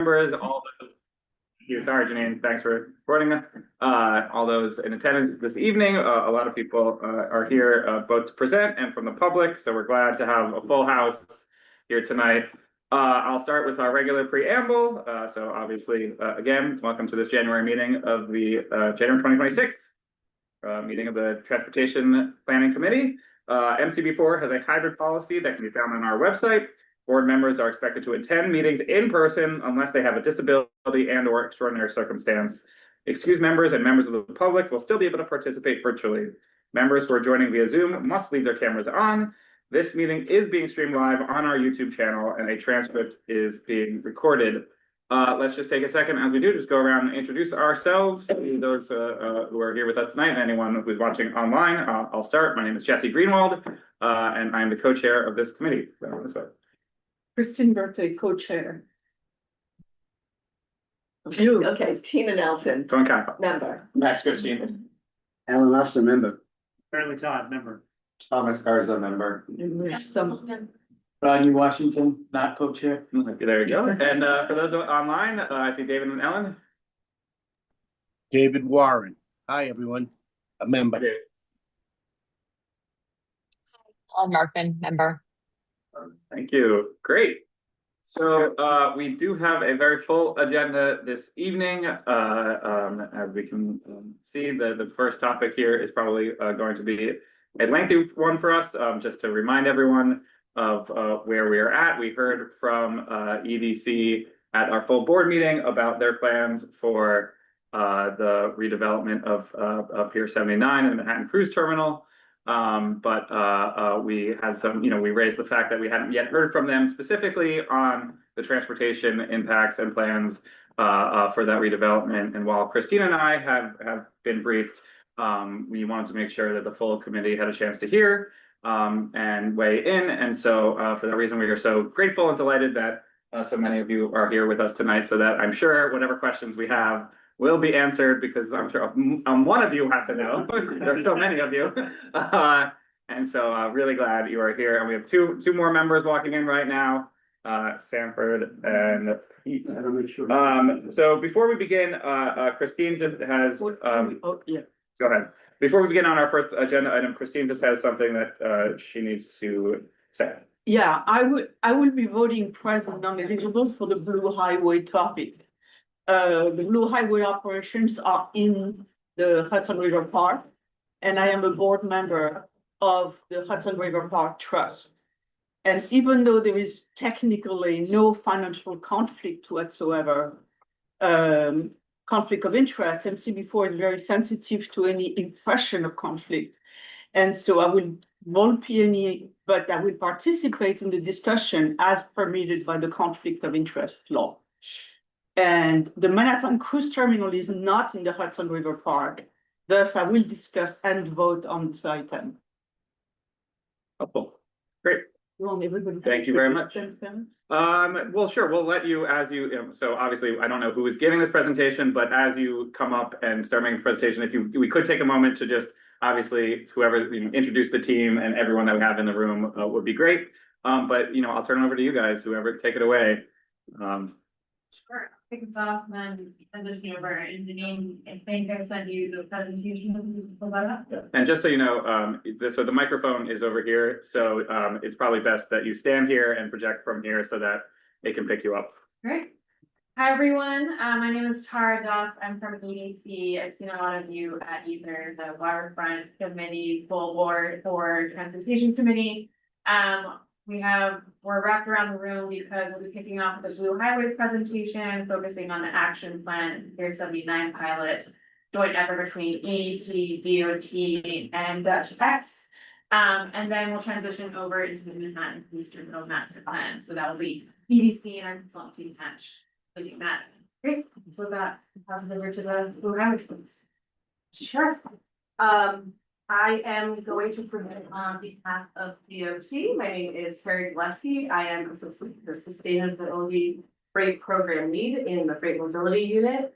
Members, all those, sorry, Janine, thanks for recording. All those in attendance this evening, a lot of people are here both to present and from the public, so we're glad to have a full house here tonight. I'll start with our regular preamble. So obviously, again, welcome to this January meeting of the January 2026 meeting of the Transportation Planning Committee. MCB4 has a hybrid policy that can be found on our website. Board members are expected to attend meetings in person unless they have a disability and/or extraordinary circumstance. Excused members and members of the public will still be able to participate virtually. Members who are joining via Zoom must leave their cameras on. This meeting is being streamed live on our YouTube channel, and a transcript is being recorded. Let's just take a second as we do, just go around and introduce ourselves, those who are here with us tonight, and anyone who's watching online. I'll start. My name is Jesse Greenwald, and I'm the co-chair of this committee. Kristen Berthay, co-chair. Okay, Tina Nelson, Going Catholic. member. Max Christine. Alan Austin, member. Apparently Todd, member. Thomas Garza, member. Rodney Washington, not co-chair. There you go. And for those online, I see David and Ellen. David Warren. Hi, everyone. A member. Ellen Markman, member. Thank you. Great. So we do have a very full agenda this evening. As we can see, the first topic here is probably going to be a lengthy one for us. Just to remind everyone of where we are at. We heard from EDC at our full board meeting about their plans for the redevelopment of Pier 79 and the Manhattan Cruise Terminal. But we had some, we raised the fact that we hadn't yet heard from them specifically on the transportation impacts and plans for that redevelopment. And while Christine and I have been briefed, we wanted to make sure that the full committee had a chance to hear and weigh in. And so for that reason, we are so grateful and delighted that so many of you are here with us tonight, so that I'm sure whatever questions we have will be answered, because I'm sure one of you has to know. There are so many of you. And so really glad you are here. And we have two more members walking in right now, Sanford and Pete. So before we begin, Christine just has, Oh, yeah. go ahead. Before we begin on our first agenda item, Christine just has something that she needs to say. Yeah, I will be voting present non-eligible for the Blue Highway topic. The Blue Highway operations are in the Hudson River Park, and I am a board member of the Hudson River Park Trust. And even though there is technically no financial conflict whatsoever, conflict of interest, MCB4 is very sensitive to any impression of conflict. And so I will won't be any, but I will participate in the discussion as permitted by the conflict of interest law. And the Manhattan Cruise Terminal is not in the Hudson River Park. Thus, I will discuss and vote on this item. Helpful. Great. Everybody. Thank you very much. Well, sure. We'll let you, as you, so obviously I don't know who is giving this presentation, but as you come up and start making the presentation, we could take a moment to just, obviously, whoever introduce the team and everyone that we have in the room would be great. But, I'll turn it over to you guys, whoever, take it away. Sure, kick us off and then transition over. And Janine, I think I sent you the presentation about that. And just so you know, so the microphone is over here, so it's probably best that you stand here and project from here so that it can pick you up. Great. Hi, everyone. My name is Tara Doss. I'm from EDC. I've seen a lot of you at either the Waterfront Committee, Full Board, or Transportation Committee. We're wrapped around the room because we'll be kicking off the Blue Highways presentation, focusing on the action plan, Pier 79 pilot, joint effort between EDC, DOT, and Dutch X. And then we'll transition over into the Manhattan Cruise Terminal master plan. So that will be EDC and our consultant team match. That. Great. So that pass it over to the Blue Highways, please. Sure. I am going to present on behalf of DOT. My name is Harry Gillespie. I am the Sustainability Freight Program Lead in the Freight Mobility Unit.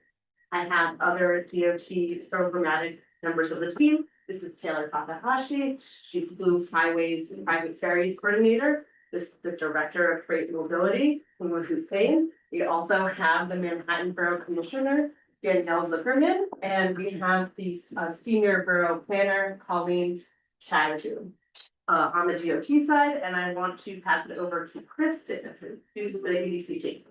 I have other DOT programmatic members of the team. This is Taylor Takahashi. She's Blue Highways and Private Ferries Coordinator. This is the Director of Freight Mobility, Hussein, We also have the Manhattan Borough Commissioner, Danielle Zuckerman, and we have the Senior Borough Planner, Colleen Chatterton. On the DOT side, and I want to pass it over to Chris to introduce the EDC team.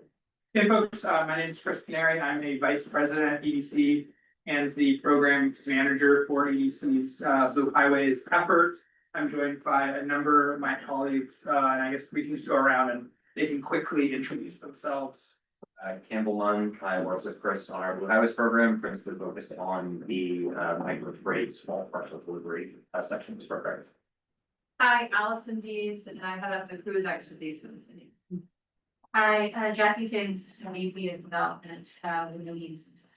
Hey folks, my name is Chris Canary. I'm a vice president at EDC and the program manager for EDC's Blue Highways effort. I'm joined by a number of my colleagues, and I guess we can just go around and they can quickly introduce themselves. Campbell Munn, I work with Chris on our Blue Highways program, principally focused on the micro freight, small parcel delivery section of this program. Hi, Allison Dees, and I head up the cruise activities for the city. Hi, Jackie James, System VP of Development, with the leads.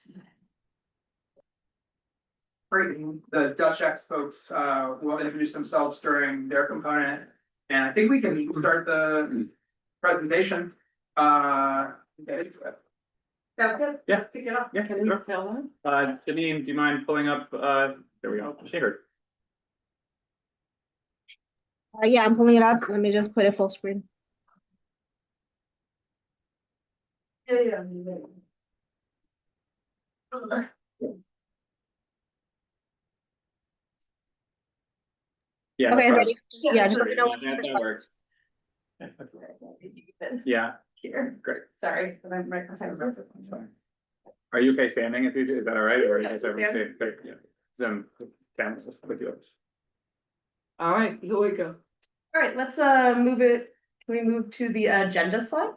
Great, the Dutch X folks will introduce themselves during their component. And I think we can start the presentation. Get into it. Sounds good. Yeah. Pick it up. Yeah, Can we sure. tell her? Janine, do you mind pulling up, there we go, shared? Yeah, I'm pulling it up. Let me just put it full screen. Yeah. Yeah. Okay, no ready? Yeah, just let me know problem. when. That works. Yeah, Here, great. sorry, but I'm right beside her. Are you okay standing if you do, is that all right? Or Yeah, is everything stand. safe? Great, yeah. Zoom, cameras with you. All right, here we go. All right, let's move it, can we move to the agenda slide?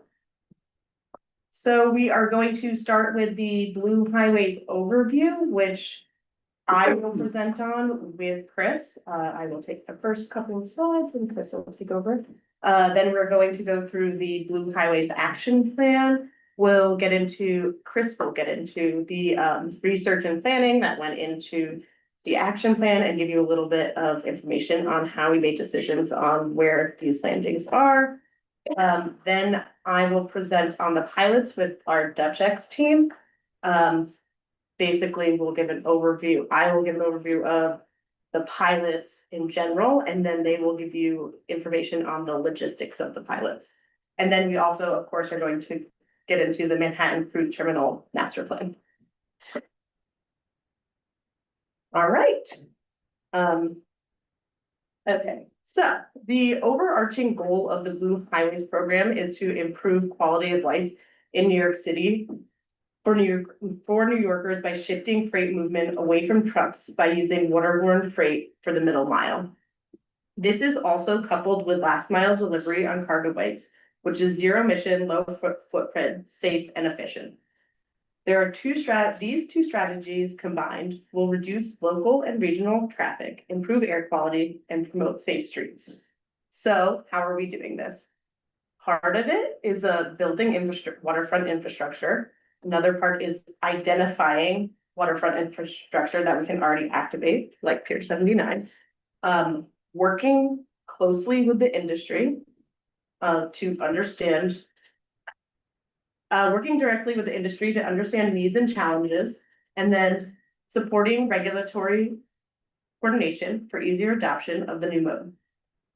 So we are going to start with the Blue Highways overview, which I will present on with Chris. I will take the first couple of slides and Chris will take over. Then we're going to go through the Blue Highways action plan. Chris will get into the research and planning that went into the action plan and give you a little bit of information on how we made decisions on where these landings are. Then I will present on the pilots with our Dutch X team. Basically, we'll give an overview. I will give an overview of the pilots in general, and then they will give you information on the logistics of the pilots. And then we also, of course, are going to get into the Manhattan Cruise Terminal Master Plan. All right. Okay, so the overarching goal of the Blue Highways program is to improve quality of life in New York City for New Yorkers by shifting freight movement away from trucks by using waterborne freight for the middle mile. This is also coupled with last mile delivery on cargo bikes, which is zero emission, low footprint, safe and efficient. There are these two strategies combined will reduce local and regional traffic, improve air quality, and promote safe streets. So how are we doing this? Part of it is building waterfront infrastructure. Another part is identifying waterfront infrastructure that we can already activate, like Pier 79. Working closely with the industry to understand. Working directly with the industry to understand needs and challenges, and then supporting regulatory coordination for easier adoption of the new mode.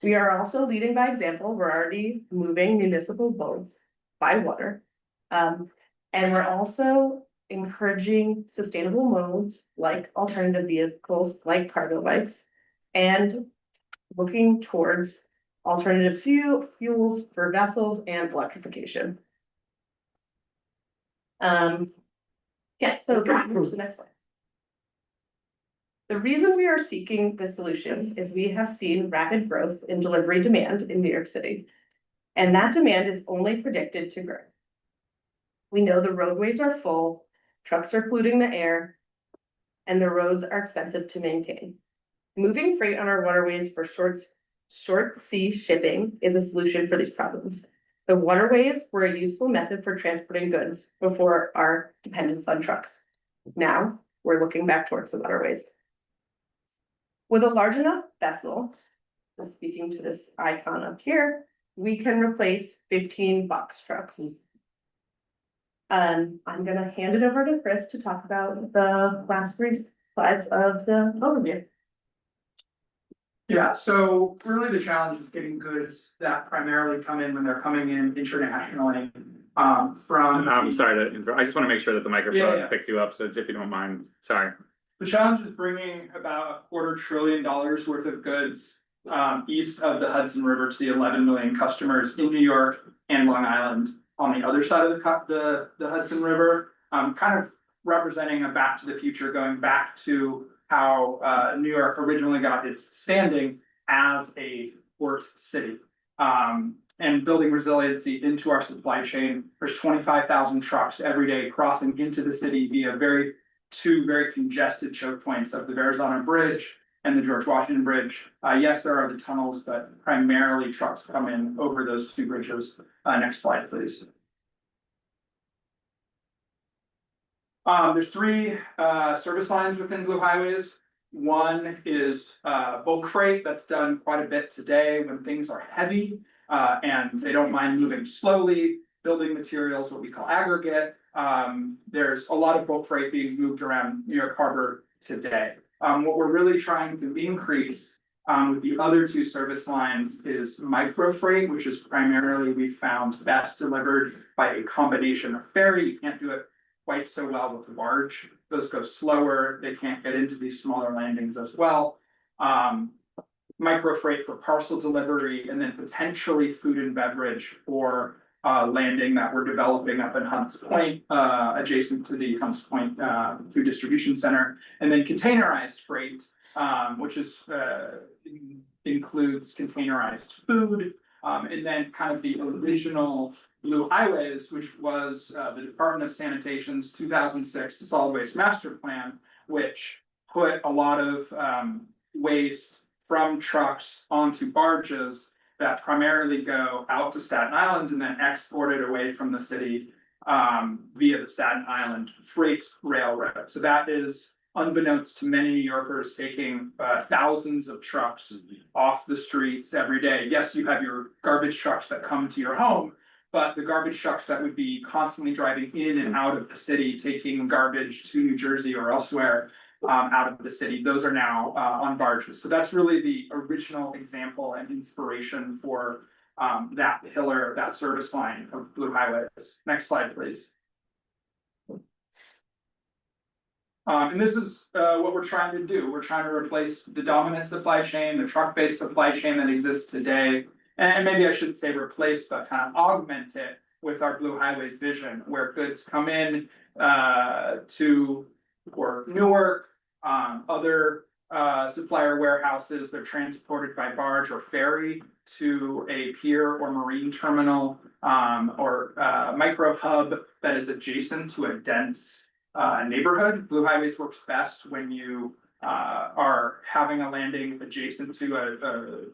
We are also leading by example. We're already moving municipal boats by water. And we're also encouraging sustainable modes like alternative vehicles, like cargo bikes, and looking towards alternative fuels for vessels and electrification. Yeah, so move to the next slide. The reason we are seeking this solution is we have seen rapid growth in delivery demand in New York City, and that demand is only predicted to grow. We know the roadways are full, trucks are polluting the air, and the roads are expensive to maintain. Moving freight on our waterways for short sea shipping is a solution for these problems. The waterways were a useful method for transporting goods before our dependence on trucks. Now, we're looking back towards the waterways. With a large enough vessel, speaking to this icon up here, we can replace 15 box trucks. I'm gonna hand it over to Chris to talk about the last 3 slides of the overview. Yeah, so really the challenge is getting goods that primarily come in when they're coming in internationally. From. I'm sorry to interrupt. I just want to make sure that the microphone Yeah. picks you up. So if you don't mind, sorry. The challenge is bringing about $250 billion worth of goods east of the Hudson River to the 11 million customers in New York and Long Island on the other side of the Hudson River. Kind of representing a back to the future, going back to how New York originally got its standing as a port city. And building resiliency into our supply chain. There's 25,000 trucks every day crossing into the city via two very congested choke points of the Verrazano Bridge and the George Washington Bridge. Yes, there are the tunnels, but primarily trucks come in over those two bridges. Next slide, please. There's three service lines within Blue Highways. One is bulk freight. That's done quite a bit today when things are heavy and they don't mind moving slowly. Building materials, what we call aggregate. There's a lot of bulk freight being moved around New York Harbor today. What we're really trying to increase with the other two service lines is micro freight, which is primarily we found best delivered by a combination of ferry. You can't do it quite so well with the barge. Those go slower. They can't get into these smaller landings as well. Micro freight for parcel delivery, and then potentially food and beverage for landing that we're developing up in Hunts Point, adjacent to the Hunts Point Food Distribution Center, and then containerized freight, which includes containerized food, and then kind of the original Blue Highways, which was the Department of Sanitation's 2006 Solid Waste Master Plan, which put a lot of waste from trucks onto barges that primarily go out to Staten Island and then exported away from the city via the Staten Island Freight Railroad. So that is, unbeknownst to many New Yorkers, taking thousands of trucks off the streets every day. Yes, you have your garbage trucks that come to your home, but the garbage trucks that would be constantly driving in and out of the city, taking garbage to New Jersey or elsewhere, out of the city, those are now on barges. So that's really the original example and inspiration for that pillar, that service line of Blue Highways. Next slide, please. And this is what we're trying to do. We're trying to replace the dominant supply chain, the truck-based supply chain that exists today. And maybe I shouldn't say replace, but kind of augment it with our Blue Highways vision, where goods come in or Newark, other supplier warehouses. They're transported by barge or ferry to a pier or marine terminal or micro hub that is adjacent to a dense neighborhood. Blue Highways works best when you are having a landing adjacent to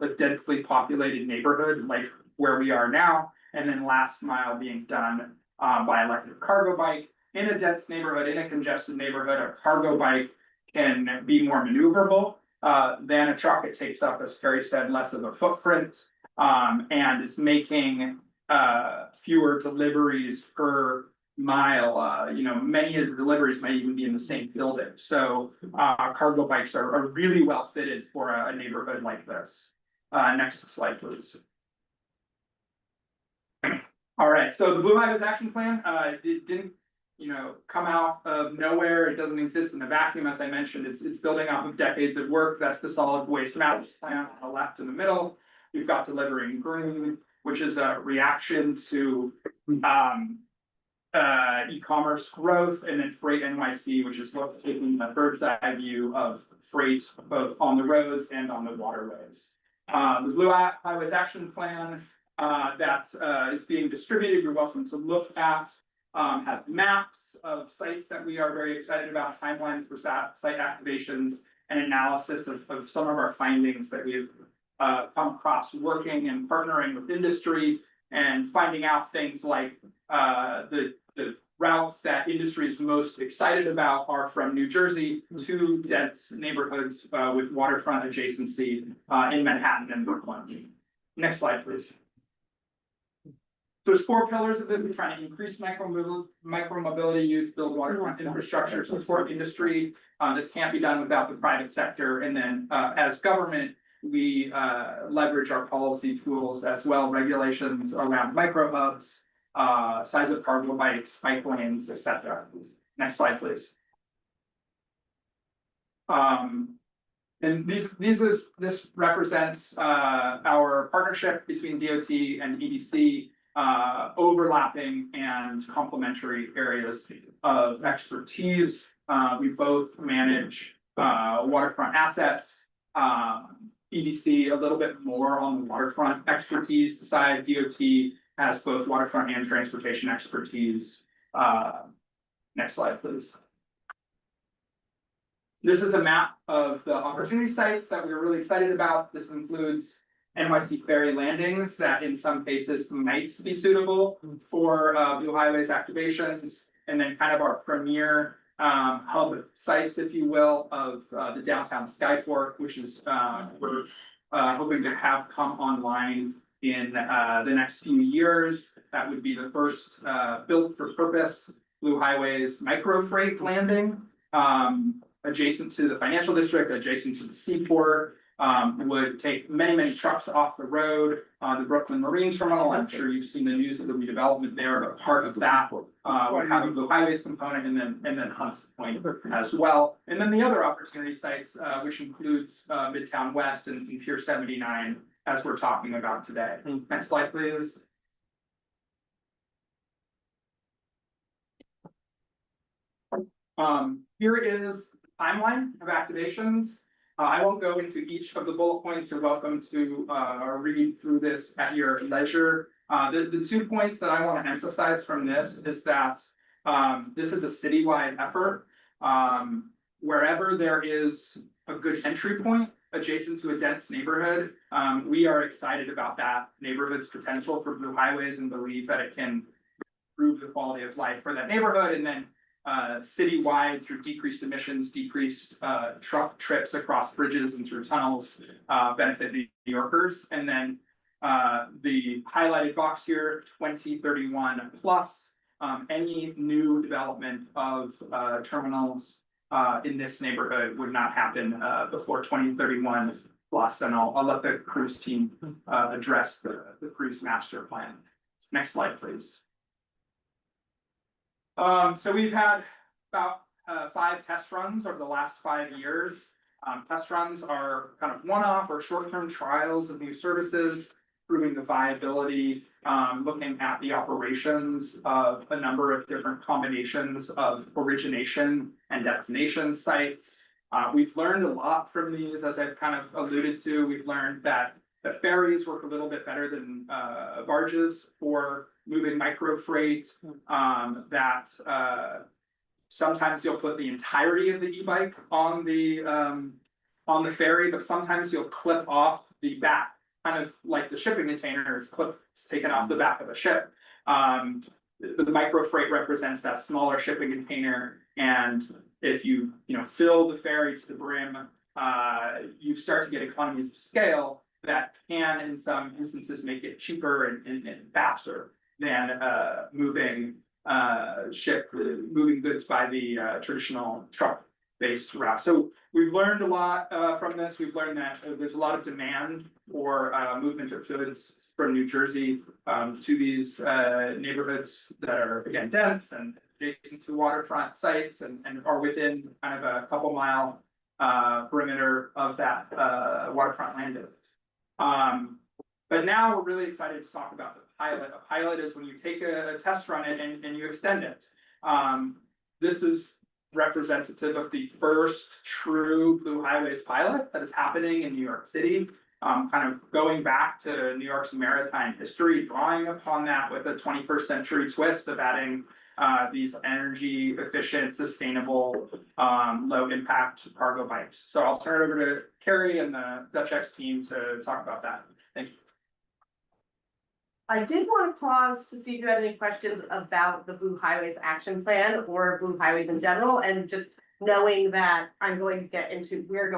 a densely populated neighborhood like where we are now, and then last mile being done by electric cargo bike. In a dense neighborhood, in a congested neighborhood, a cargo bike can be more maneuverable than a truck. It takes up, as Terry said, less of a footprint and is making fewer deliveries per mile. Many of the deliveries may even be in the same building. So cargo bikes are really well fitted for a neighborhood like this. Next slide, please. All right, so the Blue Highways Action Plan, it didn't come out of nowhere. It doesn't exist in a vacuum. As I mentioned, it's building off of decades of work. That's the solid waste maps plan on the left and the middle. We've got Delivering Green, which is a reaction to e-commerce growth, and then Freight NYC, which is taking a bird's eye view of freight both on the roads and on the waterways. The Blue Highways Action Plan that is being distributed, you're welcome to look at. Has maps of sites that we are very excited about, timelines for site activations, and analysis of some of our findings that we've come across working and partnering with industry and finding out things like the routes that industry is most excited about are from New Jersey to dense neighborhoods with waterfront adjacency in Manhattan and Brooklyn. Next slide, please. There's 4 pillars of this. We're trying to increase micro-mobility use, build waterfront infrastructure, support industry. This can't be done without the private sector. And then as government, we leverage our policy tools as well, regulations around micro hubs size of cargo bikes, bike lanes, etc. Next slide, please. And this represents our partnership between DOT and EDC, overlapping and complementary areas of expertise. We both manage waterfront assets. EDC a little bit more on the waterfront expertise side. DOT has both waterfront and transportation expertise. Next slide, please. This is a map of the opportunity sites that we're really excited about. This includes NYC ferry landings that in some cases might be suitable for Blue Highways activations, and then kind of our premier hub sites, if you will, of the downtown Skyport, which is we're hoping to have come online in the next few years. That would be the first built for purpose Blue Highways micro freight landing. Adjacent to the financial district, adjacent to the seaport, would take many trucks off the road. The Brooklyn Marine Terminal, I'm sure you've seen the news of the redevelopment there, but part of that would have a Blue Highways component and then Hunts Point as well. And then the other opportunity sites, which includes Midtown West and Pier 79, as we're talking about today. Next slide, please. Here is timeline of activations. I won't go into each of the bullet points. You're welcome to read through this at your leisure. The 2 points that I want to emphasize from this is that this is a citywide effort. Wherever there is a good entry point adjacent to a dense neighborhood, we are excited about that neighborhood's potential for Blue Highways and believe that it can improve the quality of life for that neighborhood, and then citywide through decreased emissions, decreased truck trips across bridges and through tunnels, benefit New Yorkers. And then the highlighted box here, 2031 plus, any new development of terminals in this neighborhood would not happen before 2031 plus. And I'll let the cruise team address the cruise master plan. Next slide, please. So we've had about 5 test runs over the last 5 years. Test runs are kind of one-off or short-term trials of new services, proving the viability, looking at the operations of a number of different combinations of origination and destination sites. We've learned a lot from these, as I've kind of alluded to. We've learned that the ferries work a little bit better than barges for moving micro freight, that sometimes you'll put the entirety of the e-bike on the ferry, but sometimes you'll clip off the back, kind of like the shipping container is taken off the back of a ship. The micro freight represents that smaller shipping container, and if you fill the ferry to the brim, you start to get economies of scale that can, in some instances, make it cheaper and faster than moving goods by the traditional truck-based route. So we've learned a lot from this. We've learned that there's a lot of demand for movement of goods from New Jersey to these neighborhoods that are, again, dense and adjacent to waterfront sites and are within kind of a couple mile perimeter of that waterfront landing. But now we're really excited to talk about the pilot. A pilot is when you take a test run and you extend it. This is representative of the first true Blue Highways pilot that is happening in New York City. Kind of going back to New York's maritime history, drawing upon that with a 21st century twist of adding these energy efficient, sustainable, low impact cargo bikes. So I'll turn it over to Carrie and the Dutch X team to talk about that. Thank you. I did want to pause to see if you had any questions about the Blue Highways action plan or Blue Highways in general, and just knowing that we're going to get into Pier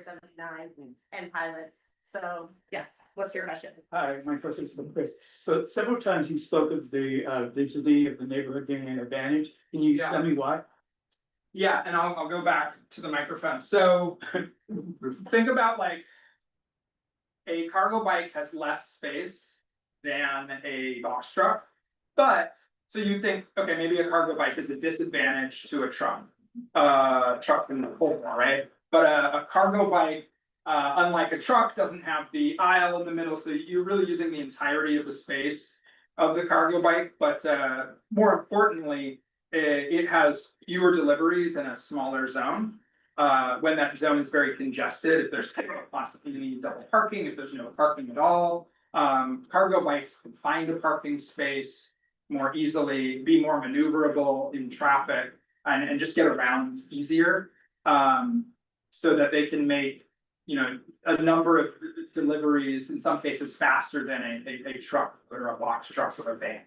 79 and pilots. So yes, what's your question? Hi, my question is from Chris. So several times you spoke of the density of the neighborhood being an advantage. Can you tell me why? Yeah, and I'll go back to the microphone. So think about like a cargo bike has less space than a box truck. So you think, okay, maybe a cargo bike is a disadvantage to a truck. Truck can hold more, right? But a cargo bike, unlike a truck, doesn't have the aisle in the middle, so you're really using the entirety of the space of the cargo bike, but more importantly, it has fewer deliveries in a smaller zone. When that zone is very congested, if there's possibly double parking, if there's no parking at all, cargo bikes can find a parking space more easily, be more maneuverable in traffic, and just get around easier. So that they can make, you know, a number of deliveries, in some cases faster than a truck or a box truck or a van.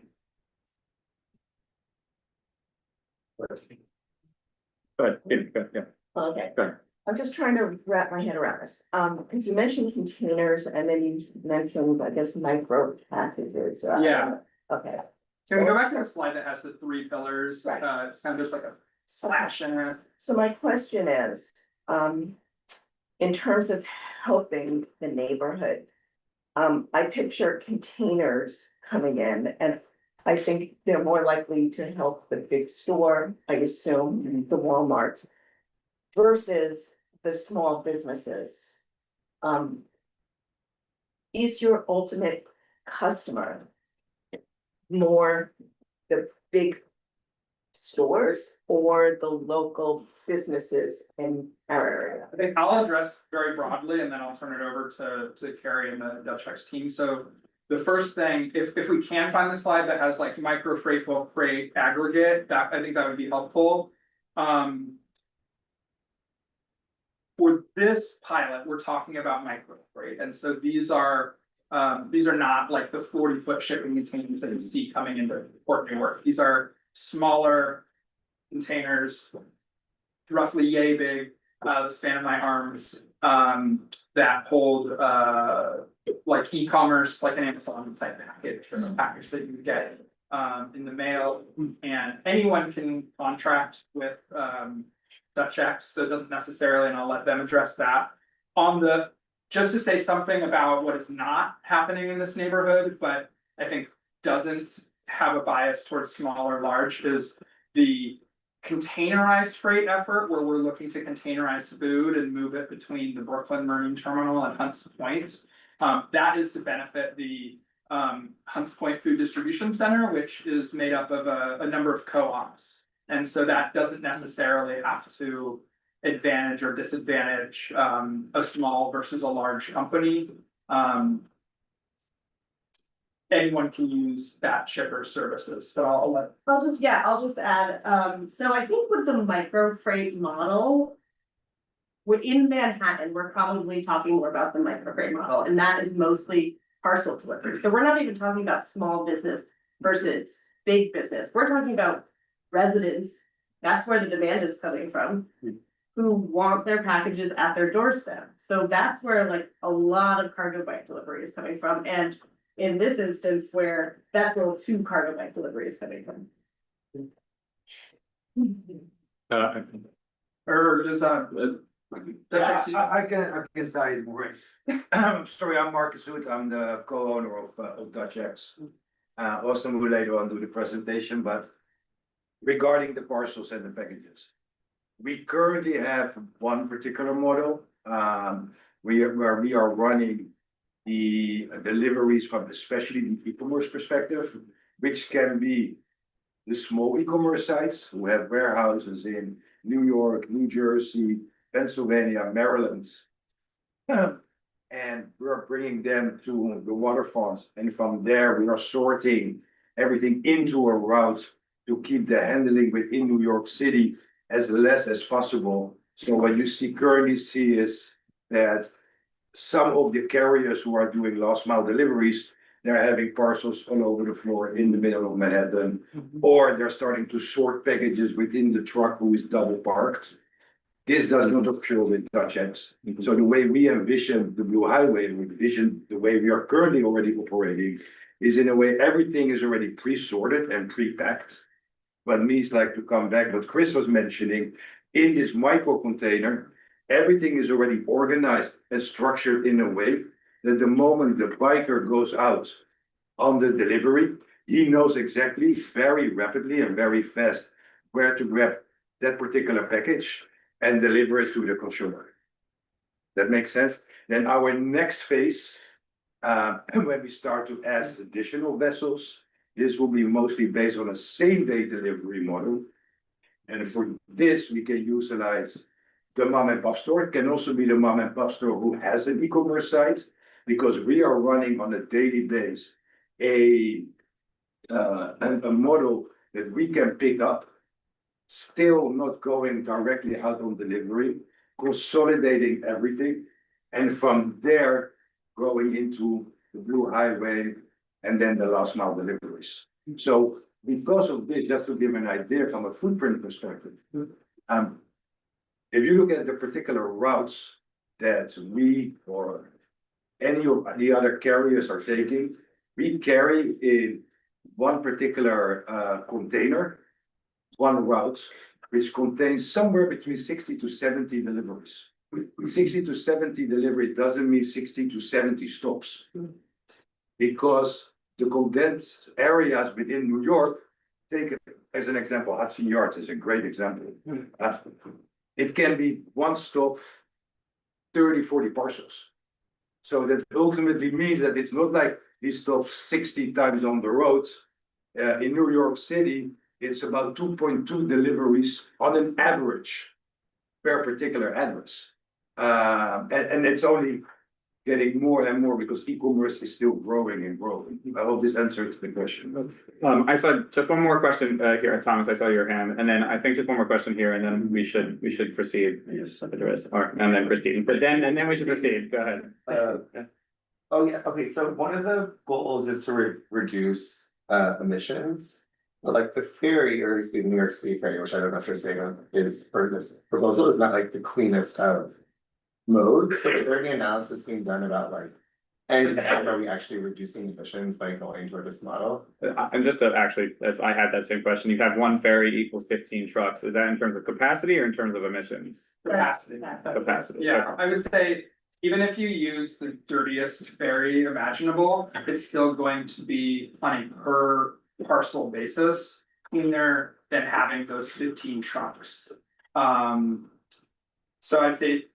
Good, yeah. Okay, Go ahead. I'm just trying to wrap my head around this, because you mentioned containers and then you mentioned, I guess, micro packages. Yeah. Okay. Can we go back to the slide that has the three pillars? Right. It's kind of just like a slash in it. So my question is, in terms of helping the neighborhood, I picture containers coming in and I think they're more likely to help the big store, I assume, the Walmart, versus the small businesses. Is your ultimate customer more the big stores or the local businesses in our area? I think I'll address very broadly and then I'll turn it over to Carrie and the Dutch X team. So the first thing, if we can find the slide that has like micro freight, bulk freight, aggregate, that I think that would be helpful. For this pilot, we're talking about micro freight, and so these are not like the 40-foot shipping containers that you see coming into Port Newark. These are smaller containers, roughly yay big, the span of my arms, that hold like e-commerce, like an Amazon type package or a package that you get in the mail, and anyone can contract with Dutch X, so it doesn't necessarily, and I'll let them address that. Just to say something about what is not happening in this neighborhood, but I think doesn't have a bias towards small or large, is the containerized freight effort, where we're looking to containerize food and move it between the Brooklyn Marine Terminal and Hunts Point. That is to benefit the Hunts Point Food Distribution Center, which is made up of a number of co-ops. And so that doesn't necessarily have to advantage or disadvantage a small versus a large company. Anyone can use that shipper services, but I'll just add, so I think with the micro freight model. Within Manhattan, we're probably talking more about the micro freight model, and that is mostly parcel delivery. So we're not even talking about small business versus big business. We're talking about residents. That's where the demand is coming from, who want their packages at their doorstep. So that's where like a lot of cargo bike delivery is coming from. And in this instance, where that's where 2 cargo bike delivery is coming from. or does I can start more. Sorry, I'm Marcus Hood. I'm the co-owner of Dutch X. Austin will later on do the presentation, but regarding the parcels and the packages, we currently have one particular model where we are running the deliveries from especially the e-commerce perspective, which can be the small e-commerce sites who have warehouses in New York, New Jersey, Pennsylvania, Maryland. And we're bringing them to the waterfront, and from there we are sorting everything into a route to keep the handling within New York City as less as possible. So what you currently see is that some of the carriers who are doing last mile deliveries, they're having parcels all over the floor in the middle of Manhattan, or they're starting to sort packages within the truck who is double parked. This does not occur with Dutch X. So the way we envision the Blue Highway, we envision the way we are currently already operating, is in a way everything is already pre-sorted and pre-packed. But means like to come back, what Chris was mentioning, in this micro container, everything is already organized and structured in a way that the moment the biker goes out on the delivery, he knows exactly very rapidly and very fast where to grab that particular package and deliver it to the consumer. That makes sense? Then our next phase, when we start to add additional vessels, this will be mostly based on a same-day delivery model. And for this, we can utilize the mom and pop store. It can also be the mom and pop store who has an e-commerce site, because we are running on a daily basis a model that we can pick up, still not going directly out on delivery, consolidating everything, and from there going into the blue highway and then the last mile deliveries. So because of this, just to give an idea from a footprint perspective, if you look at the particular routes that we or any of the other carriers are taking, we carry in one particular container, one route, which contains somewhere between 60 to 70 deliveries. 60 to 70 delivery doesn't mean 60 to 70 stops. Because the condensed areas within New York, take as an example, Hudson Yards is a great example. It can be one stop, 30, 40 parcels. So that ultimately means that it's not like he stops 60 times on the road. In New York City, it's about 2.2 deliveries on an average per particular address. And it's only getting more and more because e-commerce is still growing and growing. I hope this answers the question. I saw just one more question here, Thomas. I saw your hand, and then I think just one more question here, and then we should proceed. And then Christine, but then we should proceed. Go ahead. Oh yeah, okay, so one of the goals is to reduce emissions. But like the ferry, or at least the New York City ferry, which I don't know if they're saying is, or this proposal is not like the cleanest of modes. So is there any analysis being done about like, and are we actually reducing emissions by going toward this model? And just to actually, if I had that same question, you have one ferry equals 15 trucks. Is that in terms of capacity or in terms of emissions? Capacity. Capacity. Yeah, I would say, even if you use the dirtiest ferry imaginable, it's still going to be on a per parcel basis cleaner than having those 15 trucks. So I'd say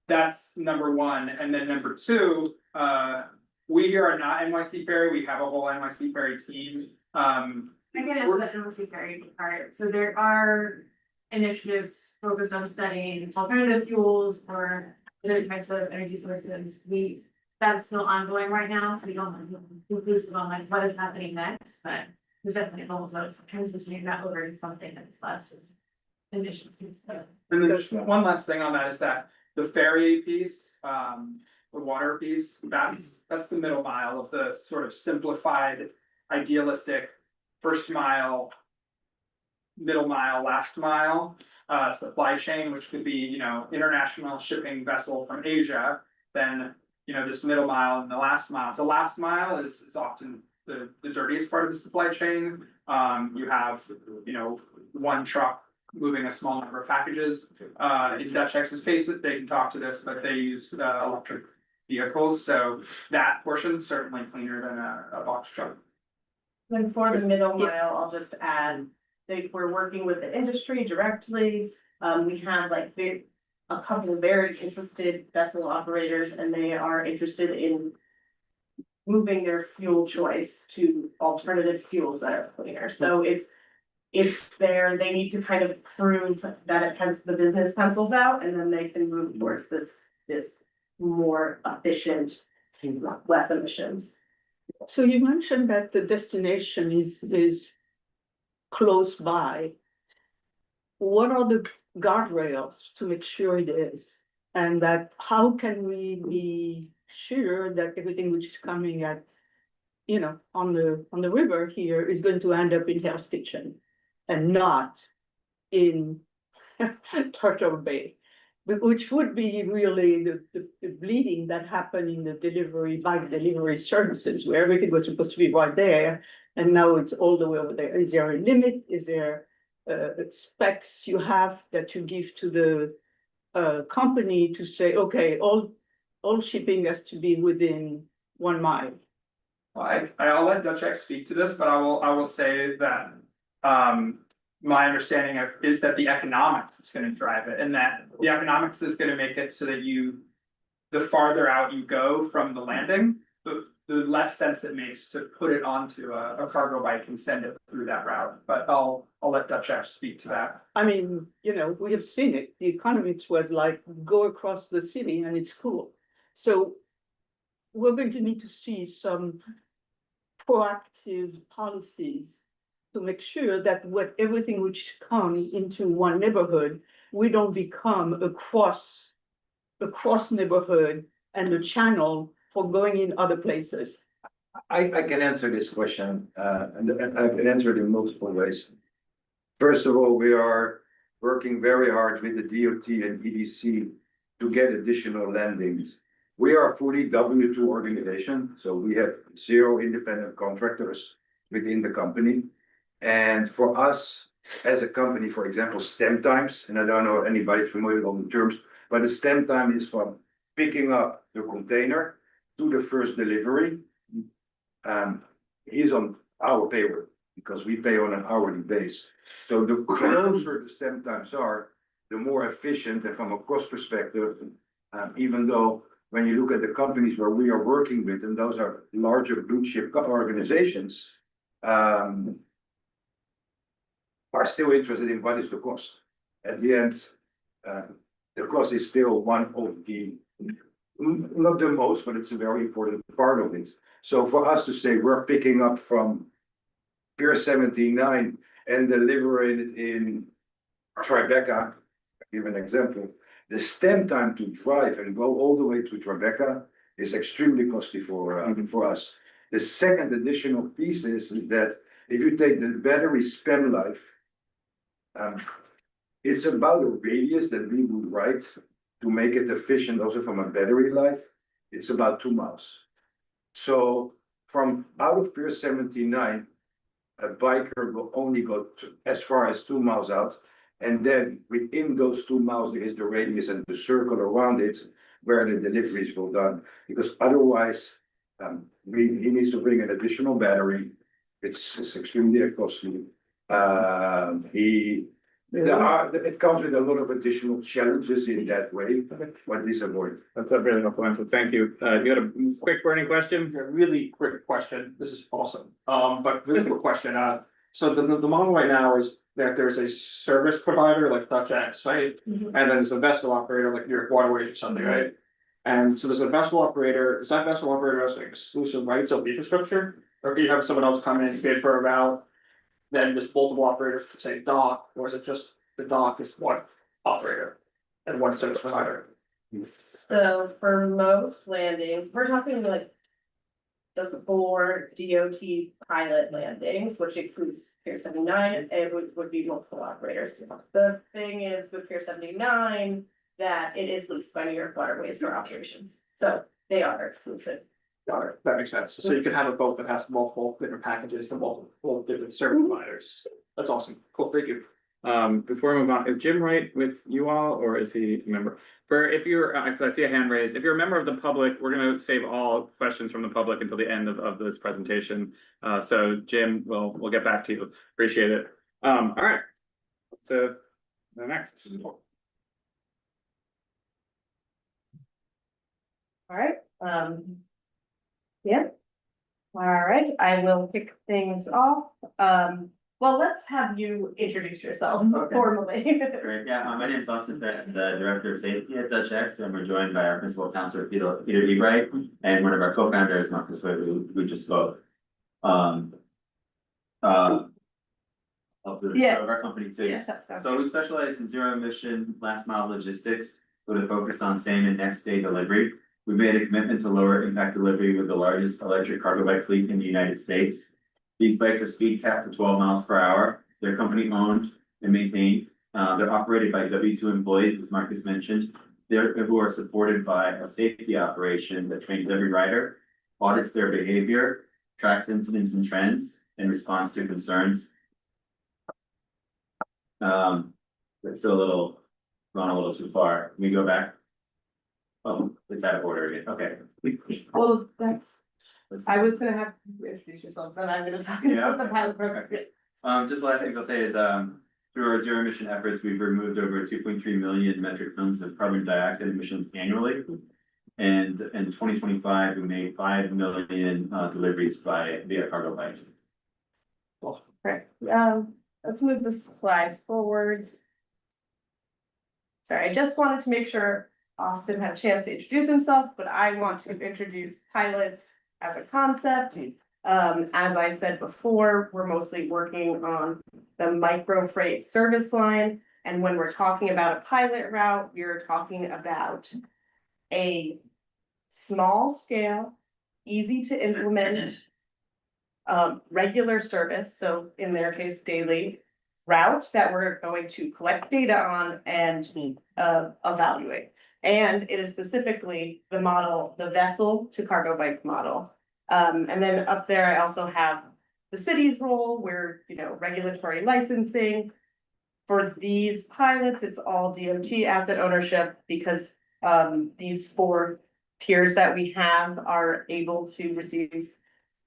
that's number one, and then number two, we here are not NYC Ferry, we have a whole NYC Ferry team. I can answer that NYC Ferry part. So there are initiatives focused on studying alternative fuels or other types of energy sources. That's still ongoing right now, so we don't have conclusive on like what is happening next, but there's definitely goals of transitioning that over to something that's less emissions. And then just one last thing on that is that the ferry piece, the water piece, that's the middle mile of the sort of simplified, idealistic first mile, middle mile, last mile supply chain, which could be, you know, international shipping vessel from Asia, then, you know, this middle mile and the last mile. The last mile is often the dirtiest part of the supply chain. You have, you know, one truck moving a small number of packages. In Dutch X's case, they can talk to this, but they use electric vehicles, so that portion is certainly cleaner than a box truck. Then for the middle mile, I'll just add, we're working with the industry directly. We have like a couple of very interested vessel operators, and they are interested in moving their fuel choice to alternative fuels that are cleaner. So it's there, they need to kind of prove that the business pencils out, and then they can move towards this more efficient, less emissions. So you mentioned that the destination is close by. What are the guardrails to make sure it is? And that how can we be sure that everything which is coming at, you know, on the river here is going to end up in Hell's Kitchen and not in Turtle Bay, which would be really the bleeding that happened in the bike delivery services, where everything was supposed to be right there, and now it's all the way over there. Is there a limit? Is there specs you have that you give to the company to say, okay, all shipping has to be within 1 mile? I'll let Dutchek speak to this, but I will say that, my understanding of is that the economics is gonna drive it, and that the economics is gonna make it so that the farther out you go from the landing, the less sense it makes to put it onto a cargo bike and send it through that route, but I'll let Dutchek speak to that. I mean, you know, we have seen it. The economics was like, go across the city and it's cool. So we're going to need to see some proactive policies to make sure that everything which comes into one neighborhood, we don't become a cross neighborhood and a channel for going in other places. I can answer this question, and I can answer it in multiple ways. First of all, we are working very hard with the DOT and EDC to get additional landings. We are a fully W2 organization, so we have 0 independent contractors within the company. And for us, as a company, for example, stem times, and I don't know if anybody's familiar with the terms, but the stem time is from picking up the container to the first delivery. Is on our payroll because we pay on an hourly base. So the closer the stem times are, the more efficient, and from a cost perspective, even though when you look at the companies where we are working with, and those are larger blue chip organizations, are still interested in what is the cost. At the end, the cost is still one of the, not the most, but it's a very important part of it. So for us to say we're picking up from Pier 79 and delivering it in Tribeca, I'll give an example, the stem time to drive and go all the way to Tribeca is extremely costly for us. The second additional piece is that if you take the battery span life, it's about a radius that we would write to make it efficient also from a battery life. It's about 2 miles. So from out of Pier 79, a biker will only go as far as 2 miles out. And then within those 2 miles, there is the radius and the circle around it where the deliveries will done. Because otherwise, he needs to bring an additional battery. It's extremely costly. It comes with a lot of additional challenges in that way, but this avoid. That's a really helpful answer. Thank you. You had a quick burning question? A really quick question. This is awesome. But really quick question. So the model right now is that there's a service provider like Dutchek, right? And then there's a vessel operator like New York Waterways or something, right? And so there's a vessel operator. Does that vessel operator has exclusive rights of infrastructure? Or can you have someone else come in and bid for a route? Then just multiple operators to say dock, or is it just the dock is one operator and one service provider? So for most landings, we're talking like the 4 DOT pilot landings, which includes Pier 79, it would be multiple operators. The thing is with Pier 79, that it is leased by New York Waterways for operations, so they are exclusive. Got it. That makes sense. So you could have a boat that has multiple different packages from multiple different service providers. That's awesome. Cool, thank you. Before we move on, is Jim Wright with you all, or is he a member? If you're, I see a hand raised, if you're a member of the public, we're gonna save all questions from the public until the end of this presentation. So Jim, we'll get back to you. Appreciate it. All right. So the next. All right, yeah. All right, I will kick things off. Well, let's have you introduce yourself formally. Great, yeah, my name is Austin Fenton, the Director of Safety at Dutchek, and we're joined by our Principal Counselor, Peter Ebright, and one of our co-founders, Marcus Wood, who just spoke. Of our company too. Yeah, so we specialize in zero emission last mile logistics with a focus on same and next day delivery. We made a commitment to lower impact delivery with the largest electric cargo bike fleet in the United States. These bikes are speed capped to 12 miles per hour. They're company owned and maintained. They're operated by W2 employees, as Marcus mentioned. Who are supported by a safety operation that trains every rider, audits their behavior, tracks incidents and trends, and responds to concerns. It's still gone a little too far. Can we go back? Oh, it's out of order again. Okay. Well, that's I was gonna have you introduce yourself, then I'm gonna talk about the pilot program. Just the last things I'll say is, through our zero emission efforts, we've removed over 2.3 million metric tons of carbon dioxide emissions annually. And in 2025, we made 5 million deliveries via cargo bikes. Right, let's move the slides forward. Sorry, I just wanted to make sure Austin had a chance to introduce himself, but I want to introduce pilots as a concept. As I said before, we're mostly working on the micro freight service line. And when we're talking about a pilot route, we're talking about a small scale, easy to implement, regular service, so in their case, daily route that we're going to collect data on and evaluate. And it is specifically the model, the vessel to cargo bike model. And then up there, I also have the city's role where, you know, regulatory licensing. For these pilots, it's all DOT asset ownership because these 4 piers that we have are able to receive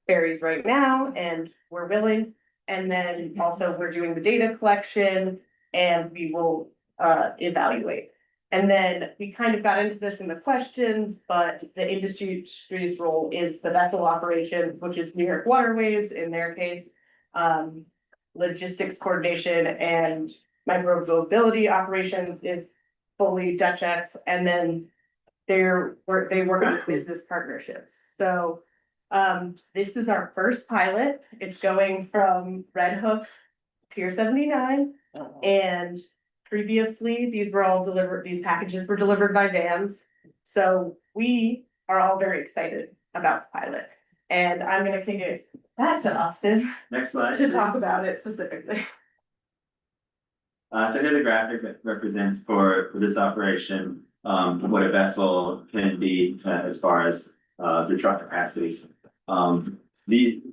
ferries right now, and we're willing. And then also we're doing the data collection and we will evaluate. And then we kind of got into this in the questions, but the industry's role is the vessel operation, which is New York Waterways in their case, logistics coordination and micromobility operations is fully Dutch-X, and then they work on business partnerships. So this is our first pilot. It's going from Red Hook, Pier 79, and previously these packages were delivered by vans. So we are all very excited about the pilot. And I'm gonna kick it back to Austin. Next slide. To talk about it specifically. So here's a graphic that represents for this operation, what a vessel can be as far as the truck capacity. For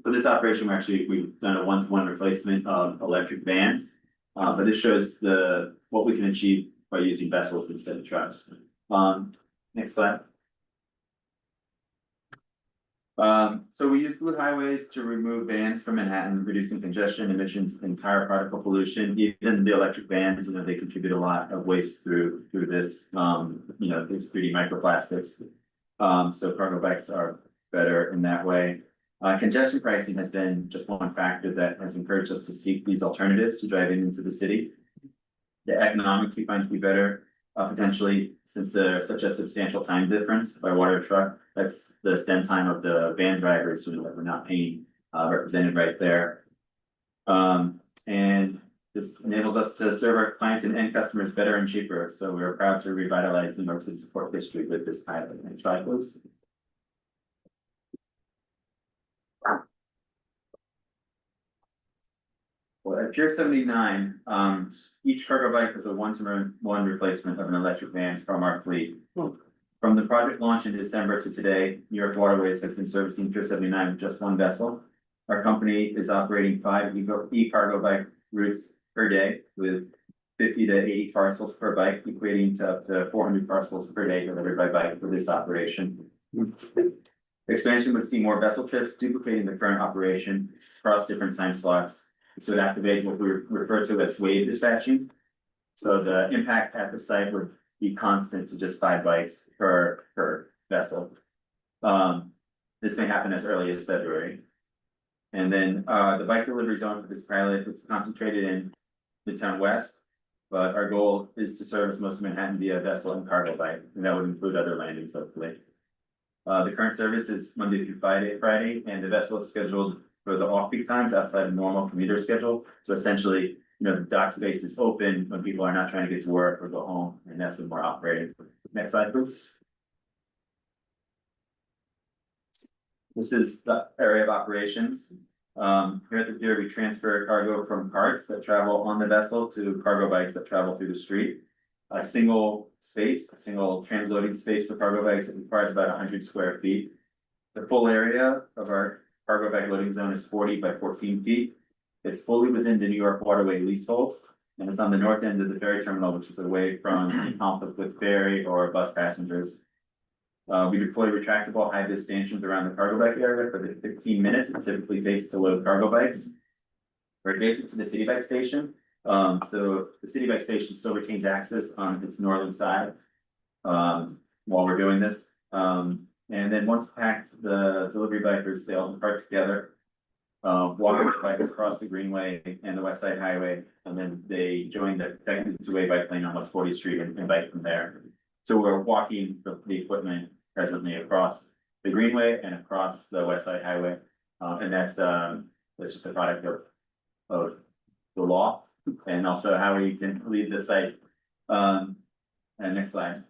this operation, we've done a 1-to-1 replacement of electric vans. But this shows what we can achieve by using vessels instead of trucks. Next slide. So we use fluid highways to remove vans from Manhattan, reducing congestion, emissions, and tire particle pollution. Even the electric vans, you know, they contribute a lot of waste through this, you know, these 3D microplastics. So cargo bikes are better in that way. Congestion pricing has been just one factor that has encouraged us to seek these alternatives to driving into the city. The economics we find to be better, potentially, since there's such a substantial time difference by water truck. That's the stem time of the van drivers, so that we're not paying, represented right there. And this enables us to serve our clients and end customers better and cheaper. So we're proud to revitalize the New York City support history with this pilot. Next slide, please. Well, at Pier 79, each cargo bike is a 1-to-1 replacement of an electric van from our fleet. From the project launch in December to today, New York Waterways has been servicing Pier 79 with just 1 vessel. Our company is operating 5 e-cargo bike routes per day with 50 to 80 parcels per bike, equating to up to 400 parcels per day delivered by bike for this operation. Expansion would see more vessel trips, duplicating the current operation across different time slots. This would activate what we refer to as wave dispatching. So the impact at the site would be constant to just 5 bikes per vessel. This may happen as early as February. And then the bike delivery zone for this pilot, it's concentrated in Midtown West, but our goal is to service most of Manhattan via vessel and cargo bike, and that would include other landings, hopefully. The current service is Monday through Friday, and the vessel is scheduled for the off-peak times outside of normal commuter schedule. So essentially, you know, the dock space is open when people are not trying to get to work or go home, and that's when we're operating. Next slide, please. This is the area of operations. Here at the pier, we transfer cargo from carts that travel on the vessel to cargo bikes that travel through the street. A single transloading space for cargo bikes, it requires about 100 square feet. The full area of our cargo bike loading zone is 40 by 14 feet. It's fully within the New York Waterway leasehold, and it's on the north end of the ferry terminal, which is away from any conflict with ferry or bus passengers. We deploy retractable high vis stanchions around the cargo bike area for the 15 minutes it typically takes to load cargo bikes. We're adjacent to the city bike station, so the city bike station still retains access on its northern side. While we're doing this, and then once packed, the delivery bikers, they all depart together. Walk the bikes across the Greenway and the West Side Highway, and then they join the technically two-way bike lane on West 40th Street and bike from there. So we're walking the equipment presently across the Greenway and across the West Side Highway. And that's just a product of the law and also how we can leave the site. And next slide.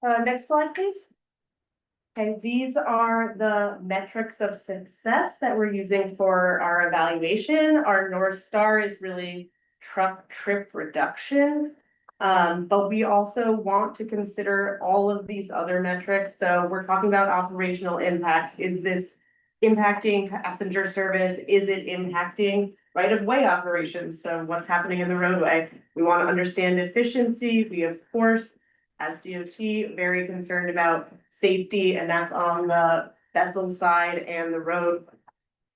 Next slide, please. Okay, these are the metrics of success that we're using for our evaluation. Our North Star is really truck trip reduction. But we also want to consider all of these other metrics. So we're talking about operational impacts. Is this impacting passenger service? Is it impacting right of way operations? So what's happening in the roadway? We want to understand efficiency. We, of course, as DOT, very concerned about safety, and that's on the vessel side and the road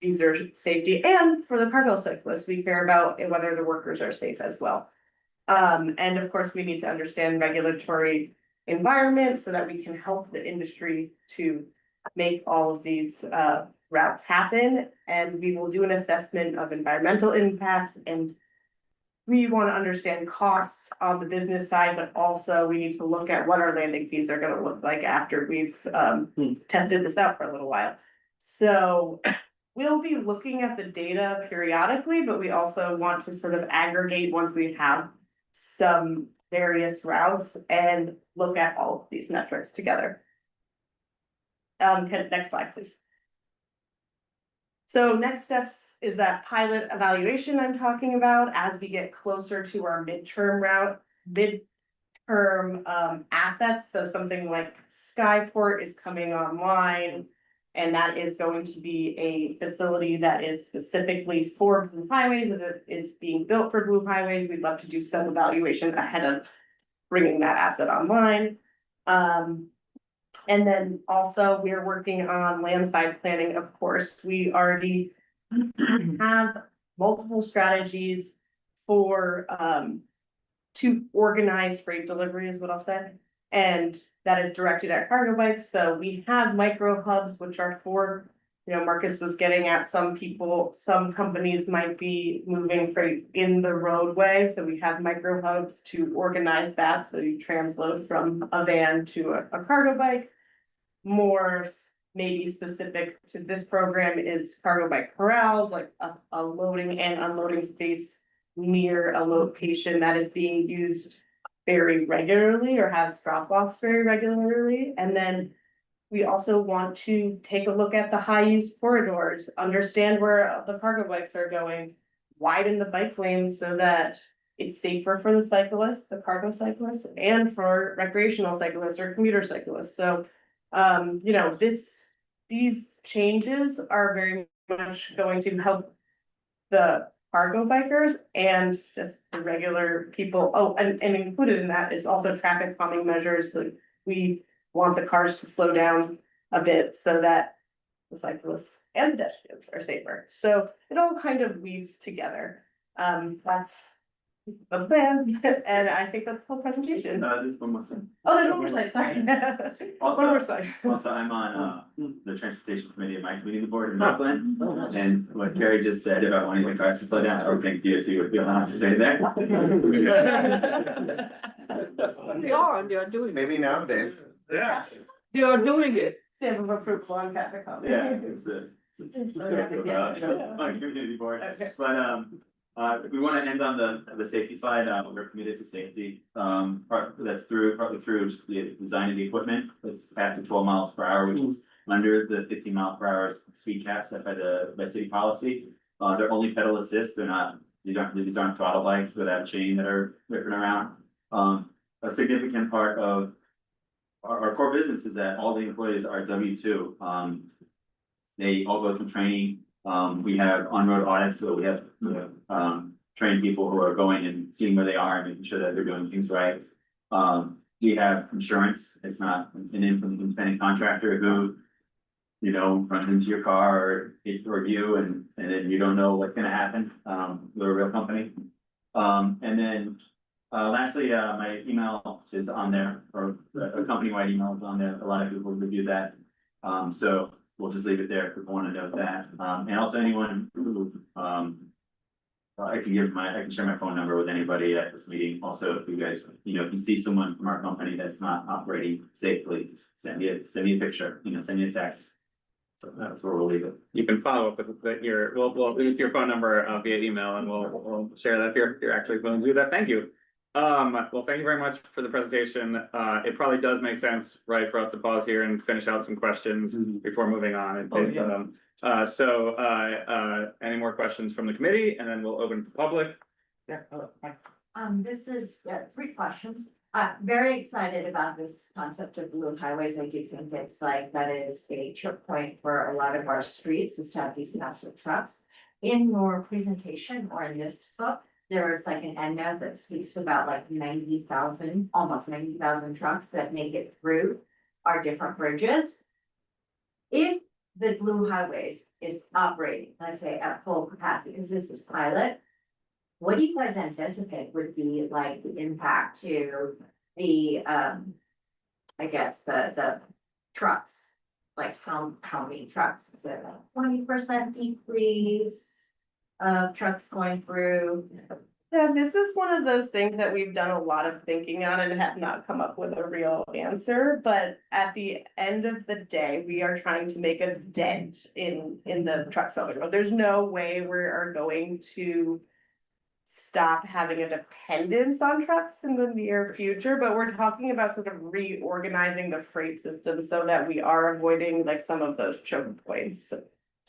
user safety. And for the cargo cyclists, we care about whether the workers are safe as well. And of course, we need to understand regulatory environment so that we can help the industry to make all of these routes happen. And we will do an assessment of environmental impacts, and we want to understand costs on the business side, but also we need to look at what our landing fees are going to look like after we've tested this out for a little while. So we'll be looking at the data periodically, but we also want to sort of aggregate once we have some various routes and look at all of these metrics together. Next slide, please. So next steps is that pilot evaluation I'm talking about as we get closer to our midterm assets. So something like Skyport is coming online, and that is going to be a facility that is specifically for Blue Highways. As it is being built for Blue Highways, we'd love to do some evaluation ahead of bringing that asset online. And then also we're working on landside planning. Of course, we already have multiple strategies for to organize freight delivery is what I'll say. And that is directed at cargo bikes. So we have micro hubs, which are for, Marcus was getting at, some companies might be moving freight in the roadway. So we have micro hubs to organize that. So you transload from a van to a cargo bike. More maybe specific to this program is cargo bike corrals, like a loading and unloading space near a location that is being used very regularly or has drop-offs very regularly. And then we also want to take a look at the high use corridors, understand where the cargo bikes are going, widen the bike lanes so that it's safer for the cyclists, the cargo cyclists, and for recreational cyclists or commuter cyclists. So these changes are very much going to help the cargo bikers and just the regular people. Oh, and included in that is also traffic calming measures. So we want the cars to slow down a bit so that the cyclists and pedestrians are safer. So it all kind of weaves together. That's the plan, and I think that's the whole presentation. There's one more slide. Oh, there's one more slide, sorry. Also, One more slide. Also, I'm on the transportation committee of my committee of the board in Brooklyn. And what Carrie just said about wanting the cars to slow down, I don't think DOT would be allowed to say that. They are, and they are doing it. Maybe nowadays. Yeah. They are doing it. Stamp of approval on traffic calming. Yeah, it's my community board, but we want to end on the safety slide. We're committed to safety. Partly through just the design of the equipment. It's at the 12 miles per hour, which is under the 15 mile per hour speed cap set by city policy. They're only pedal assist. These aren't throttle bikes without a chain that are whipping around. A significant part of our core business is that all the employees are W-2. They all go through training. We have on-road audits, so we have trained people who are going and seeing where they are and making sure that they're doing things right. We have insurance, it's not an independent contractor who. You know, runs into your car or you and then you don't know what's gonna happen, we're a real company. And then, lastly, my email is on there, or a company-wide email is on there, a lot of people review that. So we'll just leave it there if people wanna know that, and also anyone who, I can share my phone number with anybody at this meeting, also if you guys, if you see someone from our company that's not operating safely, send me a picture, send me a text. So that's where we'll leave it. You can follow up with we'll leave your phone number via email and we'll share that if you're actually willing to do that. Thank you. Well, thank you very much for the presentation. It probably does make sense, right, for us to pause here and finish out some questions before moving on. Any more questions from the committee, and then we'll open to the public. Yeah. This is 3 questions. Very excited about this concept of blue highways. I do think it's like, that is a choke point for a lot of our streets, is to have these massive trucks. In your presentation or in this book, there is like an endnote that speaks about like 90,000, almost 90,000 trucks that make it through our different bridges. If the blue highways is operating, let's say at full capacity, because this is pilot, what do you guys anticipate would be like the impact to the, I guess, the trucks? Like how many trucks? Is it a 20% decrease of trucks going through? Yeah, this is one of those things that we've done a lot of thinking on and have not come up with a real answer, but at the end of the day, we are trying to make a dent in the trucks on the road. There's no way we are going to stop having a dependence on trucks in the near future, but we're talking about sort of reorganizing the freight system so that we are avoiding like some of those choke points.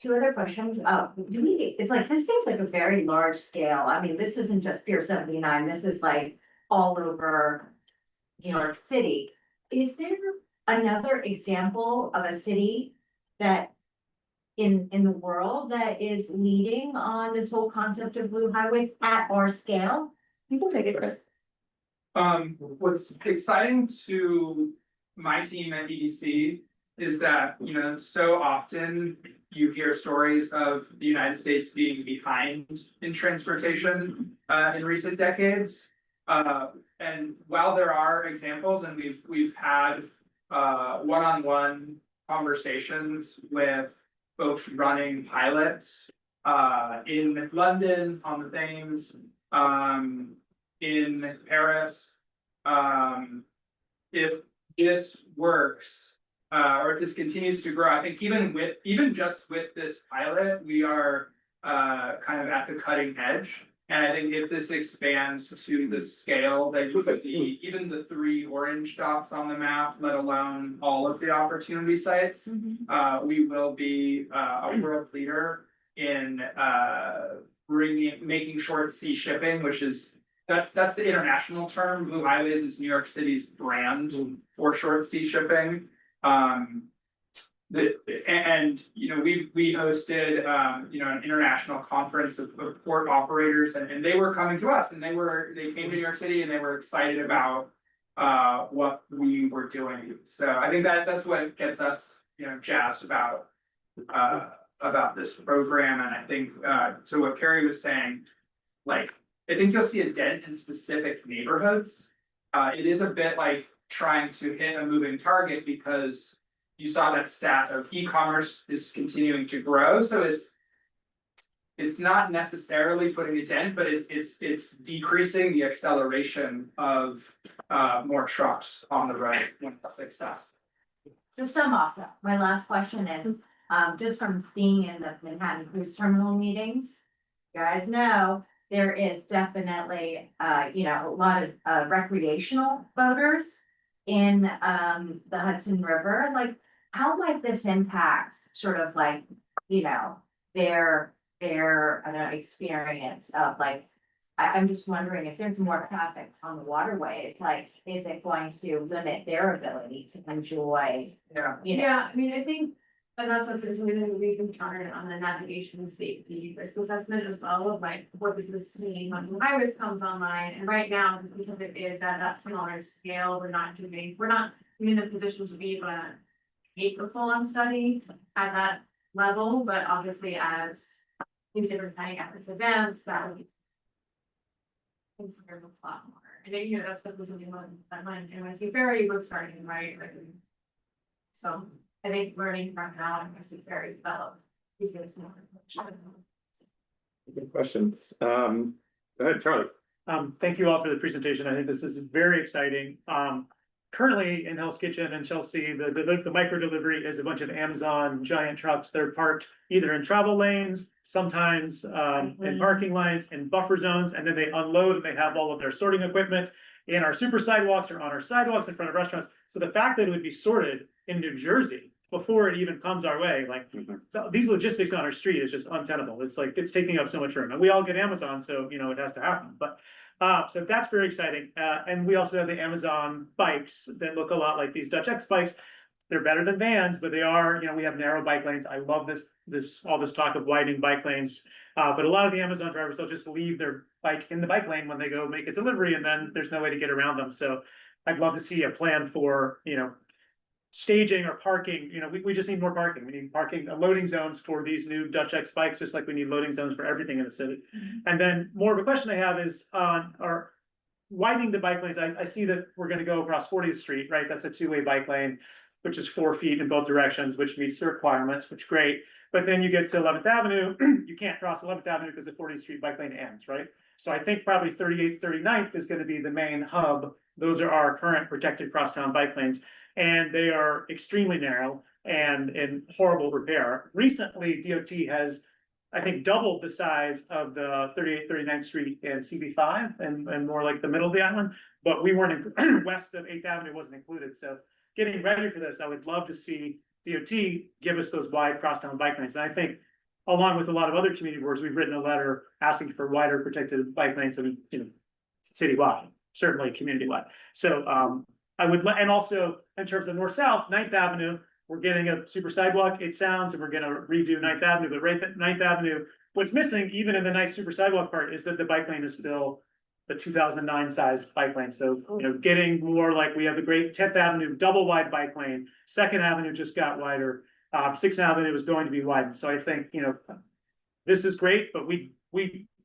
2 other questions. It's like, this seems like a very large scale. I mean, this isn't just Pier 79. This is like all over New York City. Is there another example of a city that in the world that is leading on this whole concept of blue highways at our scale? You can take it, Chris. What's exciting to my team at EDC is that, so often you hear stories of the United States being behind in transportation in recent decades. And while there are examples, and we've had one-on-one conversations with folks running pilots in London, on the Thames, in Paris. If this works, or if this continues to grow, I think even just with this pilot, we are kind of at the cutting edge. And I think if this expands to the scale that you see, even the 3 orange dots on the map, let alone all of the opportunity sites, we will be a world leader in making short sea shipping, which is that's the international term. Blue Highways is New York City's brand for short sea shipping. We hosted an international conference of port operators, and they were coming to us, and they came to New York City and they were excited about what we were doing. So I think that's what gets us jazzed about this program. And I think to what Carrie was saying, like, I think you'll see a dent in specific neighborhoods. It is a bit like trying to hit a moving target, because you saw that stat of e-commerce is continuing to grow. So it's not necessarily putting a dent, but it's decreasing the acceleration of more trucks on the road when it's successful. To sum up, my last question is, just from being in the Manhattan Cruise Terminal meetings, you guys know there is definitely a lot of recreational boaters in the Hudson River. Like, how might this impact sort of like, their I don't know, experience of like, I'm just wondering if there's more traffic on the waterways, like, is it going to limit their ability to enjoy? Yeah, I mean, I think And that's something that we've encountered on the navigation and safety risk assessment as well, of like, what does this mean when the virus comes online? And right now, because it is at that smaller scale, we're not in a position to be able to make the full on study at that level, but obviously as these different planning efforts advance, that would be considered a lot more. And then, you know, that's what was in that when NYC Ferry was starting, right? Like, so I think learning from that is very developed. Good questions. Go ahead, Charlie. Thank you all for the presentation. I think this is very exciting. Currently in Hell's Kitchen and Chelsea, the micro delivery is a bunch of Amazon giant trucks. They're parked either in travel lanes, sometimes in parking lanes, in buffer zones, and then they unload and they have all of their sorting equipment in our super sidewalks or on our sidewalks in front of restaurants. So the fact that it would be sorted in New Jersey before it even comes our way, like these logistics on our street is just untenable. It's like, it's taking up so much room, and we all get Amazon, so you know, it has to happen. But so that's very exciting. And we also have the Amazon bikes that look a lot like these Dutch X bikes. They're better than vans, but they are, you know, we have narrow bike lanes. I love all this talk of widening bike lanes. But a lot of the Amazon drivers, they'll just leave their bike in the bike lane when they go make a delivery, and then there's no way to get around them. So I'd love to see a plan for, you know, staging or parking. You know, we just need more parking. We need parking, loading zones for these new Dutch X bikes, just like we need loading zones for everything in the city. And then more of a question I have is on our widening the bike lanes. I see that we're gonna go across 40th Street, right? That's a two-way bike lane, which is 4 feet in both directions, which meets the requirements, which great. But then you get to 11th Avenue, you can't cross 11th Avenue because the 40th Street bike lane ends, right? So I think probably 38th, 39th is gonna be the main hub. Those are our current protected crosstown bike lanes, and they are extremely narrow and in horrible repair. Recently, DOT has, I think, doubled the size of the 38th, 39th Street and CB5 and more like the middle of the island, but we weren't west of 8th Avenue wasn't included. So getting ready for this, I would love to see DOT give us those wide crosstown bike lanes. And I think along with a lot of other community boards, we've written a letter asking for wider protected bike lanes, and you know, citywide, certainly community-wide. So I would, and also in terms of north-south, 9th Avenue, we're getting a super sidewalk, it sounds, and we're gonna redo 9th Avenue, but right at 9th Avenue, what's missing, even in the nice super sidewalk part, is that the bike lane is still the 2009 size bike lane. So, you know, getting more like we have the great 10th Avenue double wide bike lane, 2nd Avenue just got wider, 6th Avenue is going to be widened. So I think, you know, this is great, but we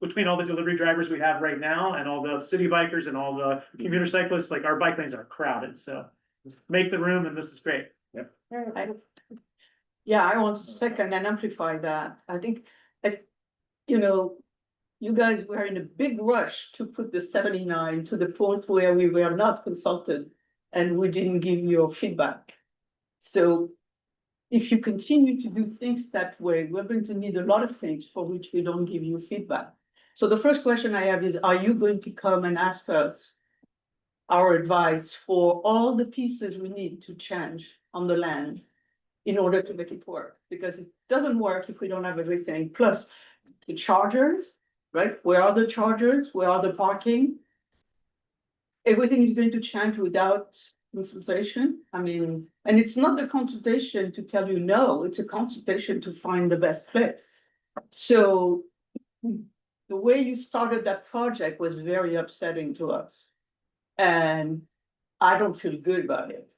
between all the delivery drivers we have right now and all the city bikers and all the commuter cyclists, like our bike lanes are crowded. So make the room, and this is great. Yep. Yeah, I want to second and amplify that. I think, you know, you guys were in a big rush to put the 79 to the point where we were not consulted and we didn't give your feedback. So if you continue to do things that way, we're going to need a lot of things for which we don't give you feedback. So the first question I have is, are you going to come and ask us our advice for all the pieces we need to change on the land in order to make it work? Because it doesn't work if we don't have everything. Plus the chargers, right? Where are the chargers? Where are the parking? Everything is going to change without consultation. I mean, and it's not the consultation to tell you no, it's a consultation to find the best place. So the way you started that project was very upsetting to us. And I don't feel good about it.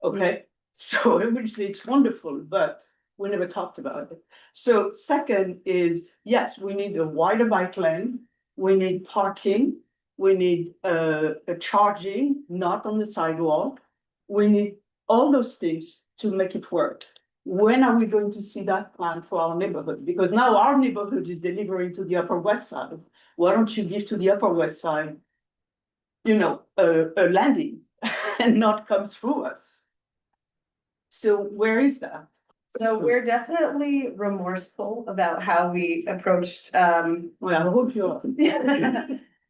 Okay, so I would say it's wonderful, but we never talked about it. So second is, yes, we need a wider bike lane, we need parking, we need a charging, not on the sidewalk. We need all those things to make it work. When are we going to see that plan for our neighborhood? Because now our neighborhood is delivering to the Upper West Side. Why don't you give to the Upper West Side, you know, a landing and not come through us? So where is that? So we're definitely remorseful about how we approached, Well, I hope you are.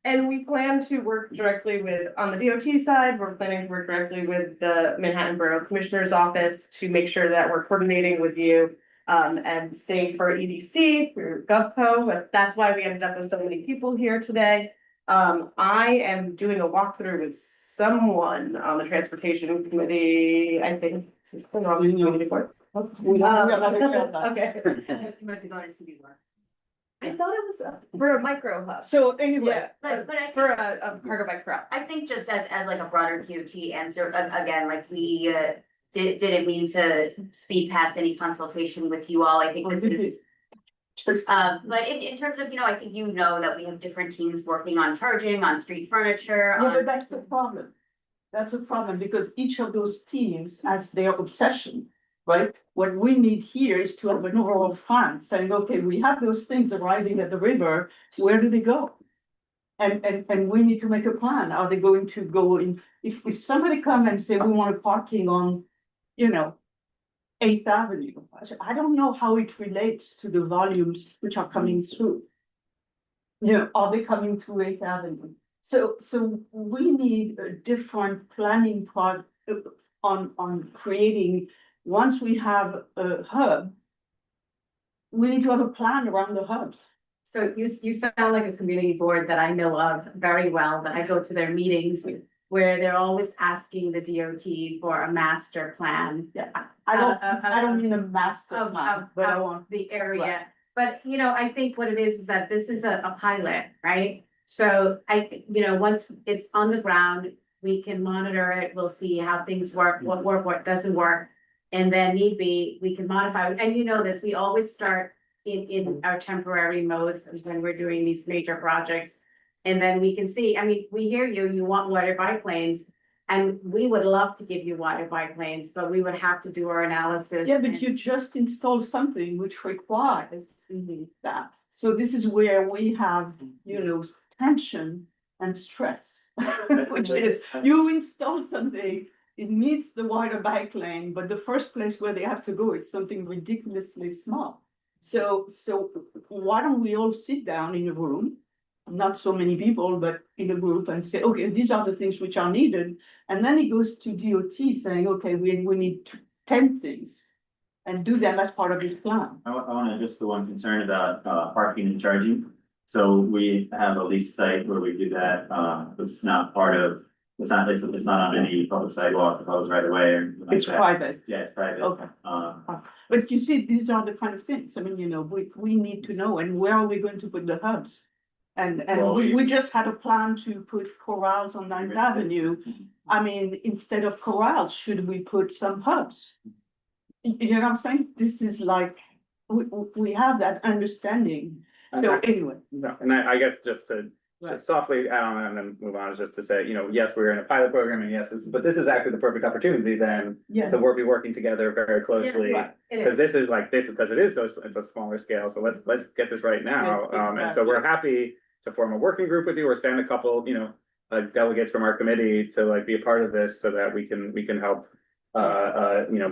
and we plan to work directly with, on the DOT side, we're planning to work directly with the Manhattan Borough Commissioner's Office to make sure that we're coordinating with you. And same for EDC through GovCo, but that's why we ended up with so many people here today. I am doing a walkthrough with someone on the transportation committee, I think. Is this the wrong committee report? We don't have another agenda. Okay. You might be going to CB one. I thought it was for a micro hub. So anyway, But I for think, a cargo bike route. I think just as like a broader TOT answer, again, like we didn't mean to speed past any consultation with you all. I think this is. But in terms of, I think that we have different teams working on charging, on street furniture. Yeah, on- but that's the problem. That's a problem because each of those teams has their obsession, right? What we need here is to have an overall plan saying, okay, we have those things arriving at the river, where do they go? And we need to make a plan. Are they going to go in, if somebody come and say, we want a parking on, 8th Avenue, I don't know how it relates to the volumes which are coming through. Are they coming to 8th Avenue? So we need a different planning on creating, once we have a hub, we need to have a plan around the hubs. So you sound like a community board that I know of very well, that I go to their meetings where they're always asking the DOT for a master plan. Yeah, I don't mean a master plan, but I want. The area, but I think what it is that this is a pilot, right? So once it's on the ground, we can monitor it, we'll see how things work, what doesn't work. And then need be, we can modify, and this, we always start in our temporary modes when we're doing these major projects. And then we can see, we hear you want water bike lanes, and we would love to give you water bike lanes, but we would have to do our analysis. Yeah, but you just installed something which requires that. So this is where we have, tension and stress. Which is, you install something, it needs the wider bike lane, but the first place where they have to go is something ridiculously small. So why don't we all sit down in a room, not so many people, but in a group, and say, okay, these are the things which are needed. And then it goes to DOT saying, okay, we need 10 things and do them as part of this plan. I want to address the one concern about parking and charging. So we have a lease site where we do that. It's not part of, it's not on any public sidewalk, proposed right away or anything like It's that. private. Yeah, it's private. Okay. But you see, these are the kind of things, we need to know, and where are we going to put the hubs? And Well, we just had a plan to put corrals on 9th Avenue. Instead of corrals, should we put some hubs? You know what I'm saying? This is like, we have that understanding. So anyway. No, and I guess just to softly add on and then move on, is just to say, yes, we're in a pilot program, and yes, but this is actually the perfect opportunity then Yes. to be working together very closely. Yeah, it Because is. this is like, because it is it's a smaller scale, so let's get this right now. Yes, And so we're happy to form a working group with you, or send a couple, delegates from our committee to be a part of this, so that we can help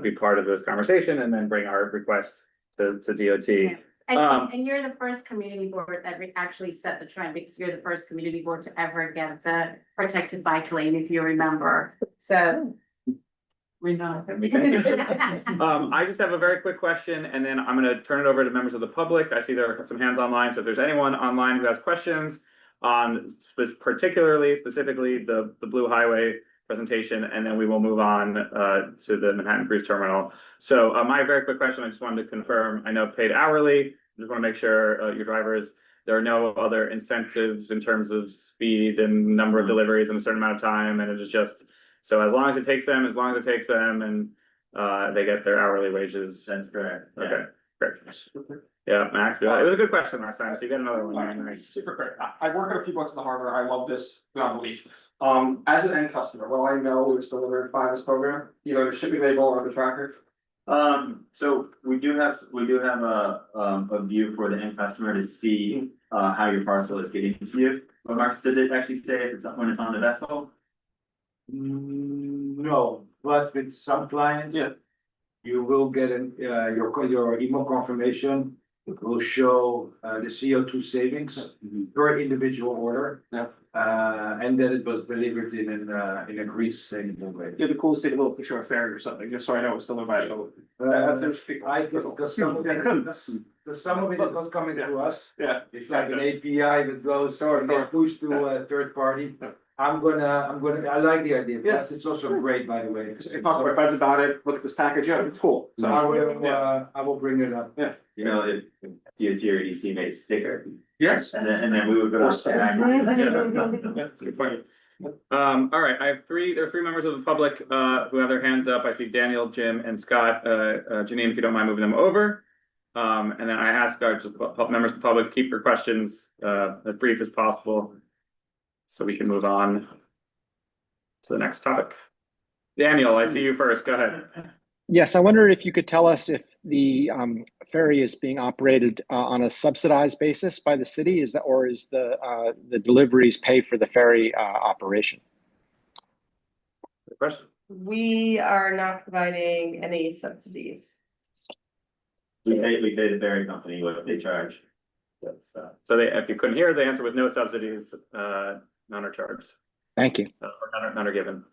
be part of this conversation, and then bring our requests to DOT. And you're the first community board that actually set the trend, because you're the first community board to ever get the protected bike lane, if you remember. So. We know. I just have a very quick question, and then I'm gonna turn it over to members of the public. I see there are some hands online, so if there's anyone online who has questions on specifically the Blue Highway presentation, and then we will move on to the Manhattan Cruise Terminal. So my very quick question, I just wanted to confirm, I know paid hourly, just want to make sure your drivers, there are no other incentives in terms of speed and number of deliveries in a certain amount of time, and it is just, so as long as it takes them, and they get their hourly wages. That's correct. Yeah. Okay, great. Yeah, Max, it was a good question last time, so you got another one. Nice. Super quick. I work at a few bucks in the harbor. I love this beyond belief. As an end customer, well, I know it's delivered by this program, either the shipping label or the tracker. So we do have a view for the end customer to see how your parcel is getting to you. But Marcus, does it actually say if it's when it's on the vessel? No, but with some clients. Yeah. You will get your email confirmation. It will show the CO2 savings per individual order. Yeah. And then it was delivered in a green sustainable way. It'd be cool to take a little picture of a ferry or something, just so I know it's delivered by a boat. Because some of it is not coming to us. Yeah. It's like an API that goes, pushed to a third party. I like the idea, yes, it's also great, by the way. Because I talked to my friends about it, look at this package, yeah, it's cool. So I will bring it up. Yeah. You know, if DOT or EDC made a sticker, Yes. and then we would go. That's a good point. All right, there are three members of the public, who have their hands up. I see Daniel, Jim, and Scott. Janine, if you don't mind moving them over. And then I ask our members of the public, keep your questions, as brief as possible. So we can move on to the next topic. Daniel, I see you first. Go ahead. Yes, I wondered if you could tell us if the ferry is being operated on a subsidized basis by the city, is the deliveries pay for the ferry operation? Good question. We are not providing any subsidies. We pay the ferry company what they charge. So if you couldn't hear, the answer was no subsidies, none are charged. Thank you. Or none are given.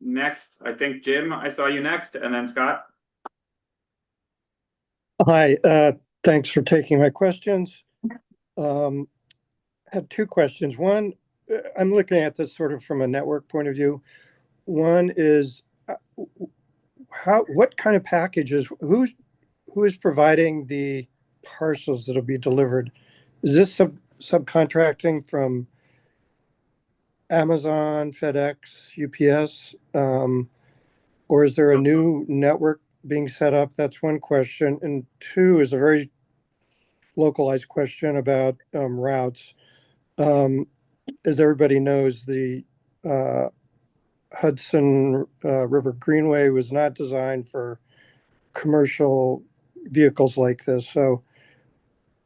Next, I think Jim, I saw you next, and then Scott. Hi, thanks for taking my questions. I have two questions. One, I'm looking at this sort of from a network point of view. One is what kind of packages, who is providing the parcels that'll be delivered? Is this subcontracting from Amazon, FedEx, UPS, or is there a new network being set up? That's one question. And two is a very localized question about routes. As everybody knows, the Hudson River Greenway was not designed for commercial vehicles like this. So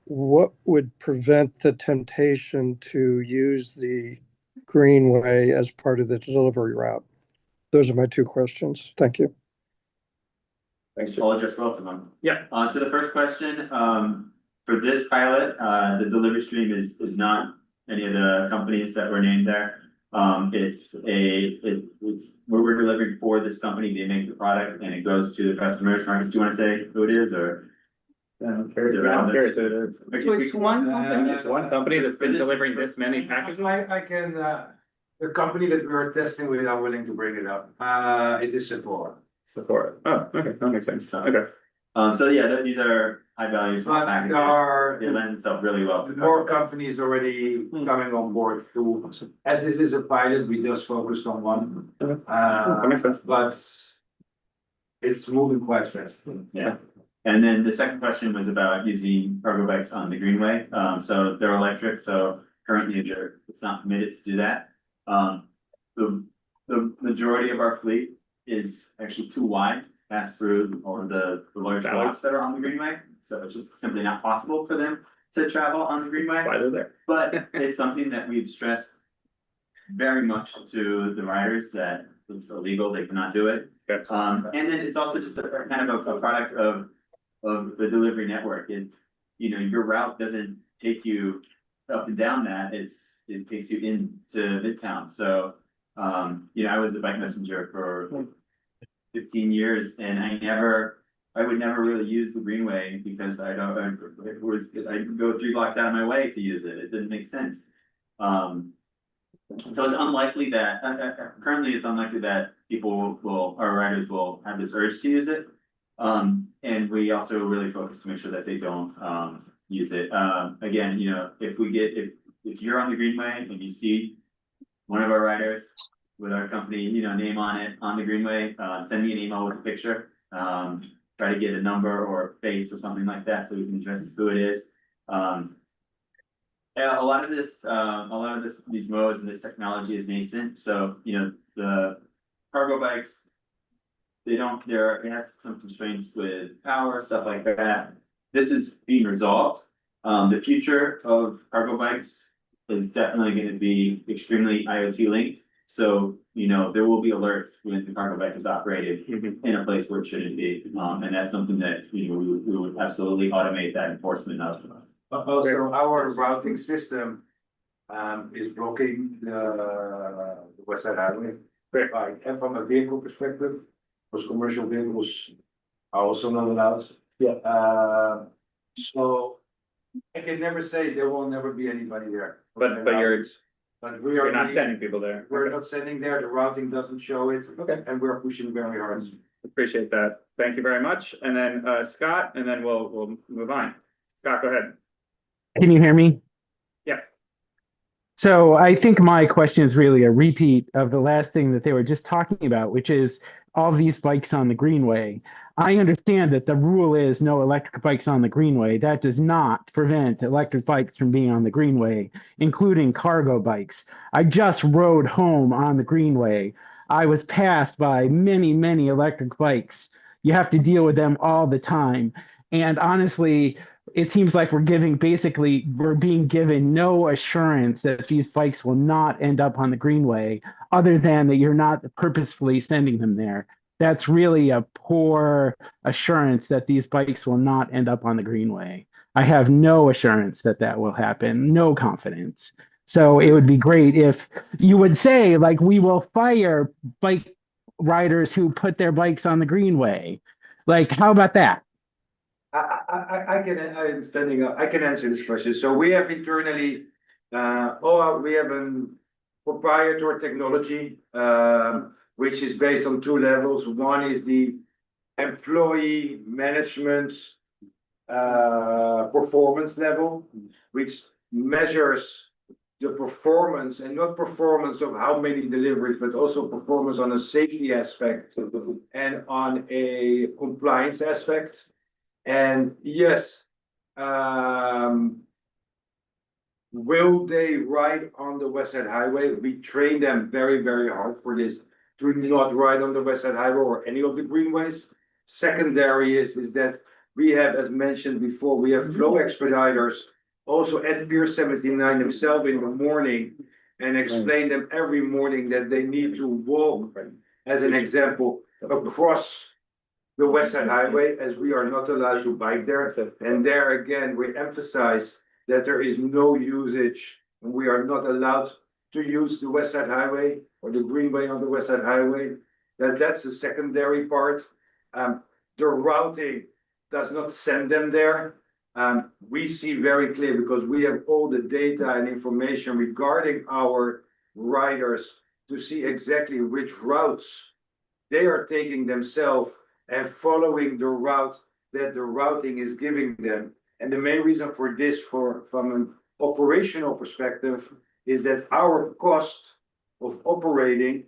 what would prevent the temptation to use the Greenway as part of the delivery route? Those are my two questions. Thank you. Thanks, I'll address both of them. Yeah. To the first question, for this pilot, the delivery stream is not any of the companies that were named there. It's where we're delivering for this company. They make the product and it goes to the customers. Marcus, do you want to say who it is, or? I'm curious who it is. So it's one company? It's one company that's been delivering this many packages? I can, the company that we're testing with, I'm willing to bring it up. It is Sephora. Sephora. Oh, okay, that makes sense. Okay. So yeah, these are high value small But packages. there are It lends itself really well to more companies already coming on board too. As this is a pilot, we just focused on one. That makes sense. But it's moving quite fast. Yeah. And then the second question was about using cargo bikes on the Greenway. So they're electric, so currently it's not permitted to do that. The majority of our fleet is actually too wide to pass through all of the large blocks that are on the Greenway. So it's just simply not possible for them to travel on the Greenway. Why they're there. But it's something that we've stressed very much to the riders that it's illegal, they cannot do it. And then it's also just a kind of a product of the delivery network. Your route doesn't take you up and down that, it takes you into Midtown. So, I was a bike messenger for 15 years and I would never really use the Greenway because I'd go 3 blocks out of my way to use it. It didn't make sense. So it's unlikely that, currently it's unlikely that our riders will have this urge to use it. And we also really focus to make sure that they don't, use it. Again, if you're on the Greenway and you see one of our riders with our company, name on it, on the Greenway, send me an email with a picture. Try to get a number or a face or something like that so we can address who it is. A lot of these modes and this technology is nascent. So, the cargo bikes, it has some constraints with power, stuff like that. This is being resolved. The future of cargo bikes is definitely going to be extremely IoT linked. So, there will be alerts when the cargo bike is operated in a place where it shouldn't be. And that's something that, we would absolutely automate that enforcement of. Also, our routing system is blocking the West Side Highway. And from a vehicle perspective, those commercial vehicles are also not allowed. Yeah. So I can never say there will never be anybody there. But But we are You're not really- sending people there. We're not sending there, the routing doesn't show it. Okay. And we're pushing very hard. Appreciate that. Thank you very much. And then Scott, and then we'll move on. Scott, go ahead. Can you hear me? Yeah. So I think my question is really a repeat of the last thing that they were just talking about, which is all these bikes on the greenway. I understand that the rule is no electric bikes on the greenway. That does not prevent electric bikes from being on the greenway, including cargo bikes. I just rode home on the greenway. I was passed by many, many electric bikes. You have to deal with them all the time. And honestly, it seems like we're being given no assurance that these bikes will not end up on the greenway, other than that you're not purposefully sending them there. That's really a poor assurance that these bikes will not end up on the greenway. I have no assurance that that will happen, no confidence. So it would be great if you would say, like, we will fire bike riders who put their bikes on the greenway. Like, how about that? I'm standing up, I can answer this question. So we have internally, we have a proprietary technology, which is based on two levels. One is the employee management performance level, which measures the performance, and not performance of how many deliveries, but also performance on a safety aspect and on a compliance aspect. And yes, will they ride on the West Side Highway? We train them very, very hard for this, to not ride on the West Side Highway or any of the greenways. Secondary is that we have, as mentioned before, we have flow expediters also at Pier 79 themselves in the morning, and explain them every morning that they need to walk, as an example, across the West Side Highway, as we are not allowed to bike there. And there again, we emphasize that there is no usage, and we are not allowed to use the West Side Highway or the greenway on the West Side Highway. That's the secondary part. The routing does not send them there. We see very clear, because we have all the data and information regarding our riders, to see exactly which routes they are taking themselves and following the route that the routing is giving them. And the main reason for this, from an operational perspective, is that our cost of operating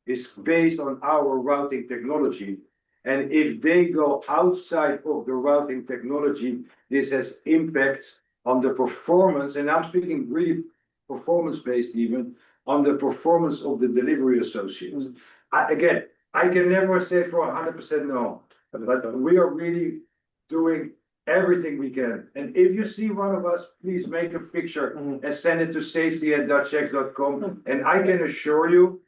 is based on our routing technology. And if they go outside of the routing technology, this has impact on the performance, and I'm speaking really performance-based even, on the performance of the delivery associates. I can never say for 100% no, but we are really doing everything we can. And if you see one of us, please make a picture and send it to safety@dutchx.com. And I can assure you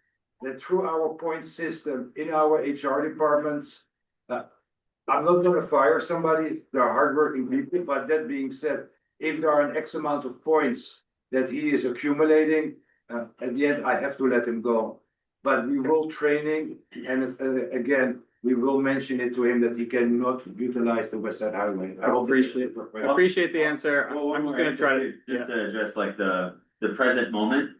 that through our point system in our HR departments, I'm not gonna fire somebody, they're hardworking people, but that being said, if there are an X amount of points that he is accumulating, at the end, I have to let him go. But we will training, and again, we will mention it to him that he cannot utilize the West Side Highway. I appreciate the answer. I'm just gonna try to, Just to address like the present moment,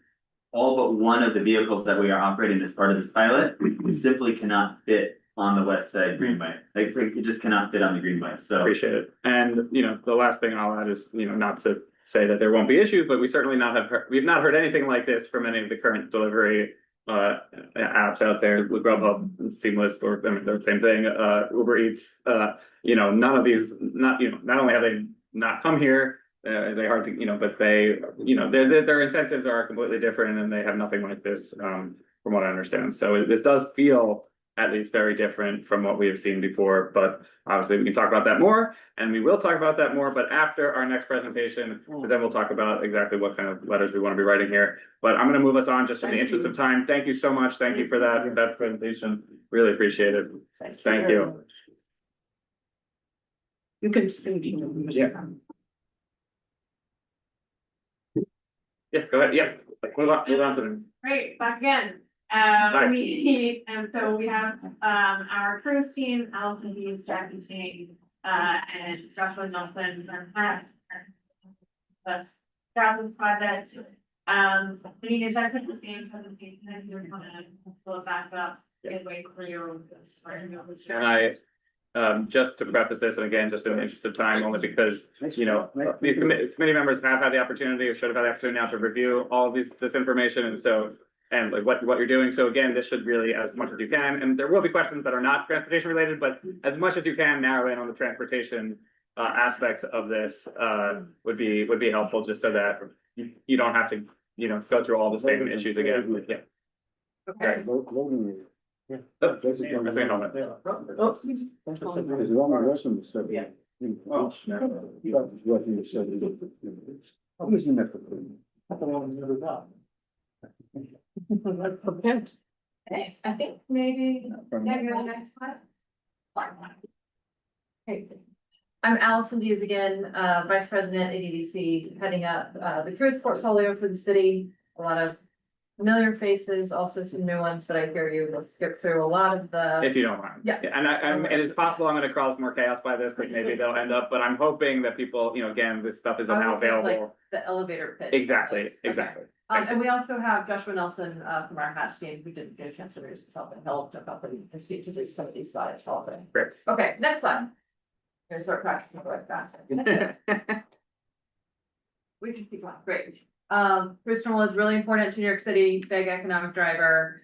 all but one of the vehicles that we are operating as part of this pilot simply cannot fit on the West Side Greenway. Like, it just cannot fit on the Greenway, so. appreciate it. And, the last thing I'll add is, not to say that there won't be issues, but we've not heard anything like this from any of the current delivery apps out there. Grubhub, Seamless, or I mean, they're the same thing, Uber Eats, none of these, not only have they not come here, they hard to, but they, their incentives are completely different, and they have nothing like this, from what I understand. So this does feel at least very different from what we have seen before, but obviously we can talk about that more, and we will talk about that more, but after our next presentation, then we'll talk about exactly what kind of letters we want to be writing here. But I'm gonna move us on just in the interest of time. Thank you so much. Thank you for that presentation. Really appreciate it. Thank you. You can still be. Yeah. Yeah, go ahead. Yeah, move on to them. Great, back again. And so we have, our cruise team, Allison Dees, Jackie Ting, and Joshua Nelson, Jazz's project. We need to check with the same presentation, if you're gonna pull it back up midway through this. And I, just to preface this, and again, just in the interest of time, only because, you know, these committee members have had the opportunity, or should have had the opportunity now to review all of this information, and so, and like what you're doing, so again, this should really, as much as you can, and there will be questions that are not transportation related, but as much as you can narrow in on the transportation aspects of this, would be helpful, just so that you don't have to, you know, go through all the same issues again, yeah. Okay. Okay. Okay, I think maybe, yeah, go to the next slide. Okay. I'm Allison Dees again, Vice President at EDC, heading up the cruise portfolio for the city. A lot of familiar faces, also some new ones, but I hear you, we'll skip through a lot of the. If you don't mind. Yeah. And it's possible I'm gonna cause more chaos by this, because maybe they'll end up, but I'm hoping that people, you know, again, this stuff is now available. The elevator pitch. Exactly, exactly. And we also have Joshua Nelson from our hatch team, who didn't get a chance to introduce himself, and he'll jump up and speak to some of these slides also. Great. Okay, next slide. Gonna start practicing going faster. We can keep on, great. Cruise terminal is really important to New York City, big economic driver.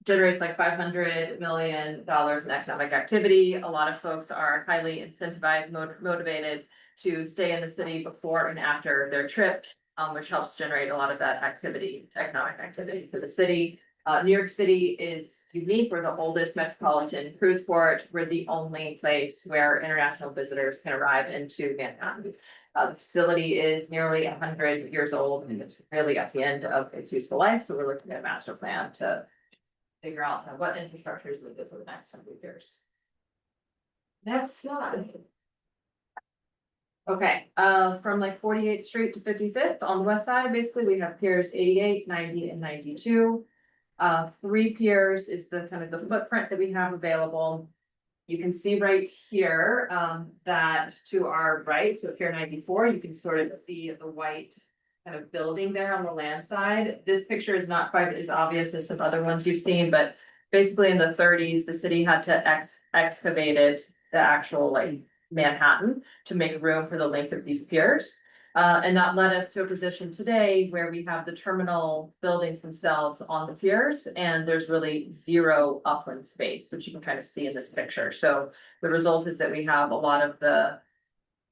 Generates like $500 million in economic activity. A lot of folks are highly incentivized, motivated to stay in the city before and after their trip, which helps generate a lot of that activity, economic activity for the city. New York City is unique. We're the oldest metropolitan cruise port. We're the only place where international visitors can arrive into Manhattan. The facility is nearly 100 years old, and it's really at the end of its useful life. So we're looking at a master plan to figure out what infrastructure is needed for the next 100 years. Next slide. Okay, from like 48th Street to 55th on the west side, basically we have piers 88, 90, and 92. 3 piers is the kind of the footprint that we have available. You can see right here, that to our right, so Pier 94, you can sort of see the white kind of building there on the land side. This picture is not quite as obvious as some other ones you've seen, but basically in the 30s, the city had to excavated the actual like Manhattan to make room for the length of these piers. And that led us to a position today where we have the terminal buildings themselves on the piers, and there's really zero upland space, which you can kind of see in this picture. So the result is that we have a lot of the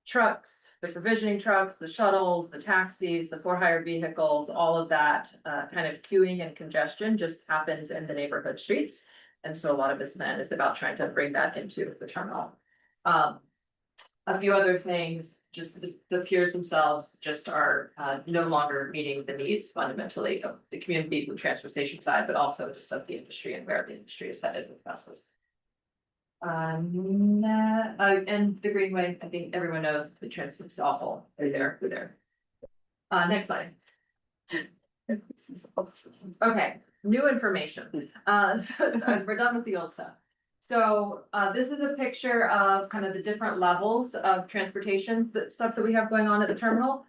trucks, the provisioning trucks, the shuttles, the taxis, the for-hire vehicles, all of that kind of queuing and congestion just happens in the neighborhood streets. And so a lot of this plan is about trying to bring that into the terminal. A few other things, just the piers themselves just are no longer meeting the needs fundamentally of the community from the transportation side, but also just of the industry and where the industry is headed with buses. And the Greenway, I think everyone knows the transit's awful. They're there. Next slide. Okay, new information. So we're done with the old stuff. So this is a picture of kind of the different levels of transportation, the stuff that we have going on at the terminal.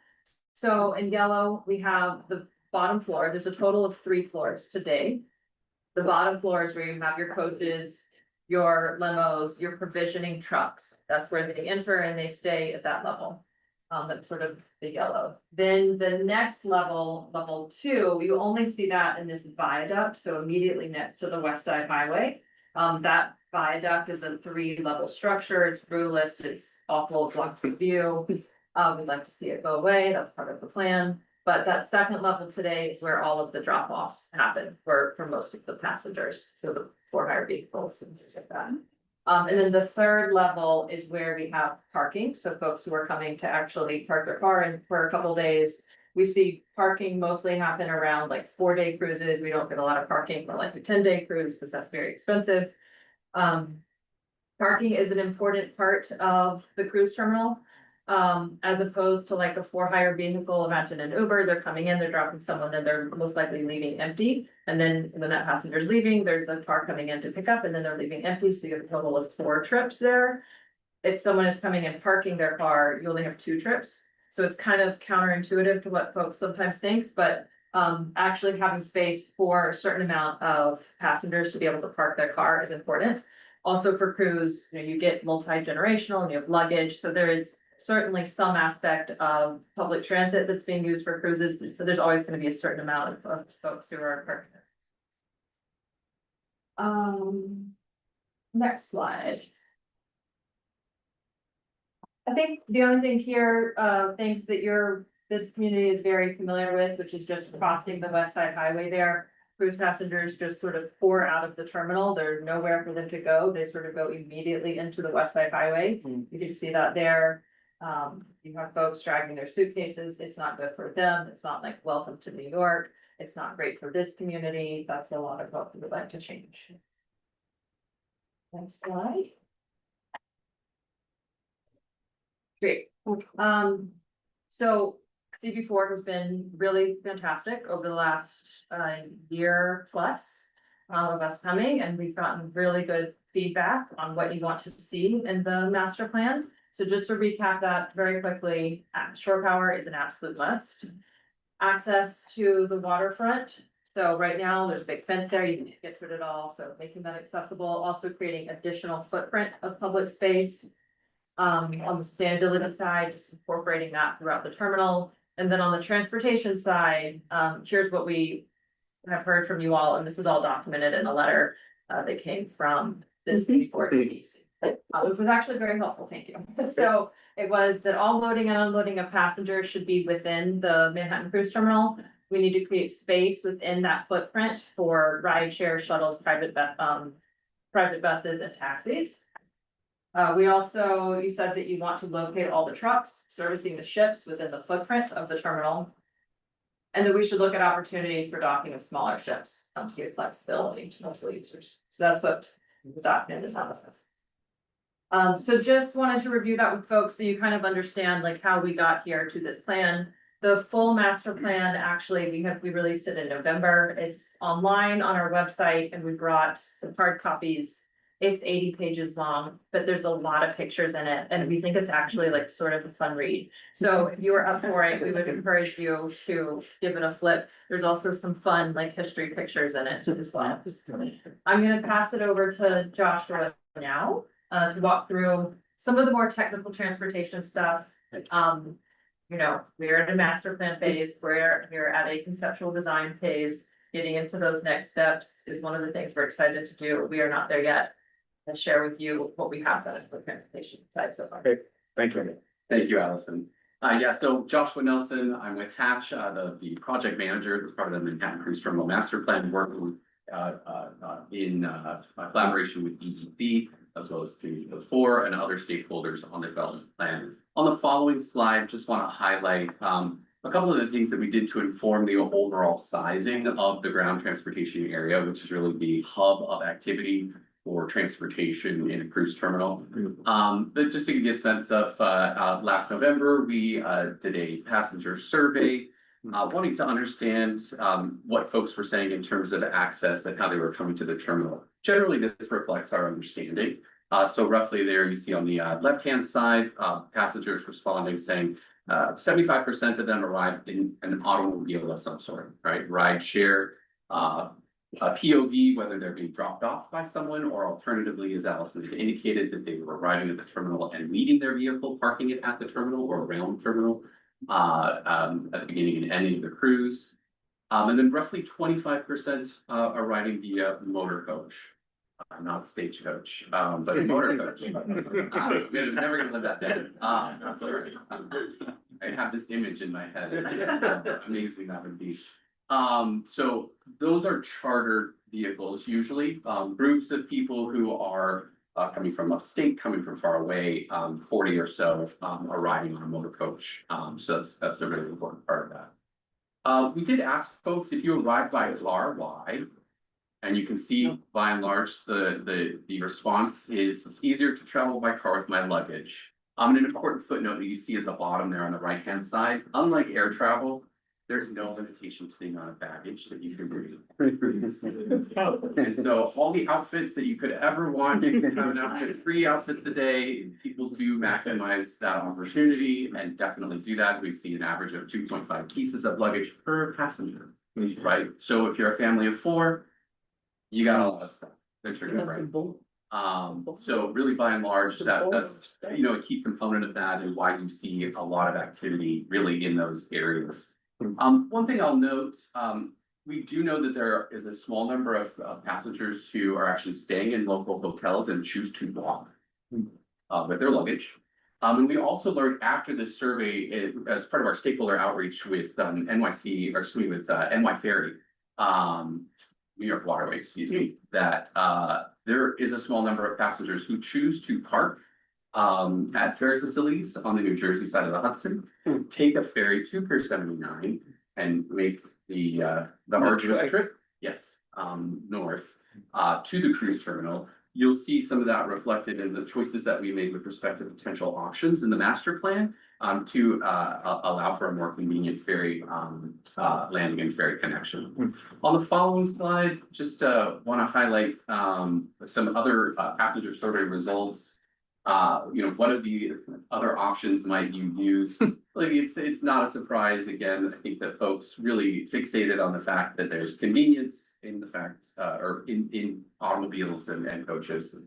So in yellow, we have the bottom floor. There's a total of 3 floors today. The bottom floor is where you have your coaches, your limos, your provisioning trucks. That's where they enter and they stay at that level. That's sort of the yellow. Then the next level, level 2, you only see that in this viaduct. So immediately next to the West Side Highway. That viaduct is a 3-level structure. It's brutalist. It's awful, blocks the view. We'd like to see it go away. That's part of the plan. But that second level today is where all of the drop-offs happen for most of the passengers. So the for-hire vehicles and things like that. And then the third level is where we have parking. So folks who are coming to actually park their car in for a couple days. We see parking mostly happen around like 4-day cruises. We don't get a lot of parking for like a 10-day cruise because that's very expensive. Parking is an important part of the cruise terminal. As opposed to like a for-hire vehicle, imagine an Uber, they're coming in, they're dropping someone, then they're most likely leaving empty. And then when that passenger's leaving, there's a car coming in to pick up and then they're leaving empty. So you have a total of 4 trips there. If someone is coming and parking their car, you only have 2 trips. So it's kind of counterintuitive to what folks sometimes think, but actually having space for a certain amount of passengers to be able to park their car is important. Also for crews, you know, you get multi-generational and you have luggage, so there is certainly some aspect of public transit that's being used for cruises, so there's always gonna be a certain amount of folks who are parking there. Next slide. I think the only thing here, things that this community is very familiar with, which is just crossing the West Side Highway there. Cruise passengers just sort of pour out of the terminal. There's nowhere for them to go. They sort of go immediately into the West Side Highway. You can see that there. You have folks dragging their suitcases. It's not good for them. It's not like welcome to New York. It's not great for this community. That's a lot of what we would like to change. Next slide. Great. So CB4 has been really fantastic over the last year plus of us coming, and we've gotten really good feedback on what you want to see in the master plan. So just to recap that very quickly, shore power is an absolute must. Access to the waterfront. So right now, there's a big fence there, you can't get to it at all, so making that accessible, also creating additional footprint of public space. On the sustainability side, just incorporating that throughout the terminal. And then on the transportation side, here's what we have heard from you all, and this is all documented in a letter that came from this before EDC, which was actually very helpful, thank you. So it was that all loading and unloading of passengers should be within the Manhattan Cruise Terminal. We need to create space within that footprint for rideshare, shuttles, private buses and taxis. You said that you want to locate all the trucks servicing the ships within the footprint of the terminal. And that we should look at opportunities for docking of smaller ships to give flexibility to multiple users. So that's what the document is on. So just wanted to review that with folks so you kind of understand like how we got here to this plan. The full master plan, actually, we released it in November. It's online on our website and we brought some hard copies. It's 80 pages long, but there's a lot of pictures in it, and we think it's actually like sort of a fun read. So if you are up for it, we would encourage you to give it a flip. There's also some fun like history pictures in it as well. I'm gonna pass it over to Joshua now to walk through some of the more technical transportation stuff. You know, we're in a master plan phase, we're at a conceptual design phase. Getting into those next steps is one of the things we're excited to do. We are not there yet. And share with you what we have done on the transportation side so far. Okay, thank you. Thank you, Allison. Yeah, so Joshua Nelson, I'm with Hatch, the project manager as part of the Manhattan Cruise Terminal Master Plan, working in collaboration with EDC as well as MCB4 and other stakeholders on the development plan. On the following slide, just want to highlight a couple of the things that we did to inform the overall sizing of the ground transportation area, which is really the hub of activity for transportation in a cruise terminal. But just to give you a sense of, last November, we did a passenger survey, wanting to understand what folks were saying in terms of access and how they were coming to the terminal. Generally, this reflects our understanding. So roughly there you see on the left-hand side, passengers responding saying 75% of them arrived in an automobile of some sort, right? Ride share, a POV, whether they're being dropped off by someone, or alternatively, as Allison has indicated, that they were arriving at the terminal and leaving their vehicle, parking it at the terminal or around the terminal at the beginning and ending of the cruise. And then roughly 25% arriving via motor coach. Not stagecoach, but motor coach. We're never gonna live that down. That's all right. I have this image in my head. Amazing that would be. So those are chartered vehicles, usually, groups of people who are coming from upstate, coming from far away, 40 or so, arriving on a motor coach. So that's a really important part of that. We did ask folks, if you arrived by car, why? And you can see by and large, the response is it's easier to travel by car with my luggage. An important footnote that you see at the bottom there on the right-hand side, unlike air travel, there's no limitation to the amount of baggage that you can bring. And so all the outfits that you could ever want, you can have an outfit, 3 outfits a day. People do maximize that opportunity and definitely do that. We've seen an average of 2.5 pieces of luggage per passenger, right? So if you're a family of 4, you got a lot of stuff that you're gonna bring. So really by and large, that's, you know, a key component of that and why you see a lot of activity really in those areas. One thing I'll note, we do know that there is a small number of passengers who are actually staying in local hotels and choose to walk with their luggage. And we also learned after this survey, as part of our stakeholder outreach with NYC, or excuse me, with NY Ferry, New York Waterway, excuse me, that there is a small number of passengers who choose to park at ferry facilities on the New Jersey side of the Hudson, take a ferry to Pier 79 and make the arduous trip, yes, north to the cruise terminal. You'll see some of that reflected in the choices that we made with respect to potential options in the master plan to allow for a more convenient ferry landing and ferry connection. On the following slide, just want to highlight some other passenger survey results. You know, what are the other options might you use? Like it's not a surprise. Again, I think that folks really fixated on the fact that there's convenience in the fact, or in automobiles and coaches.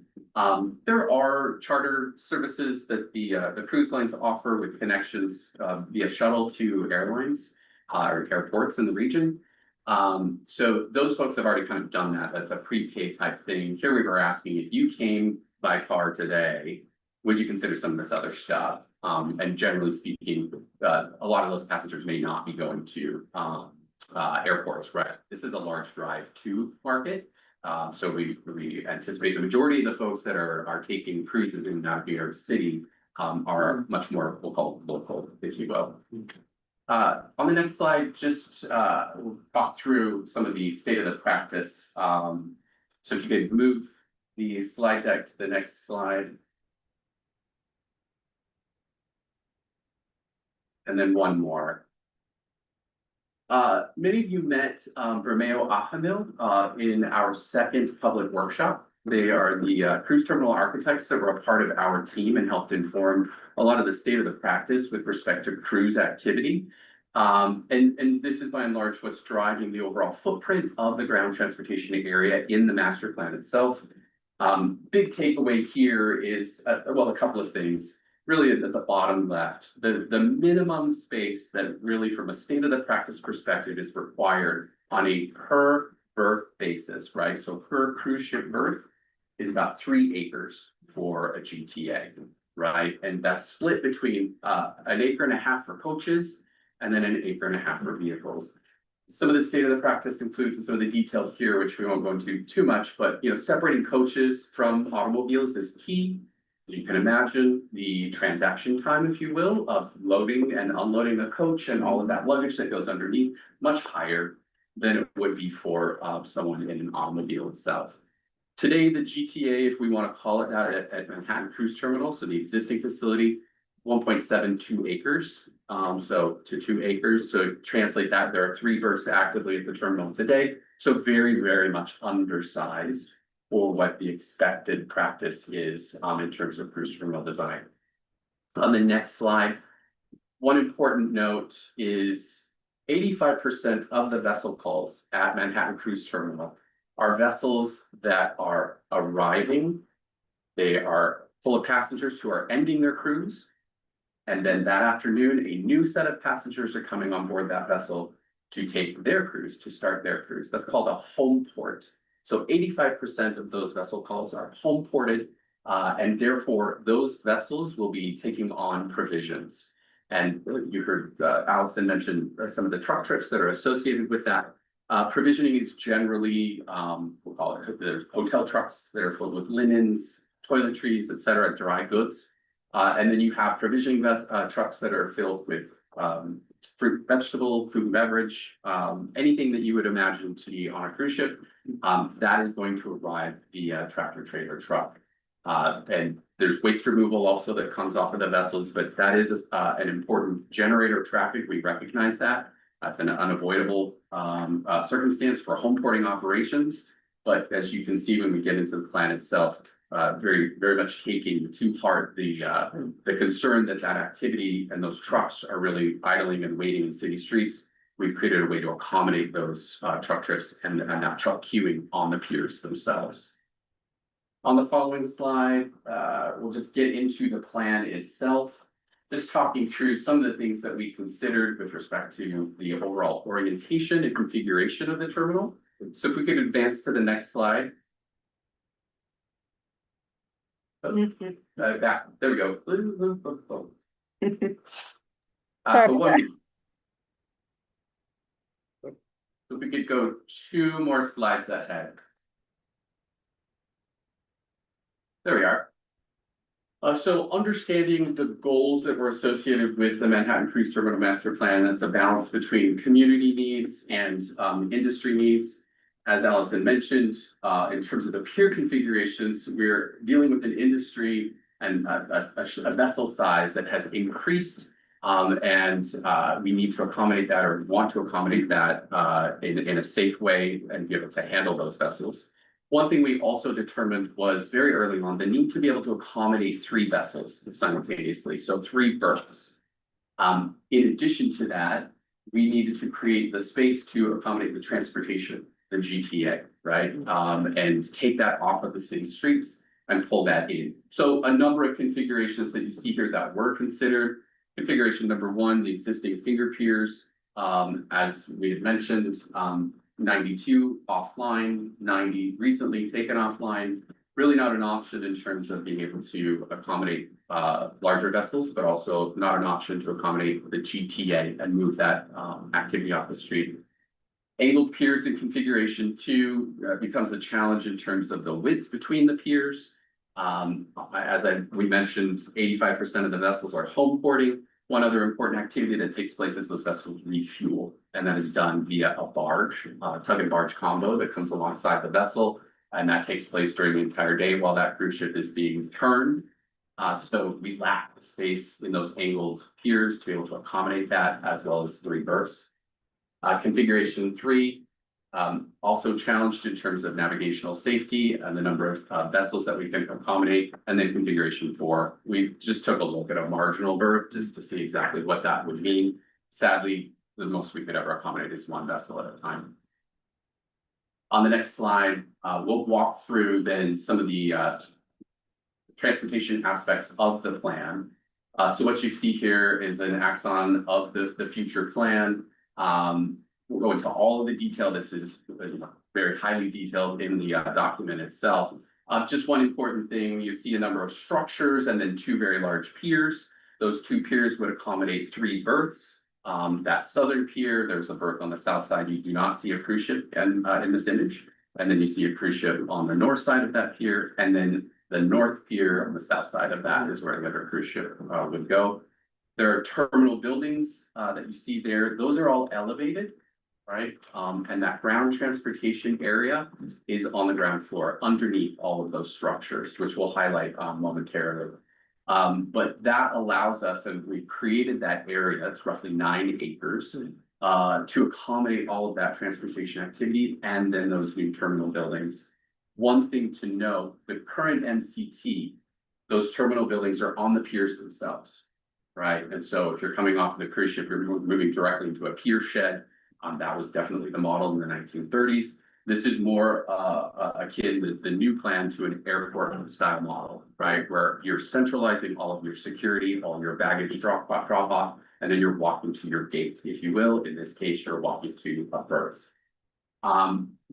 There are charter services that the cruise lines offer with connections via shuttle to airlines or airports in the region. So those folks have already kind of done that. That's a prepaid type thing. Here we were asking if you came by car today, would you consider some of this other stuff? And generally speaking, a lot of those passengers may not be going to airports, right? This is a large drive to market. So we anticipate the majority of the folks that are taking cruises in New York City are much more, we'll call it local, if you will. On the next slide, just we'll talk through some of the state of the practice. So if you could move the slide deck to the next slide. And then one more. Many of you met Romeo Ahamil in our second public workshop. They are the cruise terminal architects that were a part of our team and helped inform a lot of the state of the practice with respect to cruise activity. And this is by and large what's driving the overall footprint of the ground transportation area in the master plan itself. Big takeaway here is, well, a couple of things. Really at the bottom left, the minimum space that really from a state of the practice perspective is required on a per berth basis, right? So per cruise ship berth is about 3 acres for a GTA, right? And that's split between 1.5 acres for coaches and then 1.5 acres for vehicles. Some of the state of the practice includes, and some of the detail here, which we won't go into too much, but you know, separating coaches from automobiles is key. You can imagine the transaction time, if you will, of loading and unloading the coach and all of that luggage that goes underneath, much higher than it would be for someone in an automobile itself. Today, the GTA, if we want to call it that, at Manhattan Cruise Terminal, so the existing facility, 1.72 acres, so to 2 acres. So translate that, there are 3 berths actively at the terminal today. So very, very much undersized for what the expected practice is in terms of cruise terminal design. On the next slide, one important note is 85% of the vessel calls at Manhattan Cruise Terminal are vessels that are arriving. They are full of passengers who are ending their cruise. And then that afternoon, a new set of passengers are coming on board that vessel to take their cruise, to start their cruise. That's called a home port. So 85% of those vessel calls are home ported, and therefore those vessels will be taking on provisions. And you heard Allison mention some of the truck trips that are associated with that. Provisioning is generally, we'll call it, there's hotel trucks that are filled with linens, toiletries, et cetera, dry goods. And then you have provisioning trucks that are filled with fruit, vegetable, food and beverage, anything that you would imagine to be on a cruise ship, that is going to arrive via tractor trailer truck. And there's waste removal also that comes off of the vessels, but that is an important generator of traffic. We recognize that. That's an unavoidable circumstance for home porting operations. But as you can see, when we get into the plan itself, very much taking to heart the concern that activity and those trucks are really idling and waiting in city streets. We've created a way to accommodate those truck trips and that truck queuing on the piers themselves. On the following slide, we'll just get into the plan itself. Just talking through some of the things that we considered with respect to the overall orientation and configuration of the terminal. So if we could advance to the next slide. There we go. If we could go 2 more slides ahead. There we are. So understanding the goals that were associated with the Manhattan Cruise Terminal Master Plan, that's a balance between community needs and industry needs. As Allison mentioned, in terms of the pier configurations, we're dealing with an industry and a vessel size that has increased. And we need to accommodate that, or want to accommodate that in a safe way and be able to handle those vessels. One thing we also determined was very early on the need to be able to accommodate 3 vessels simultaneously, so 3 berths. In addition to that, we needed to create the space to accommodate the transportation, the GTA, right? And take that off of the city streets and pull that in. So a number of configurations that you see here that were considered. Configuration number 1, the existing finger piers, as we had mentioned, 92 offline, 90 recently taken offline. Really not an option in terms of being able to accommodate larger vessels, but also not an option to accommodate the GTA and move that activity off the street. Angled piers in configuration 2 becomes a challenge in terms of the width between the piers. As we mentioned, 85% of the vessels are home porting. One other important activity that takes place is those vessels refuel, and that is done via a barge, tug and barge combo that comes alongside the vessel. And that takes place during the entire day while that cruise ship is being turned. So we lack the space in those angled piers to be able to accommodate that, as well as 3 berths. Configuration 3, also challenged in terms of navigational safety and the number of vessels that we can accommodate. And then configuration 4, we just took a look at a marginal berth just to see exactly what that would mean. Sadly, the most we could ever accommodate is 1 vessel at a time. On the next slide, we'll walk through then some of the transportation aspects of the plan. So what you see here is an axon of the future plan. We'll go into all of the detail. This is very highly detailed in the document itself. Just one important thing, you see a number of structures and then 2 very large piers. Those 2 piers would accommodate 3 berths. That southern pier, there's a berth on the south side. You do not see a cruise ship in this image. And then you see a cruise ship on the north side of that pier. And then the north pier on the south side of that is where the other cruise ship would go. There are terminal buildings that you see there. Those are all elevated, right? And that ground transportation area is on the ground floor underneath all of those structures, which we'll highlight momentarily. But that allows us, and we've created that area, it's roughly 9 acres, to accommodate all of that transportation activity and then those new terminal buildings. One thing to note, the current MCT, those terminal buildings are on the piers themselves, right? And so if you're coming off of the cruise ship, you're moving directly into a pier shed. That was definitely the model in the 1930s. This is more akin to the new plan to an airport style model, right? Where you're centralizing all of your security, all your baggage drop off, and then you're walking to your gate, if you will. In this case, you're walking to a berth.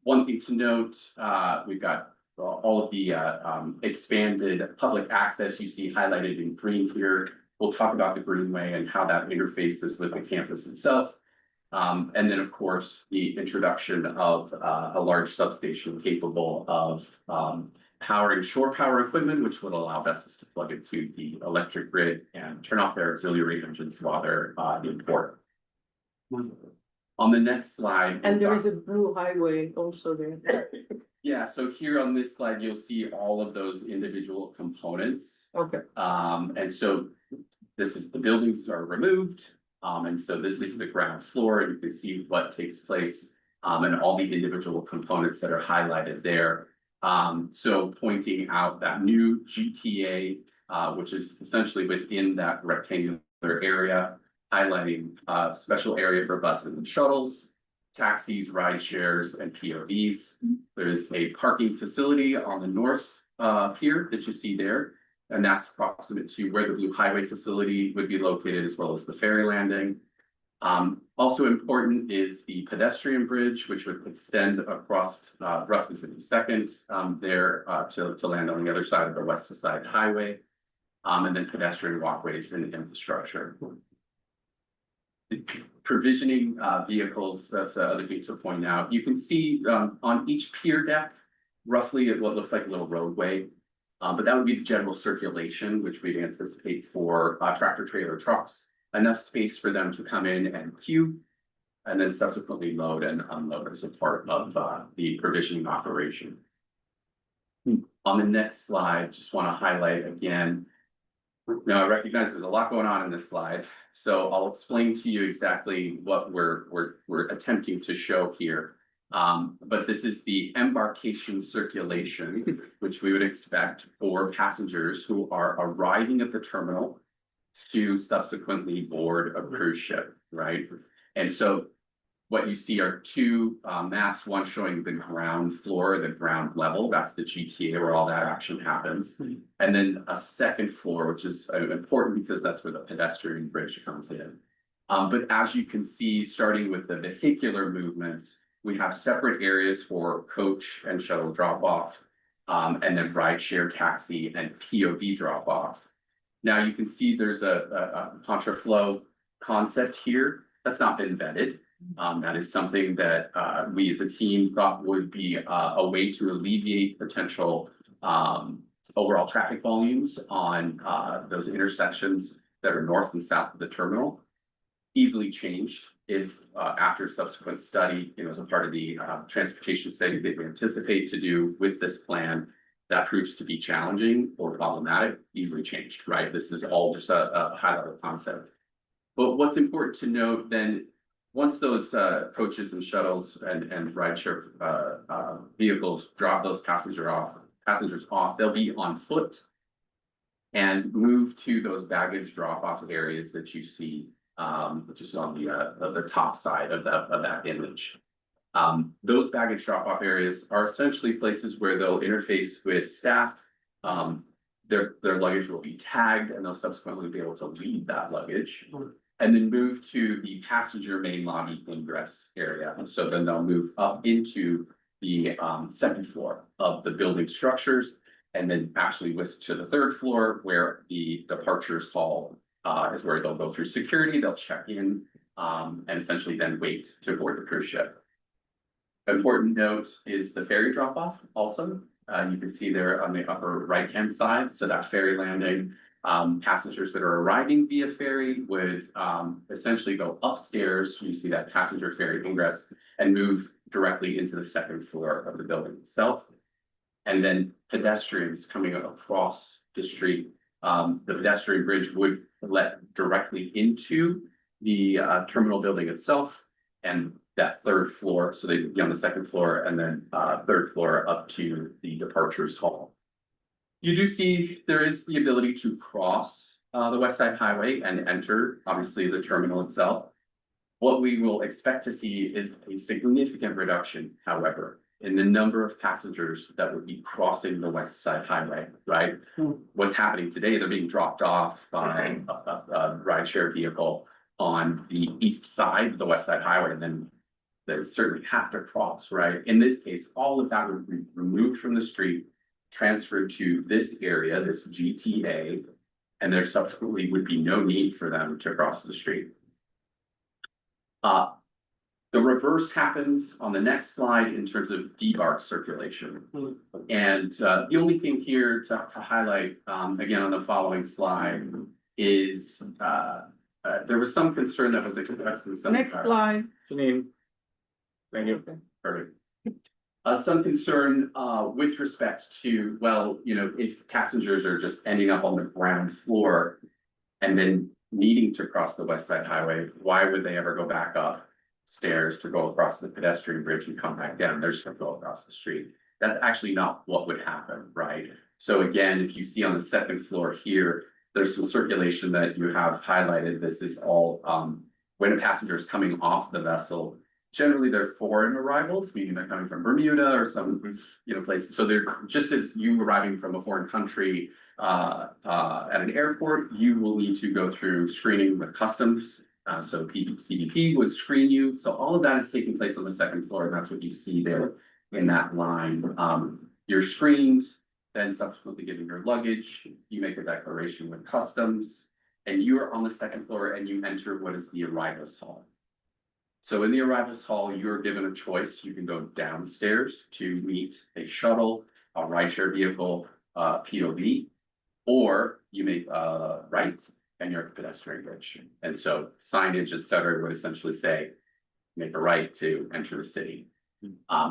One thing to note, we've got all of the expanded public access you see highlighted in green here. We'll talk about the Greenway and how that interfaces with the campus itself. And then, of course, the introduction of a large substation capable of powering shore power equipment, which would allow vessels to plug into the electric grid and turn off their auxiliary engines while they're in port. On the next slide. And there is a blue highway also there. Yeah, so here on this slide, you'll see all of those individual components. Okay. And so this is the buildings are removed. And so this is the ground floor, and you can see what takes place, and all the individual components that are highlighted there. So pointing out that new GTA, which is essentially within that rectangular area, highlighting a special area for buses and shuttles, taxis, ride shares, and POVs. There's a parking facility on the north pier that you see there, and that's proximate to where the Blue Highway facility would be located, as well as the ferry landing. Also important is the pedestrian bridge, which would extend across roughly 52nd there to land on the other side of the West Side Highway, and then pedestrian walkways and infrastructure. Provisioning vehicles, that's another thing to point out. You can see on each pier deck, roughly what looks like a little roadway, but that would be the general circulation, which we'd anticipate for tractor trailer trucks. Enough space for them to come in and queue, and then subsequently load and unload as a part of the provisioning operation. On the next slide, just want to highlight again. Now, I recognize there's a lot going on in this slide, so I'll explain to you exactly what we're attempting to show here. But this is the embarkation circulation, which we would expect for passengers who are arriving at the terminal to subsequently board a cruise ship, right? And so what you see are two maps, one showing the ground floor, the ground level, that's the GTA where all that action happens. And then a second floor, which is important because that's where the pedestrian bridge comes in. But as you can see, starting with the vehicular movements, we have separate areas for coach and shuttle drop-off, and then rideshare, taxi, and POV drop-off. Now you can see there's a contraflow concept here that's not been vetted. That is something that we as a team thought would be a way to alleviate potential overall traffic volumes on those intersections that are north and south of the terminal. Easily changed if after subsequent study, as a part of the transportation study that we anticipate to do with this plan, that proves to be challenging or problematic, easily changed, right? This is all just a high level concept. But what's important to note then, once those coaches and shuttles and rideshare vehicles drop those passengers off, they'll be on foot and move to those baggage drop off areas that you see, which is on the top side of that image. Those baggage drop-off areas are essentially places where they'll interface with staff. Their luggage will be tagged, and they'll subsequently be able to leave that luggage and then move to the passenger main lobby ingress area. And so then they'll move up into the second floor of the building structures, and then actually whisk to the third floor where the departures hall is where they'll go through security, they'll check in, and essentially then wait to board the cruise ship. Important note is the ferry drop-off also. You can see there on the upper right-hand side, so that ferry landing, passengers that are arriving via ferry would essentially go upstairs, you see that passenger ferry ingress, and move directly into the second floor of the building itself. And then pedestrians coming across the street, the pedestrian bridge would let directly into the terminal building itself, and that third floor, so they'd be on the second floor, and then third floor up to the departures hall. You do see there is the ability to cross the West Side Highway and enter, obviously, the terminal itself. What we will expect to see is a significant reduction, however, in the number of passengers that would be crossing the West Side Highway, right? What's happening today, they're being dropped off by a rideshare vehicle on the east side of the West Side Highway, and then they certainly have to cross, right? In this case, all of that would be removed from the street, transferred to this area, this GTA, and there subsequently would be no need for them to cross the street. The reverse happens on the next slide in terms of debark circulation. And the only thing here to highlight, again, on the following slide is there was some concern that was expressed in some. Next slide. Janine. Thank you. Perfect. Some concern with respect to, well, if passengers are just ending up on the ground floor and then needing to cross the West Side Highway, why would they ever go back up stairs to go across the pedestrian bridge and come back down? They're just gonna go across the street. That's actually not what would happen, right? So again, if you see on the second floor here, there's some circulation that you have highlighted. This is all, when a passenger is coming off the vessel, generally they're foreign arrivals, meaning they're coming from Bermuda or some, place. So they're just as you arriving from a foreign country, at an airport, you will need to go through screening with customs. So CBP would screen you. So all of that is taking place on the second floor, and that's what you see there in that line. You're screened, then subsequently given your luggage, you make a declaration with customs, and you are on the second floor and you enter what is the arrivals hall. So in the arrivals hall, you're given a choice. You can go downstairs to meet a shuttle, a rideshare vehicle, POV, or you make a right and you're at the pedestrian bridge. And so signage, et cetera, would essentially say, make a right to enter the city.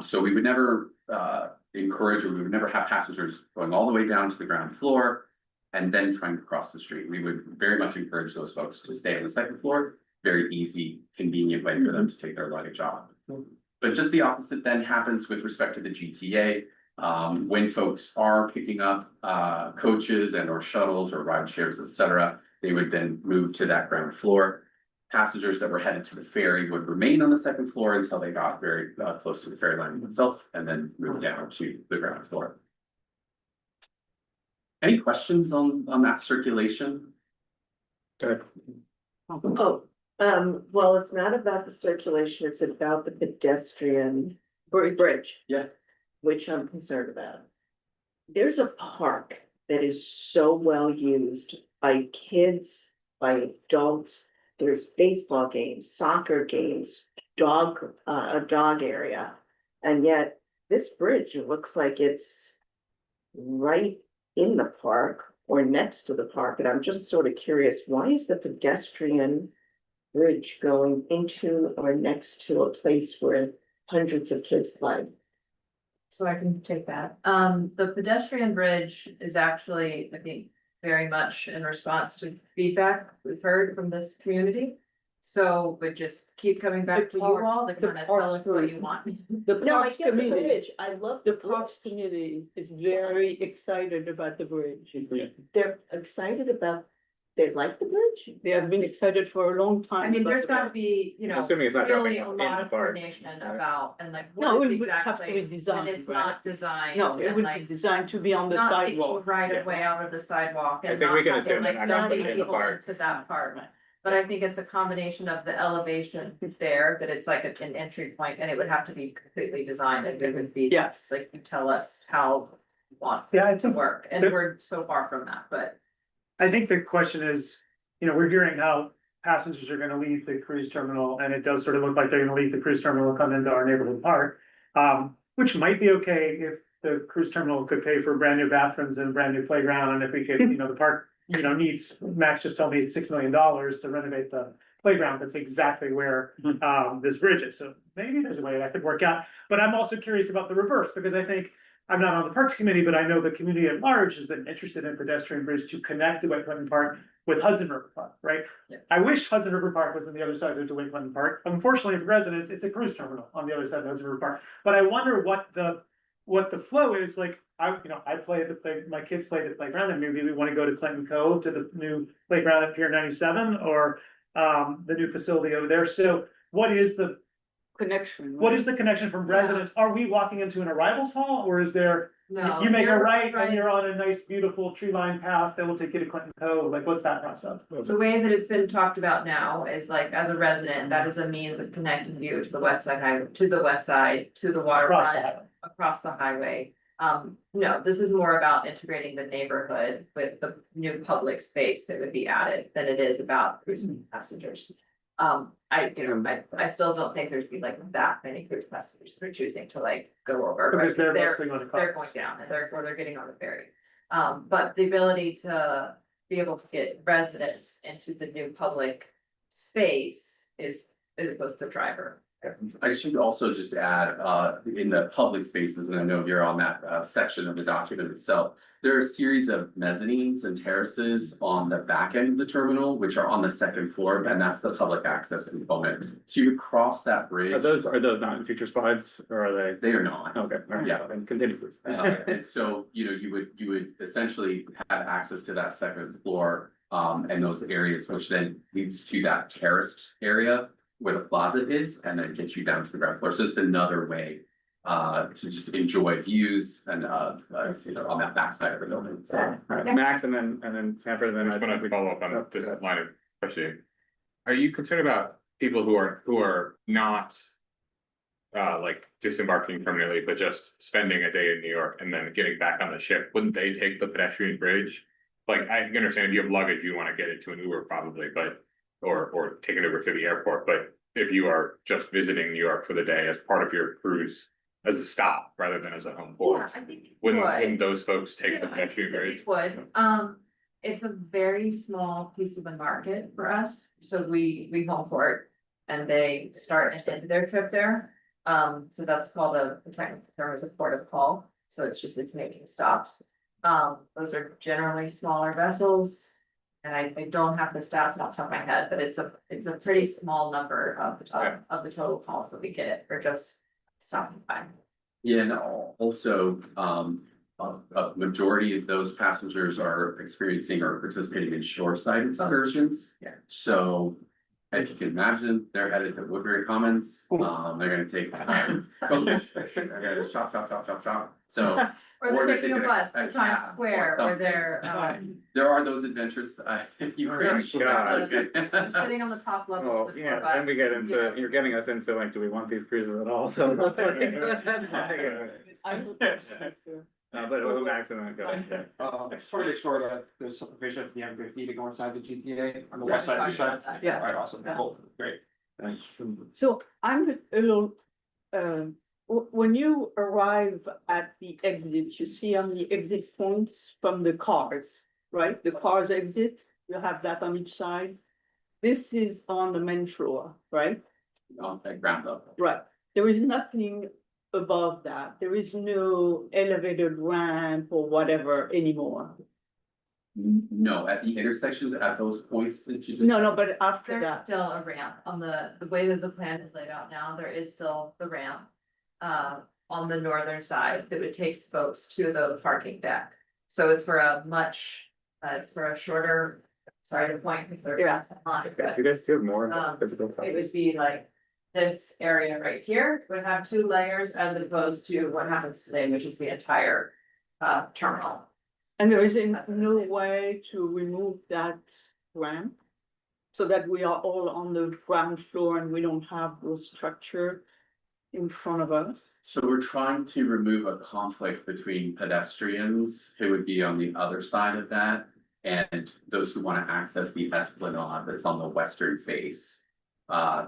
So we would never encourage, or we would never have passengers going all the way down to the ground floor and then trying to cross the street. We would very much encourage those folks to stay on the second floor. Very easy, convenient way for them to take their luggage off. But just the opposite then happens with respect to the GTA. When folks are picking up coaches and or shuttles or ride shares, et cetera, they would then move to that ground floor. Passengers that were headed to the ferry would remain on the second floor until they got very close to the ferry line itself and then move down to the ground floor. Any questions on that circulation? Good. Well, it's not about the circulation, it's about the pedestrian bridge. Yeah. Which I'm concerned about. There's a park that is so well used by kids, by adults. There's baseball games, soccer games, a dog area. And yet this bridge looks like it's right in the park or next to the park. And I'm just sort of curious, why is the pedestrian bridge going into or next to a place where hundreds of kids play? So I can take that. The pedestrian bridge is actually, I think, very much in response to feedback we've heard from this community. So we just keep coming back to you all to kind of tell us what you want. The No, I Parks get the community, bridge. I love the Parks community is very excited about the bridge. They're excited about, they like the bridge? They have been excited for a long time. I mean, about there's the gotta bridge. be, Assuming it's not really dropping a off in lot the of park. coordination about, and like, No, what it is the would have exact to be place, designed, and it's right? not designed. No, it and would like, be designed to be on the not taking sidewalk. right of way out of the sidewalk I and think not we can having assume like they're not gonna dumping put it in the people park. into that part. But I think it's a combination of the elevation there, that it's like an entry point, and it would have to be completely designed, and it would be. Yeah. Just like you tell us how you want Yeah, I this to think work, and that- we're so far from that, but. I think the question is, we're hearing how passengers are gonna leave the cruise terminal, and it does sort of look like they're gonna leave the cruise terminal and come into our neighborhood park. Which might be okay if the cruise terminal could pay for brand new bathrooms and a brand new playground, and if we could, the park, needs, Max just told me it's $6 million to renovate the playground. That's exactly where this bridge is. So maybe there's a way that could work out. But I'm also curious about the reverse, because I think I'm not on the Parks Committee, but I know the community at large has been interested in pedestrian bridge to connect DeWitt Clinton Park with Hudson River Park, right? Yeah. I wish Hudson River Park was on the other side of DeWitt Clinton Park. Unfortunately for residents, it's a cruise terminal on the other side of Hudson River Park. But I wonder what the flow is like. I play at my kids play at the playground, and maybe we want to go to Clinton Cove to the new playground at Pier 97 or the new facility over there. So what is the Connection. What is the connection from residents? Are we walking into an arrivals hall, or is there? No, You make a you're right right. and you're on a nice, beautiful tree lined path that will take you to Clinton Cove. Like, what's that process? The way that it's been talked about now is like, as a resident, that is a means of connecting you to the west side highway, to the west side, to the waterfront, across the highway. No, this is more about integrating the neighborhood with the new public space that would be added than it is about cruise passengers. I still don't think there's be like that many cruise passengers who are choosing to like go over. Because right? they're mostly going to They're cars. going down, and they're getting on the ferry. But the ability to be able to get residents into the new public space is opposed to the driver. I should also just add, in the public spaces, and I know you're on that, section of the document itself. There are a series of mezzanines and terraces on the back end of the terminal, which are on the second floor, and that's the public access component. So you would cross that bridge. Are those not in future slides, or are they? They are not. Okay, all right, Yeah. then continue please. And so, you would essentially have access to that second floor, and those areas, which then leads to that terraced area where the plaza is, and then gets you down to the ground floor. So it's another way to just enjoy views and on that backside of the building. So. All right, Max, and then Sanford, and then. I just want to follow up on this line of questioning. Are you concerned about people who are not like disembarking permanently, but just spending a day in New York and then getting back on the ship? Wouldn't they take the pedestrian bridge? Like, I can understand if you have luggage, you want to get into an Uber probably, but or take an Uber to the airport. But if you are just visiting New York for the day as part of your cruise, as a stop rather than as a home port, I think. wouldn't those folks take the Yeah, I pedestrian think that bridge? it would. It's a very small piece of the market for us, so we home port and they start and end their trip there. So that's called the technical term is a port of call, so it's making stops. Those are generally smaller vessels. And I don't have the stats off the top of my head, but it's a pretty small number of the total calls that we get for just stopping by. Yeah, and also, a majority of those passengers are experiencing or participating in shoreside excursions. Yeah. So, if you can imagine, they're headed to Woodbury Commons, they're gonna take. They're gonna shop. So. Or they're they're taking a taking bus to a Times cab Square, or something. they're There are those adventures, you Oh, really God. they're sitting on the top level Oh, of the yeah, tour bus. then we get into, you know. you're getting us into like, do we want these cruises at all? So. But Max and then go. I just want to make sure that there's some provision for the M50 to go inside the GTA on the west side, east side. Yeah. All right, awesome, cool, great. So I'm a little, when you arrive at the exit, you see on the exit points from the cars, right? The cars exit, you have that on each side. This is on the main floor, right? On the ground level. Right. There is nothing above that. There is no elevated ramp or whatever anymore. No, at the intersections, at those points that you just. No, but after There's that. still a ramp on the way that the plan is laid out now, there is still the ramp. On the northern side that would take folks to the parking deck. So it's for it's for a shorter, sorry to point. Because they're Yeah. line, but, You guys do more physical. it would be like this area right here would have 2 layers as opposed to what happens today, which is the entire terminal. And there is no way to remove that ramp? So that we are all on the ground floor and we don't have those structure in front of us? So we're trying to remove a conflict between pedestrians who would be on the other side of that. And those who want to access the esplanade that's on the western face.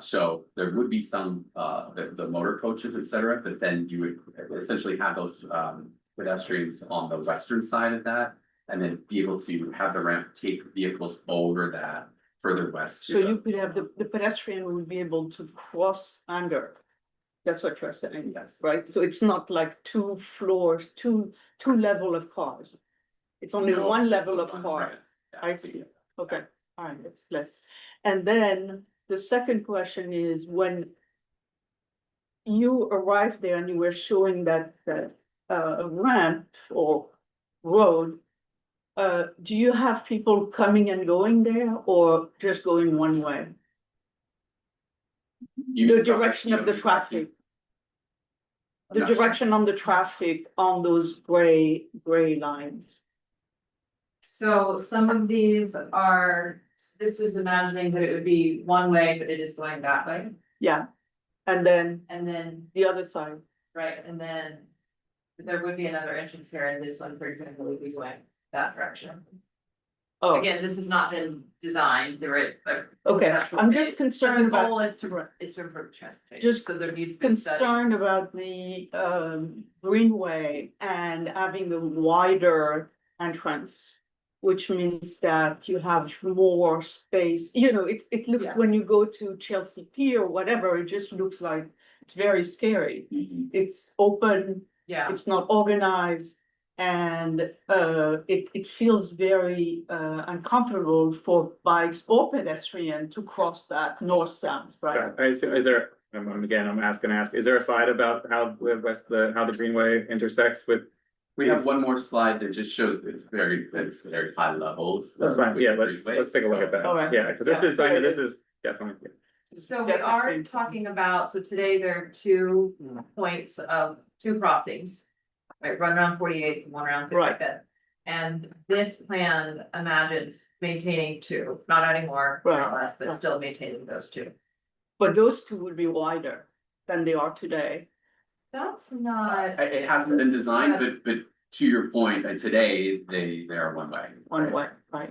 So there would be some, the motor coaches, et cetera, but then you would essentially have those, pedestrians on the western side of that. And then be able to have the ramp take vehicles over that further west. to So the- you could have the pedestrian would be able to cross under. That's what you're saying, Yes. right? So it's not like 2 floors, two level of cars. It's only No, one it's just level the of one, car. right. Yeah, I see. Okay, all right, it's less. And then the second question is when you arrived there and you were showing that ramp or road, do you have people coming and going there or just going one way? The direction of the traffic. The direction on the traffic on those gray lines. So some of these are, this was imagining that it would be one way, but it is going that way. Yeah, and then And then, the other side. right, and then there would be another entrance here, and this one, for example, would be going that direction. Oh, Again, this has not been designed, there is. okay, I'm just concerned The about. goal is to improve transportation. Just So there needs to be study. Concerned about the greenway and having the wider entrance. which means that you have more space. You know, it looks, when you go to Chelsea Pier or whatever, it just looks like it's very scary. It's open, it's not organized, and it feels very uncomfortable for bikes or pedestrian to cross that north-south, right? Is there, again, I'm ask, is there a slide about how the Greenway intersects with? We have one more slide that just shows it's very high levels. That's fine, yeah, let's take a look at that. All right. Yeah, because this is definitely. So we are talking about, so today there are 2 points of 2 crossings. Right, one around 48th and one around 55th. And this plan imagines maintaining 2, not adding more, not less, but still maintaining those 2. But those 2 will be wider than they are today. That's not. It hasn't been designed, but to your point, today they are one way. One way, right?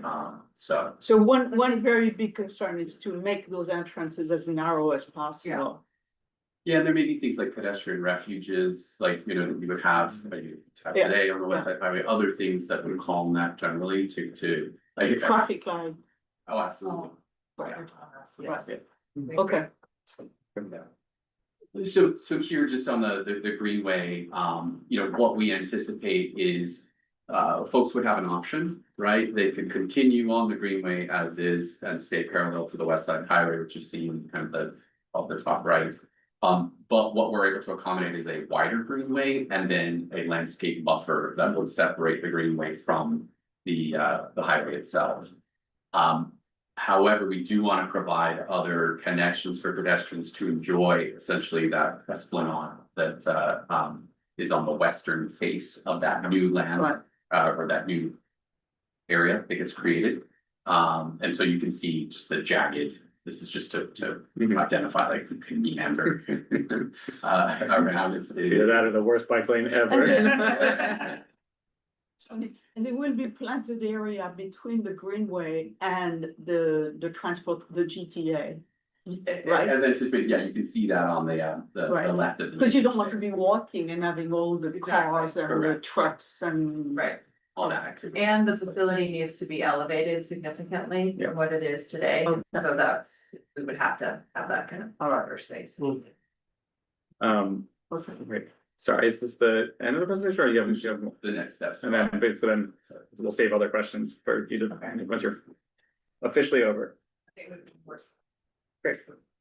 So. So one very big concern is to make those entrances as narrow as possible. Yeah, there may be things like pedestrian refuges, like, you know, you would have, today on the West Side Highway, other things that would calm that generally to like. Traffic light. Oh, absolutely. Yes. Okay. So here, just on the Greenway, you know, what we anticipate is, folks would have an option, right? They could continue on the Greenway as is and stay parallel to the West Side Highway, which you see in kind of the top right. But what we're able to accommodate is a wider Greenway and then a landscape buffer that would separate the Greenway from the highway itself. However, we do want to provide other connections for pedestrians to enjoy essentially that esplanade that is on the western face of that new land or that new area that gets created. And so you can see just the jagged. This is just to identify like the meander around it. Either that or the worst bike lane ever. And there will be planted area between the Greenway and the transport, the GTA. Right? As anticipated, yeah, you can see that on the left of the. Because you don't want to be walking and having all the cars and the trucks and. Right. All that activity. And the facility needs to be elevated significantly from what it is today, so that's, we would have to have that kind of outer space. Wait, sorry, is this the end of the presentation or you have the next steps? And then basically then we'll save other questions for you to, once you're officially over. It would be worse. Great.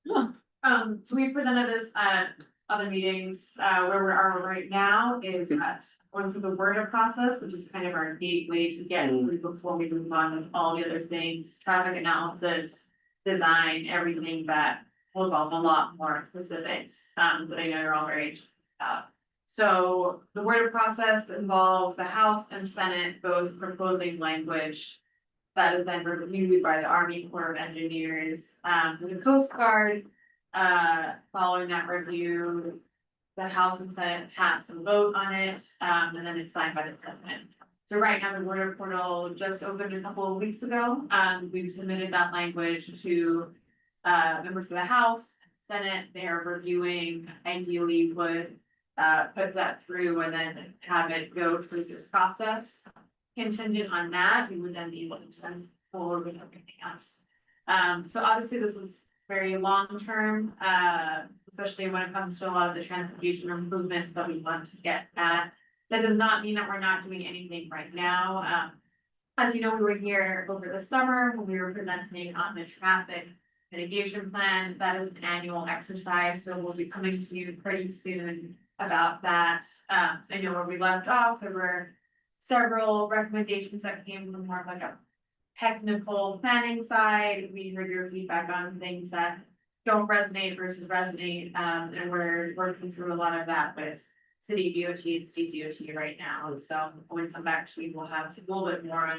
So we presented this at other meetings, where we are right now is at going through the WRDA process, which is kind of our gateway to get through before we move on with all the other things, traffic analysis, design, everything that will involve a lot more specifics, that I know you're all very interested about. So the WRDA process involves the House and Senate both proposing language that is then reviewed by the Army Corps of Engineers, the Coast Guard. Following that review, the House and Senate pass and vote on it, and then it's signed by the president. So right now, the WRDA portal just opened a couple of weeks ago. We've submitted that language to members of the House, Senate. They are reviewing, ideally would put that through and then have it go through this process. Contingent on that, we would then be able to send forward with everything else. So obviously, this is very long-term, especially when it comes to a lot of the transportation improvements that we want to get at. That does not mean that we're not doing anything right now. As you know, we were here over the summer when we were presenting on the traffic mitigation plan. That is an annual exercise, so we'll be coming to you pretty soon about that. I know where we left off, there were several recommendations that came from more of like a technical planning side. We heard your feedback on things that don't resonate versus resonate, and we're working through a lot of that with city DOT and state DOT right now. So when we come back to you, we'll have a little bit more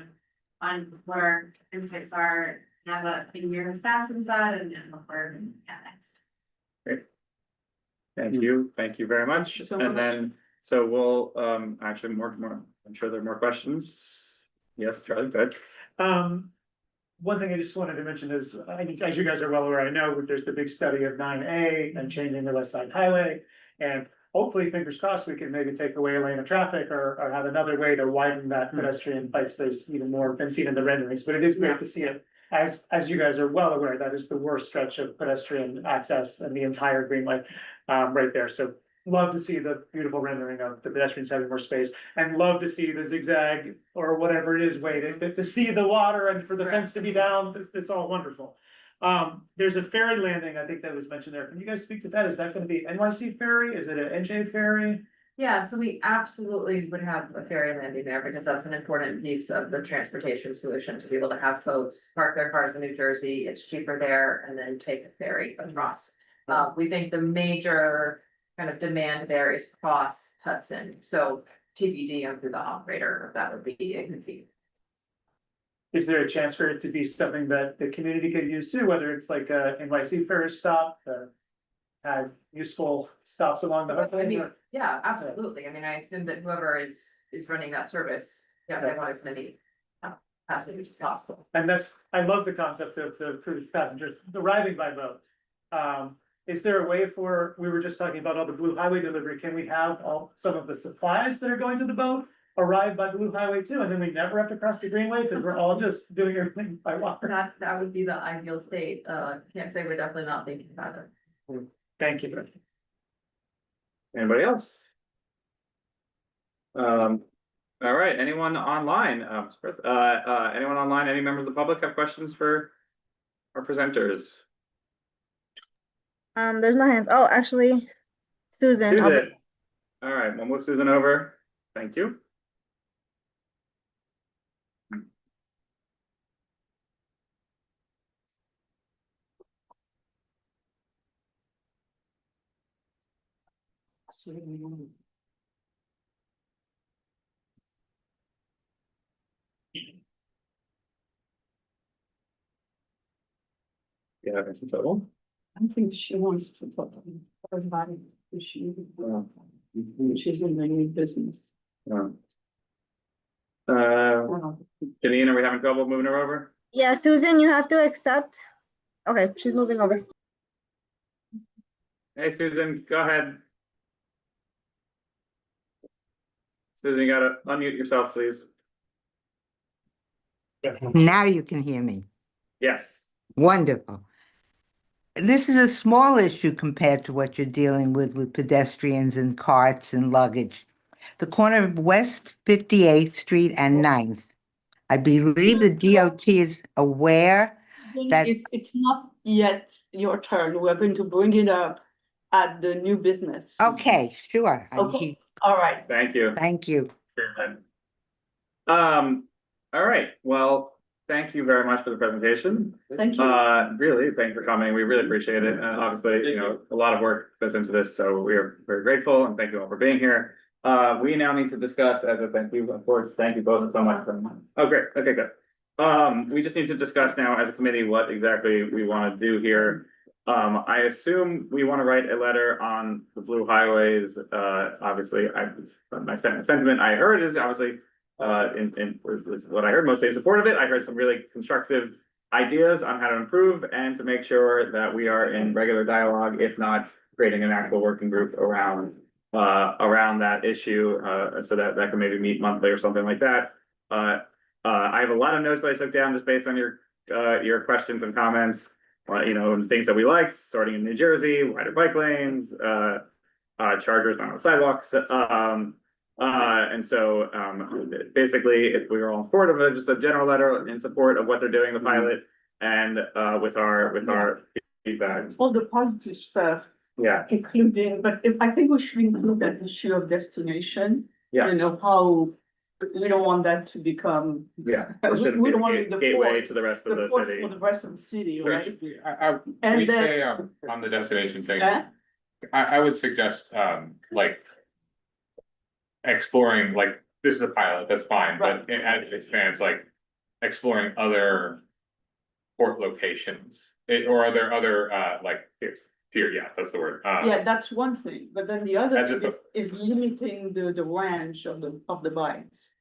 on where insights are now that the year has passed since that and what we're next. Great. Thank you very much. And then, so we'll actually more, I'm sure there are more questions. Yes, Charlie, good. One thing I just wanted to mention is, as you guys are well aware, I know there's the big study of 9A and changing the West Side Highway. And hopefully, fingers crossed, we can maybe take away a lane of traffic or have another way to widen that pedestrian bike space even more than seen in the renderings, but it is great to see it. As you guys are well aware, that is the worst stretch of pedestrian access in the entire Greenway, right there, so. Love to see the beautiful rendering of the pedestrians having more space, and love to see the zigzag or whatever it is way to see the water and for the fence to be down, it's all wonderful. There's a ferry landing, I think that was mentioned there, can you guys speak to that, is that gonna be NYC ferry, is it an NJ ferry? Yeah, so we absolutely would have a ferry landing there because that's an important piece of the transportation solution to be able to have folks park their cars in New Jersey, it's cheaper there, and then take a ferry across. We think the major kind of demand there is cross Hudson, so TBD on who the operator of that would be, it could be. Is there a chance for it to be something that the community could use too, whether it's like a NYC ferry stop, have useful stops along the I mean, Hudson? yeah, absolutely, I mean, I assume that whoever is running that service, yeah, they want as many passengers as possible. And that's, I love the concept of the passengers arriving by boat. Is there a way for, we were just talking about all the Blue Highway delivery, can we have some of the supplies that are going to the boat arrive by Blue Highway too, and then we never have to cross the Greenway, because we're all just doing everything by water? That would be the ideal state, can't say we're definitely not thinking about it. Thank you. Anybody else? All right, anyone online, anyone online, any members of the public have questions for our presenters? There's no hands. Oh, actually, Susan. Susan, all right, we'll move Susan over, thank you. Yeah, having some trouble. I think she wants to talk about it, she's in the new business. Janine, are we having trouble moving her over? Yeah, Susan, you have to accept. Okay, she's moving over. Hey, Susan, go ahead. Susan, you gotta unmute yourself, please. Now you can hear me. Yes. Wonderful. This is a small issue compared to what you're dealing with pedestrians and carts and luggage. The corner of West 58th Street and 9th. I believe the DOT is aware that It's not yet your turn, we're going to bring it up at the new business. Okay, sure. Okay, all right. Thank you. Thank you. All right, well, thank you very much for the presentation. Thank you. Really, thanks for coming. We really appreciate it. And obviously, you know, a lot of work goes into this, so we are very grateful and thank you all for being here. We now need to discuss, as a thank you, of course, thank you both so much. Oh, great. Okay, good. We just need to discuss now as a committee what exactly we want to do here. I assume we want to write a letter on the Blue Highways. Obviously, my sentiment I heard is obviously what I heard, mostly in support of it. I heard some really constructive ideas on how to improve and to make sure that we are in regular dialogue, if not creating an actual working group around that issue, so that can maybe meet monthly or something like that. I have a lot of notes that I took down just based on your questions and comments, you know, and things that we liked, sorting in New Jersey, wider bike lanes, chargers on the sidewalks. And so basically, if we were all in support of it, just a general letter in support of what they're doing, the pilot, and with our feedback. All the positive stuff. Yeah. Including, but I think we should include that issue of destination. Yeah. You know, how we don't want that to become. Yeah. We don't want it to be the gateway port, to the rest of the port city. For the rest of the city, right? I And would then- say, on the destination thing, Yeah. I would suggest, like, exploring, like, this is a pilot, that's fine, but as it expands, like, exploring other port locations, or are there other, like, Pier, yeah, that's the word. Yeah, that's one thing, but then the other As thing if is limiting the range of the bikes.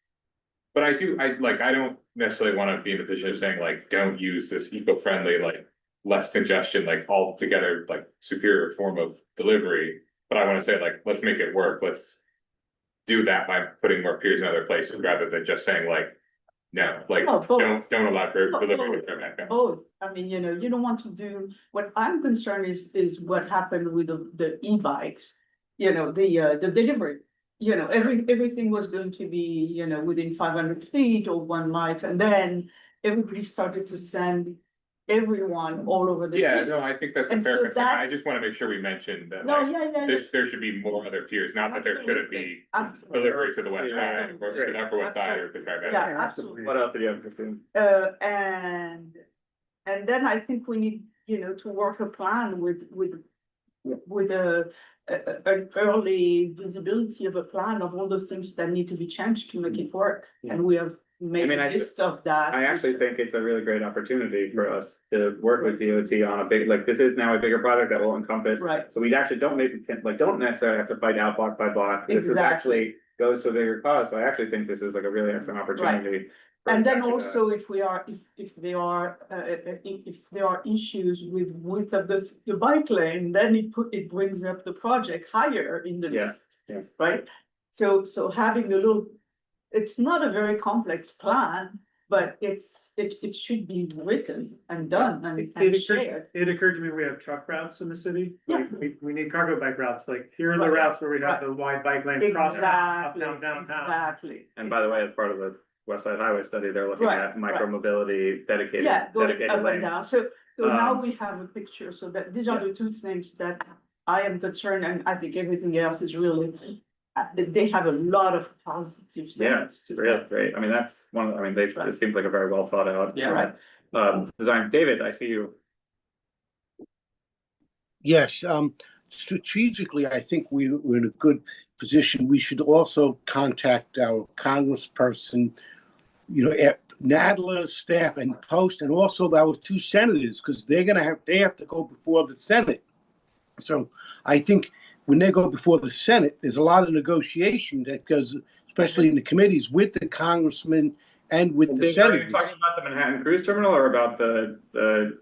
But I don't necessarily wanna be in the position of saying, like, don't use this eco-friendly, like, less congestion, like, altogether, like, superior form of delivery. But I wanna say like, let's make it work, let's do that by putting more piers in other places rather than just saying like, no, like, No, both. don't allow for No, delivery both. to America. Oh, I mean, you don't want to do, what I'm concerned is what happened with the e-bikes. The delivery, everything was going to be, within 500 feet or 1 mile, and then everybody started to send everyone all over the. Yeah, city. no, I think that's a And fair so concern, that- I just wanna make sure we mention that, No, like, yeah. there should be more other piers, not that there shouldn't be Absolutely. delivery to the west side, or to the upper west side, or to Tribeca. Yeah, absolutely. What else did you have, Christine? And then I think we need, to work a plan with an early visibility of a plan of all those things that need to be changed to make it work. And we have made mean, a list of that. I actually think it's a really great opportunity for us to work with DOT on a big, like, this is now a bigger project that will encompass. Right. So we actually don't don't necessarily have to fight out block by block. This is Exactly. actually goes to a bigger cause. So I actually think this is like a really excellent opportunity. for And then exactly that. also if there are issues with width of the bike lane, then it brings up the project higher in the Yeah, list. yeah. Right? So having it's not a very complex plan, but it should be written and done and shared. It occurred to me, we have truck routes in the city. Yeah. Like, we need cargo bike routes, like here are the Right, routes where we have right. the wide bike lane crossing up, Exactly, down, downtown. exactly. And by the way, as part of the West Side Highway study, they're looking Right, at micro-mobility dedicated. Yeah, going dedicated up and lanes. down, so now Um, we have a picture, so that these are the two things that I am concerned, and I think everything else is really. They have a lot of positive things. Yeah, it's to really say. great. I mean, that's one, it seems like a very well thought out. Yeah. Right. Design. David, I see you. Yes, strategically, I think we're in a good position. We should also contact our congressperson, Nadler staff and Post, and also our 2 senators, because they have to go before the Senate. So I think when they go before the Senate, there's a lot of negotiation that goes, especially in the committees, with the congressmen and with the Are you senators. talking about the Manhattan Cruise Terminal or about the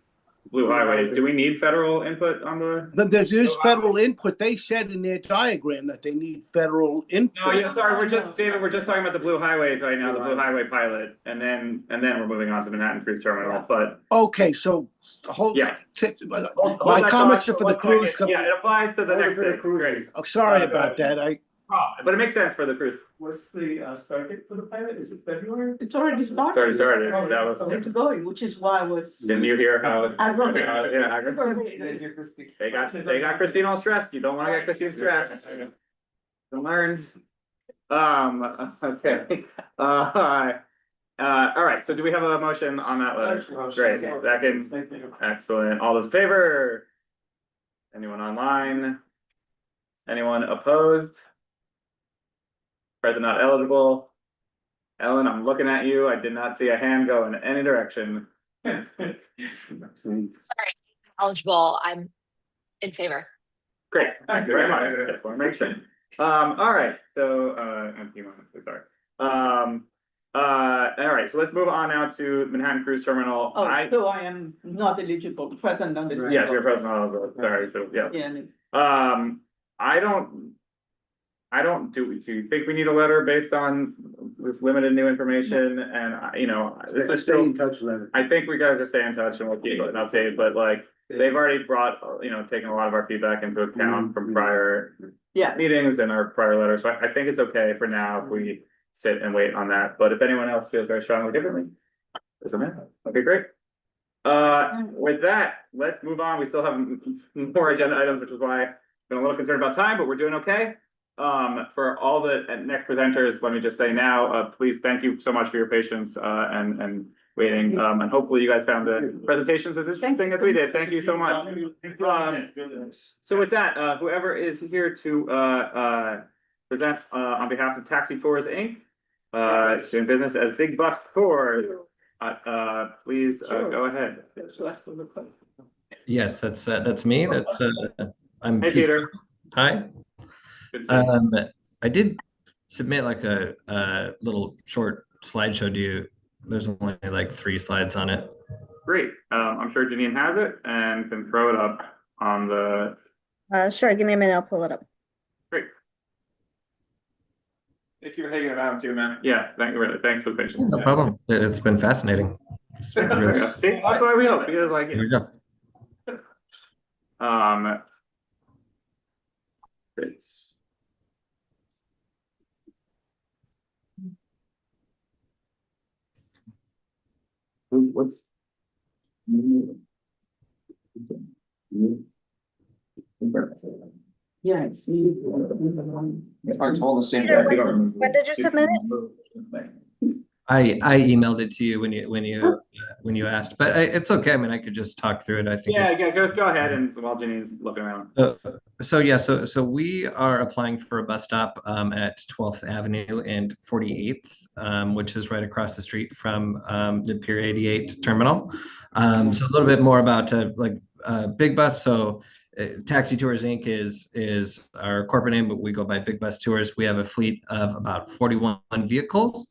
Blue Highways? Do we need federal input on the? There is federal input. They said in their diagram that they need federal input. No, yeah, sorry, David, we're just talking about the Blue Highways right now, the Blue Highway pilot, and then we're moving on to the Manhattan Cruise Terminal, but. Okay, so Hold my that comments thought are for the 1 cruise. second. Yeah, it applies to the next thing, great. Oh, sorry about that. But it makes sense for the cruise. What's the start date for the pilot? Is it February? It's already started. It's already started. That was- It's going, which is why I was. Didn't you hear how? I wrote it. They got Christine all stressed. You don't wanna get Christine stressed. Don't learn. Okay. All right, so do we have a motion on that letter? Great, second, excellent. All those in favor? Anyone online? Anyone opposed? Present not eligible. Ellen, I'm looking at you. I did not see a hand go in any direction. Sorry, eligible, I'm in favor. Great, thank you very much. Just wanna make sure. All right, so, sorry. All right, so let's move on now to Manhattan Cruise Terminal. So I am not eligible, present not eligible. Yes, you're present, sorry, so, yeah. Yeah. Do you think we need a letter based on this limited new information and, this is still. touch letter. I think we gotta just stay in touch and we'll keep an update, but like, they've already brought, taken a lot of our feedback into account from prior. Meetings and our prior letters, so I think it's okay for now if we sit and wait on that, but if anyone else feels very strongly differently. Doesn't matter, okay, great. With that, let's move on, we still have more agenda items, which is why I've been a little concerned about time, but we're doing okay. For all the next presenters, let me just say now, please, thank you so much for your patience, and waiting, and hopefully you guys found the presentations as interesting as we did, thank you so much. So with that, whoever is here to, present, on behalf of Taxi Tours Inc., doing business as Big Bus Tours, please, go ahead. Yes, that's me. I'm Hey, Peter. Hi. Good to see you. I did submit like a little short slideshow to you. There's only like 3 slides on it. Great, I'm sure Janine has it and can throw it up on the. Sure, give me a minute, I'll pull it up. Great. If you're hanging around too, man. Yeah, thanks for the patience. No problem. It's been fascinating. It's There we really- go. See, that's why we hope, because like, Here we go. it's. What's? Yeah, it's me. It's all the same. Peter, when did you submit it? I emailed it to you when you asked, but it's okay. I mean, I could just talk through it. I think. Yeah, go ahead, and while Janine's looking around. So we are applying for a bus stop at 12th Avenue and 48th, which is right across the street from the Pier 88 terminal. So a little bit more about Big Bus. So Taxi Tours Inc. is our corporate name, but we go by Big Bus Tours. We have a fleet of about 41 vehicles.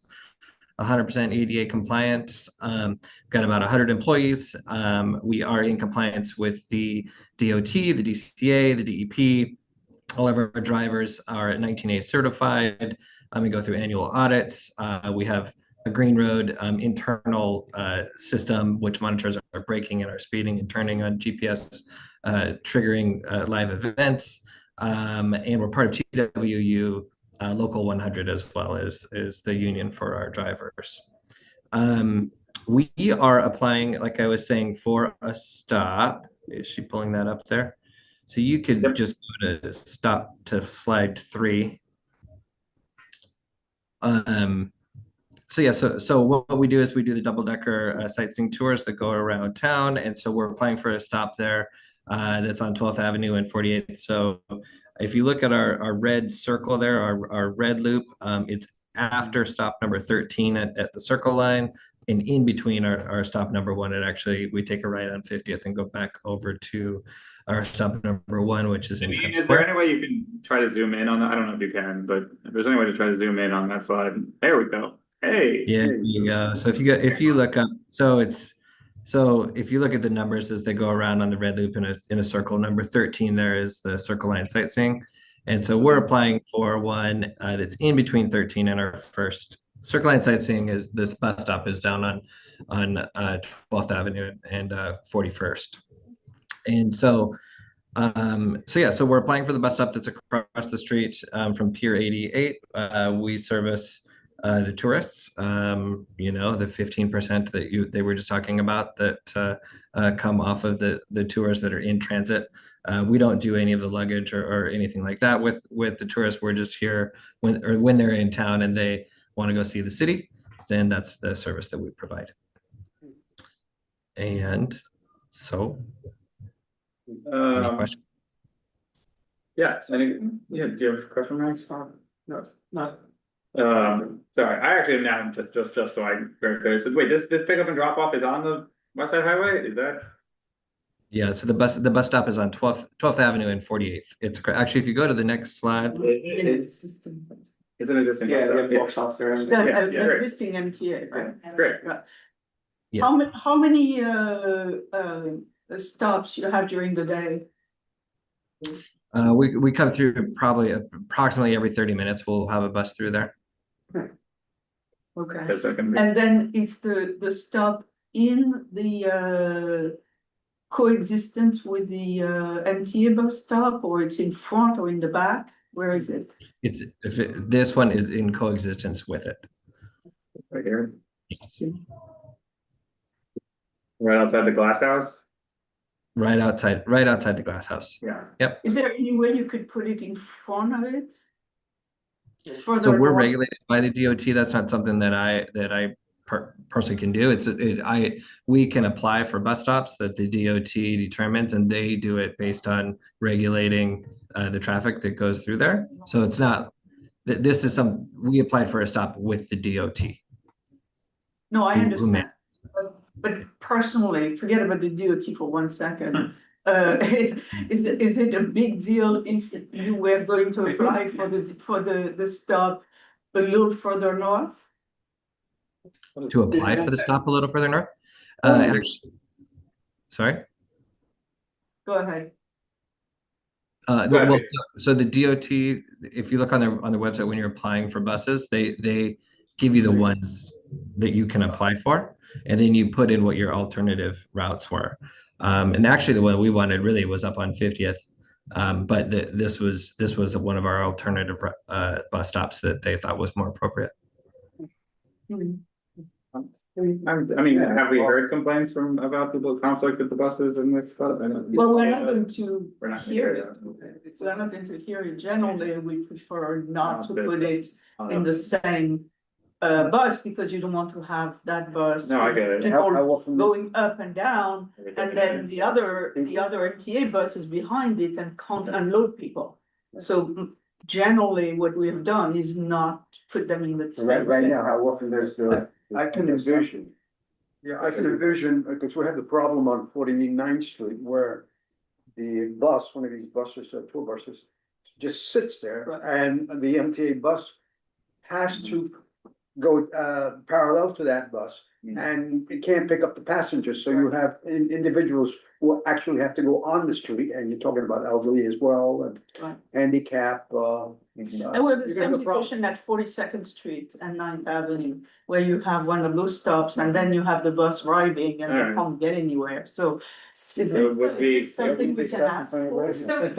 100% ADA compliant. Got about 100 employees. We are in compliance with the DOT, the DCA, the DEP. All of our drivers are 19A certified. We go through annual audits. We have a Green Road internal system which monitors our braking and our speeding and turning on GPS, triggering live events. And we're part of TWU. Local 100 as well as the union for our drivers. We are applying, like I was saying, for a stop. Is she pulling that up there? So you could just go to stop to slide 3. So what we do is we do the double-decker sightseeing tours that go around town, and so we're applying for a stop there that's on 12th Avenue and 48th. So if you look at our red circle there, our red loop, it's after stop number 13 at the circle line, and in between our stop number 1, and actually we take a right on 50th and go back over to our stop number 1, which is in Times Is Square. there any way you can try to zoom in on that? I don't know if you can, but if there's any way to try to zoom in on that slide, there we go. Hey. Yeah, there you go. So if you look up, so if you look at the numbers as they go around on the red loop in a circle, number 13 there is the Circle Line sightseeing. And so we're applying for one that's in between 13 and our first Circle Line sightseeing. Is this bus stop is down on 12th Avenue and 41st. And so we're applying for the bus stop that's across the street from Pier 88. We service the tourists, the 15% that they were just talking about that come off of the tours that are in transit. We don't do any of the luggage or anything like that with the tourists. We're just here when they're in town and they want to go see the city, then that's the service that we provide. And so, any questions? Yeah, do you have a question, Max? No, it's not. Sorry, I actually now just so I'm very clear. So wait, this pickup and drop off is on the West Side Highway? Is that? Yeah, so the bus stop is on 12th Avenue and 48th. It's actually, if you go to the next slide. It's an existing. Yeah, bus we have stop. both shops there. Existing MTA, right? Great. Yeah. How many stops you have during the day? We come through probably approximately every 30 minutes. We'll have a bus through there. Okay. And And then is the stop in the coexistent with the MTA bus stop, or it's in front or in the back? Where is it? This one is in coexistence with it. Right here, Yes. right outside the glass house. Right outside the glass house. Yeah. Yep. Is there any way you could put it in front of it? So we're regulated by the DOT. That's not something that I personally can do. We can apply for bus stops that the DOT determines, and they do it based on regulating the traffic that goes through there. So it's not we applied for a stop with the DOT. No, I understand. But personally, forget about the DOT for 1 second. Is it a big deal if you were going to apply for the stop a little further north? To apply for the stop a little further north? Actually, sorry? Go ahead. Go ahead, Well, Peter. so the DOT, if you look on their website when you're applying for buses, they give you the ones that you can apply for, and then you put in what your alternative routes were. And actually, the one we wanted really was up on 50th, but this was one of our alternative bus stops that they thought was more appropriate. I mean, have we heard complaints from about people conflict with the buses and this stuff? Well, we're not going to We're not hear gonna it. We're not going to hear it. Generally, we prefer not to Okay. put it in the same bus because you don't want to have that bus. No, I get it. People How often going up and down, and then the other MTA bus is behind it and can't unload people. So generally, what we have done is not put them in the same. Right now, how often there's the. I can envision. Yeah, I can envision, because we had the problem on 49th Street where the bus, one of these buses, tour buses, just sits there and the MTA bus has to go parallel to that bus and it can't pick up the passengers. So you have individuals who actually have to go on the street, and you're talking about elderly as well and handicap. And we have the same situation at 42nd Street and 9th Avenue, where you have one of those stops and then you have the bus arriving and they can't get anywhere, so. it would be. It's something we can ask for. So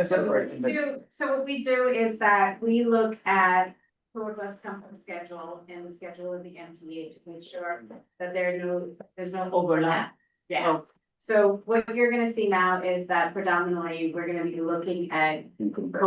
what we do is that we look at tour bus company schedule and the schedule of the MTA to make sure that there's no overlap. Yeah. So what you're gonna see now is that predominantly, we're gonna be looking at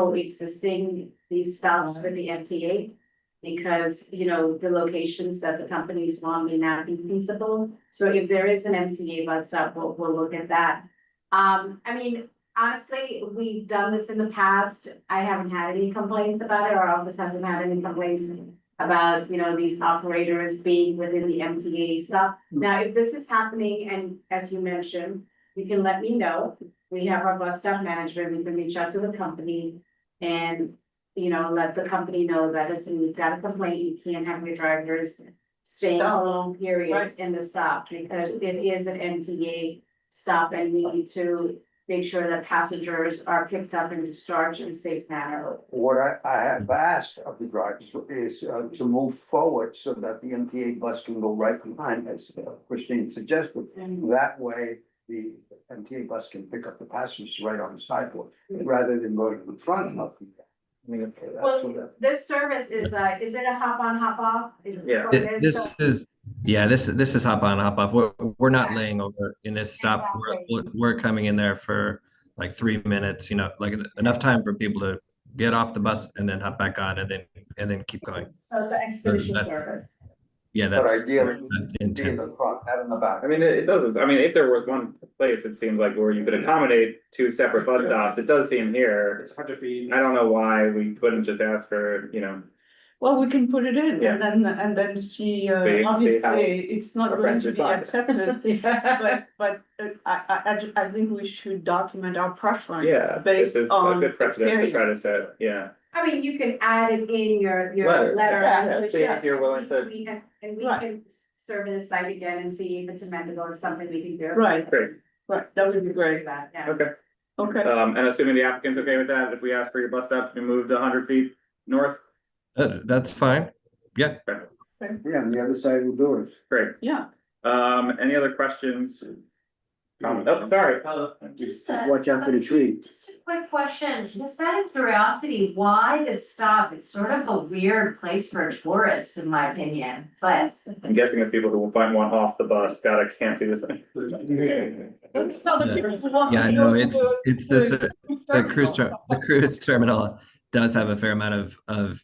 coexisting these stops for the MTA. Because, you know, the locations that the companies want may not be feasible. So if there is an MTA bus stop, we'll look at that. I mean, honestly, we've done this in the past. I haven't had any complaints about it. Our office hasn't had any complaints about, you know, these operators being within the MTA stuff. Now, if this is happening, and as you mentioned, you can let me know. We have our bus stop management. We can reach out to the company and, you know, let the company know that, listen, we've got a complaint. You can't have your drivers staying for long periods in the stop, because it is an MTA stop and we need to make sure that passengers are picked up and discharged in a safe manner. What I have asked of the drivers is to move forward so that the MTA bus can go right behind, as Christine suggested. That way, the MTA bus can pick up the passengers right on the sidewalk, rather than going in front of them. Well, this service is it a hop on, hop off? Is this what it is? So- This is hop on, hop off. We're not laying over in this stop. We're coming in there for like 3 minutes, you know, like enough time for people to get off the bus and then hop back on and then keep going. So it's an expedition service. Yeah, But that's ideally, the be in intent. the front, not in the back. I mean, it doesn't, I mean, if there was one place, it seems like where you could accommodate two separate bus stops, it does seem here. It's 100 feet. I don't know why we couldn't just ask for, you know. Well, we can put it in Yeah. and then see, See how obviously, it's not our going friends to be respond. accepted. But I think we should document our preference. Yeah, this Based is a on good precedent to try experience. to set, yeah. I mean, you can add it in your Letter. letter. Yeah, which- see if you're willing to- We can survey the site again and see if it's amendable or something we can do. Right, Great, right, that would be great. Yeah. okay. Okay. And assuming the applicant's okay with that, if we ask for your bus stop to be moved 100 feet north? That's fine. Yeah. Yeah, on the other side will do it. Great. Yeah. Any other questions? Oh, sorry. Watch out for the tree. Just a quick question, just out of curiosity, why this stop? It's sort of a weird place for tourists, in my opinion, but. I'm guessing it's people who will find one off the bus. God, I can't do this. Yeah, no, it's this, the cruise terminal does have a fair amount of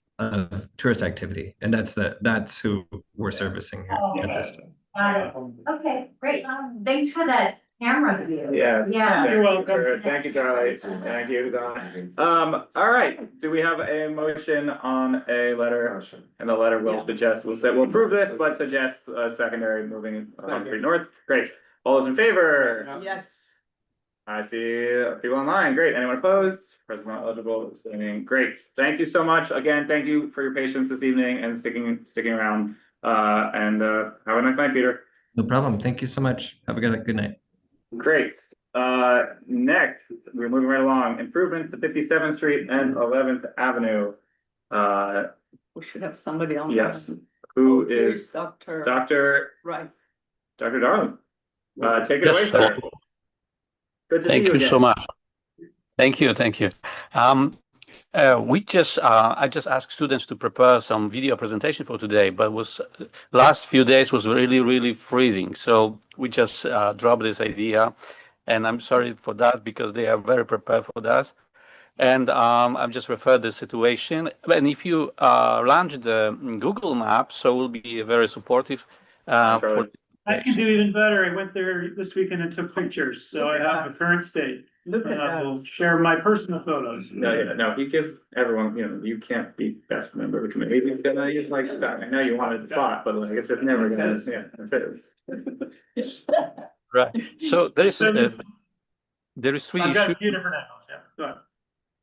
tourist activity, and that's who we're servicing here at this time. Okay, great, thanks for that camera view. Yeah. Yeah. You're welcome. Thank you, Charlie. Thank you, Don. All right, do we have a motion on a letter? And the letter will suggest, we'll approve this, but suggest a secondary moving on Street North. Great. All those in favor? Yes. I see people online. Great. Anyone opposed? President not eligible. Abstaining. Great. Thank you so much. Again, thank you for your patience this evening and sticking around. And have a nice night, Peter. No problem. Thank you so much. Have a good night. Great. next, we're moving right along, improvements to 57th Street and 11th Avenue. We should have somebody on. Yes, who Here's is Dr. Right. Dr. Darling? Take it Yes, away, sir. Good to see Thank you you again. so much. Thank you. I just asked students to prepare some video presentation for today, but last few days was really freezing. So we just dropped this idea, and I'm sorry for that because they are very prepared for that. And I'm just referred the situation. And if you launch the Google Maps, so we'll be very supportive for. I can do even better. I went there this weekend and took pictures, so I have the current state. Look at I will that. share my personal photos. No, he gives everyone, you can't be best member of the committee. He's gonna use like that. I know you wanted the slot, but like it's just never gonna, that's it. Right. So there is three I've got a issues. few different angles, yeah. Go ahead.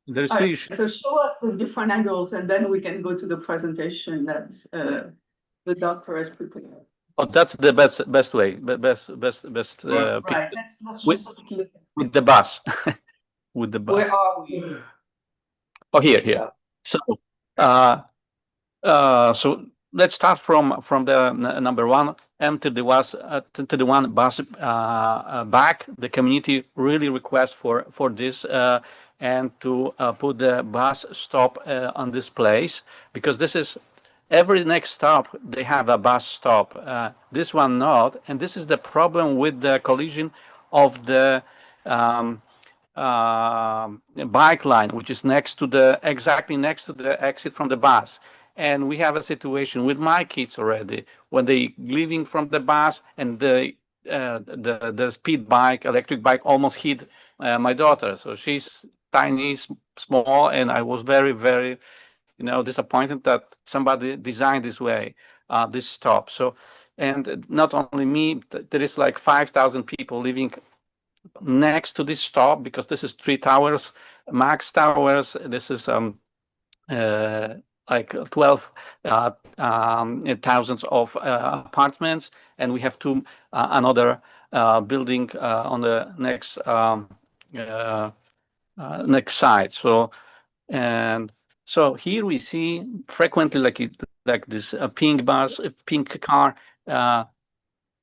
There's All three right, issues. so show us the different angles and then we can go to the presentation that the doctor has prepared. Oh, that's the best way, best Right, let's with, just look. with the bus, with the bus. Where are we? Oh, here. So, so let's start from the number one. M31 bus back. The community really requests for this and to put the bus stop on this place, because this is every next stop they have a bus stop. This one not, and this is the problem with the collision of the bike line, which is exactly next to the exit from the bus. And we have a situation with my kids already when they leaving from the bus, and the speed bike, electric bike, almost hit my daughter. So she's tiny, small, and I was very disappointed that somebody designed this way, this stop. So, and not only me, there is like 5,000 people living next to this stop, because this is 3 towers, max towers. This is like 12 thousands of apartments, and we have another building on the next side. So, and so here we see frequently like this pink bus, pink car.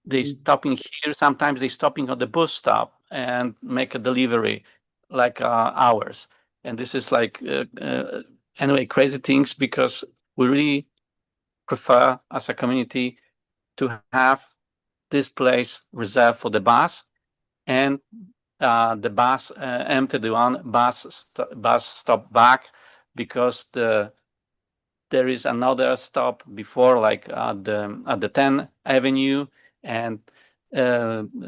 They stopping here. Sometimes they stopping at the bus stop and make a delivery, like hours. And this is like anyway crazy things, because we really prefer as a community to have this place reserved for the bus, and the bus M31 bus stop back, because there is another stop before, like at the 10th Avenue, and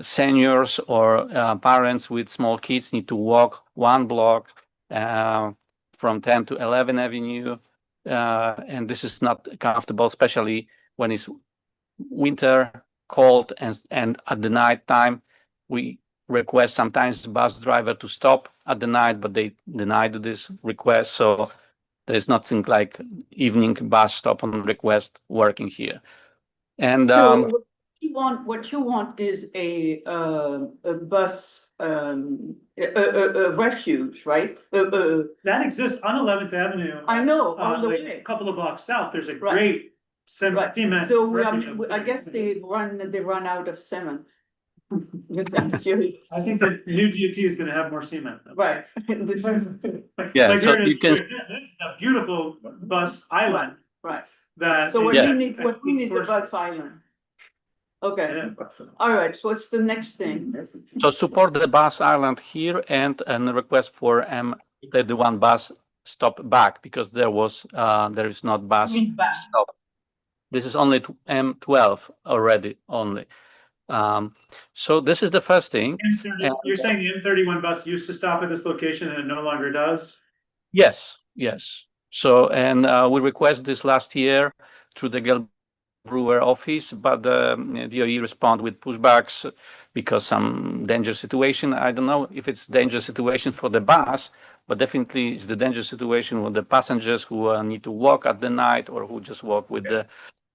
seniors or parents with small kids need to walk 1 block from 10 to 11 Avenue, and this is not comfortable, especially when it's winter, cold, and at the night time. We request sometimes the bus driver to stop at the night, but they denied this request. So there is nothing like evening bus stop on request working here. And So what you want is a bus a refuge, right? That exists on 11th Avenue. I know, on the like way. a couple of blocks south, there's a Right. great Right. cement. So refuge. I guess they run out of cement. I'm serious. I think the new DOT is gonna have more cement. Right. This is. Yeah, Like so here it is, you can- this is a beautiful bus island Right. that. So what Yeah. we need is a bus island. Okay, all right, so what's the next thing? So support the bus island here, and a request for M31 bus stop back, because there is not bus Back. stop. This is only M12 already only. So this is the first thing. You're saying the M31 bus used to stop at this location and it no longer does? Yes. So, and we request this last year through the Brewer office, but the DOE respond with pushbacks because some dangerous situation. I don't know if it's dangerous situation for the bus, but definitely it's the dangerous situation with the passengers who need to walk at the night, or who just walk with the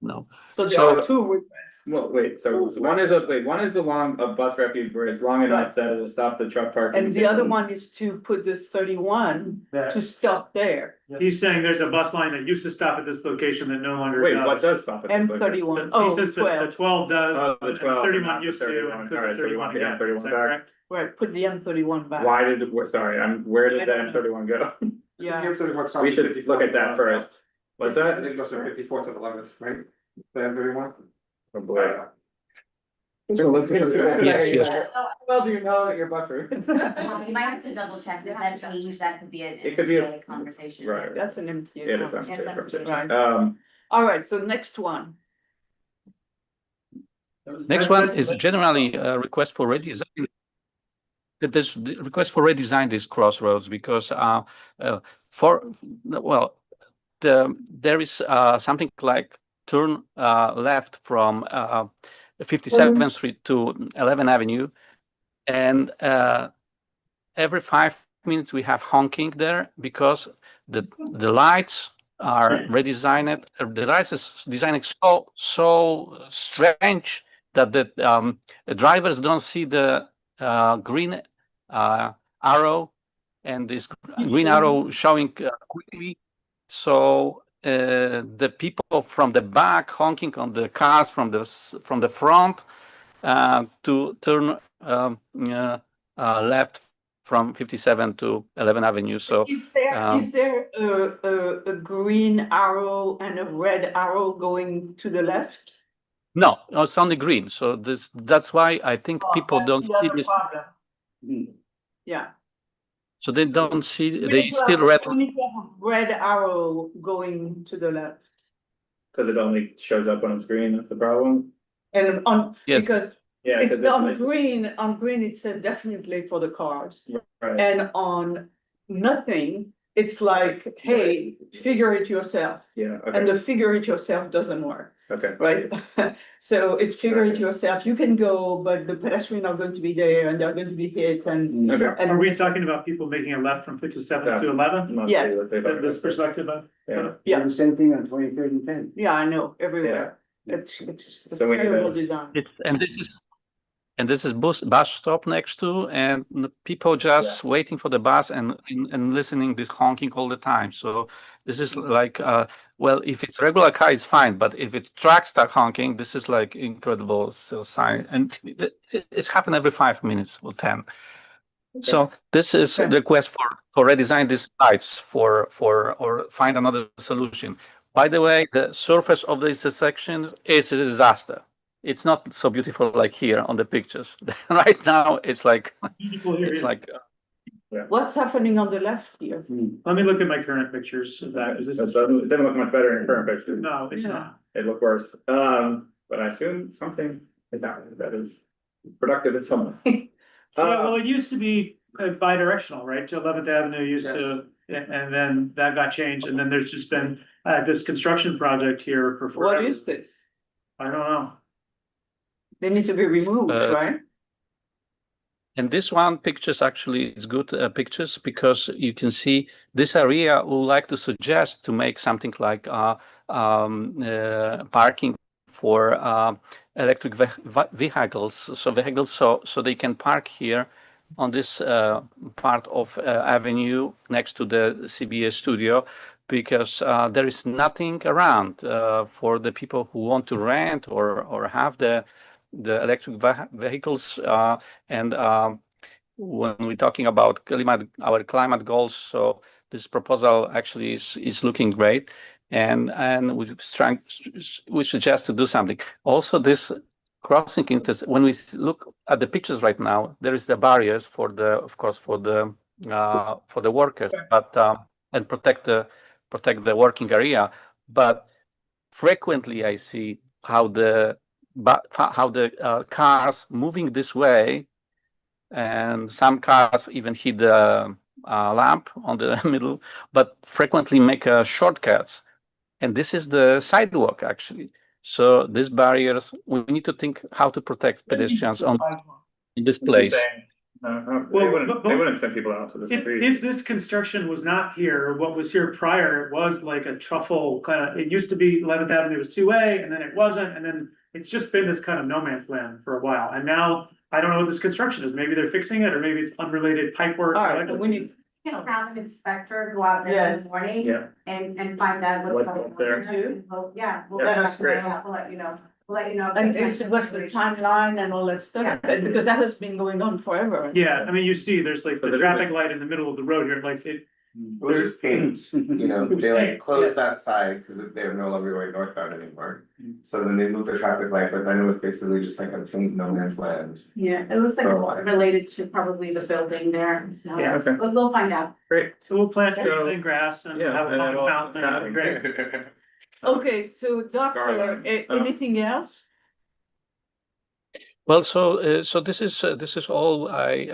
No. So there So- are two requests. Well, wait, so one is a bus refuge where it's long enough that it'll stop the truck parking. And the other one is to put this 31 to stop there. He's saying there's a bus line that used to stop at this location that no longer Wait, does. what does stop at this location? M31, He oh, says that 12. the 12 does, Oh, the and 12, 31 not the used to, 31. and could Alright, be so we want 31 the again, M31 is that back. correct? Right, put the M31 back. Why did, sorry, where did I the don't know. M31 go? Yeah, We should look at that first. What's I that? think those are 54th to 11th, right? The M31? Oh, boy. Yes, yes. Well, do you know your bus routes? You might have to double check if that change, that could be an It could be a- MTA conversation. Right. that's an MTA. It is conversation. MTA conversation. Right. All right, so next one. Next one is generally a request for redesign. There's the request for redesign these crossroads because there is something like turn left from 57th Street to 11th Avenue, and every 5 minutes we have honking there because the lights are redesigned. The lights is designed so strange that the drivers don't see the green arrow and this green arrow showing quickly. So the people from the back honking on the cars from the front to turn left from 57 to 11th Avenue. So Is there a green arrow and a red arrow going to the left? no, it's only green. So that's why I think people That's don't the see other this. problem. Yeah. So they don't see. We They need to still have- red. We need to have a red arrow going to the left. Because it only shows up when it's green, that's the problem? And on, Yes. because Yeah. it's 'cause on green, it says definitely for the cars. Right. And on nothing, it's like, hey, figure it yourself. Yeah, And okay, the figure it yourself doesn't work, okay. right? So it's figure it yourself. You can go, but the pedestrians are going to be there and they're going to be hit and. Okay. and Are we talking about people making a left from 57th to 11th? Must Yes. be what they thought. This perspective of? Yeah. Yeah. The same thing on 23rd and 10th. Yeah, I know, everywhere. It's a So we need terrible a- design. This is bus stop next to, and the people just waiting for the bus and listening this honking all the time. So this is like, well, if it's regular car, it's fine, but if it trucks start honking, this is like incredible sign, and it's happened every 5 minutes or 10. So this is the request for redesign these lights or find another solution. By the way, the surface of this section is a disaster. It's not so beautiful like here on the pictures. Right now, it's like What's happening on the left here? Let me look at my current pictures of that. Is this? It doesn't look much better in current pictures. No, it's Yeah. not. It looked worse. But I assume something is happening that is productive in some way. Yeah, well, it used to be bi-directional, right? To 11th Avenue used to, and then that got changed, and then there's just been this construction project here for forever. What is this? I don't know. They need to be removed, right? And this one pictures actually is good pictures because you can see this area. We would like to suggest to make something like parking for electric vehicles. So vehicles, so they can park here on this part of avenue next to the CBS studio, because there is nothing around for the people who want to rent or have the electric vehicles. And when we're talking about our climate goals, so this proposal actually is looking great, and we suggest to do something. Also, this crossing when we look at the pictures right now, there is the barriers for the workers, but and protect the working area. But frequently, I see how the cars moving this way, and some cars even hit the lamp on the middle, but frequently make shortcuts. And this is the sidewalk actually. So these barriers, we need to think how to protect pedestrians in this place. They wouldn't send people out to the street. If this construction was not here, what was here prior, it was like a truffle kind of, it used to be 11th Avenue was 2A, and then it wasn't, and then it's just been this kind of no man's land for a while, and now I don't know what this construction is, maybe they're fixing it, or maybe it's unrelated pipe work. All right, we need, You know, have an inspector go out there in the morning. Yeah. And find out what's What's going up on. there. Yeah. We'll Yeah, let that's great. we'll let you know, we'll let you know. and what's the timeline and all that stuff, because that has been going on forever. Yeah, I mean, you see, there's like the But traffic light in the middle of the road here, like it. It was just paint, you know, It was they like paint, closed yeah. that side because they're no longer going northbound anymore. So then they moved the traffic light, but then it was basically just like a paint no man's land. Yeah, it looks like For a it's while. related to probably the building there, so. Yeah, okay. But we'll find out. Great. So we'll plant trees So- and grass and Yeah, have a and pumpkin it'll- fountain, that'd be great. Okay, so doctor, Scarlet. anything else? Well, so this is all I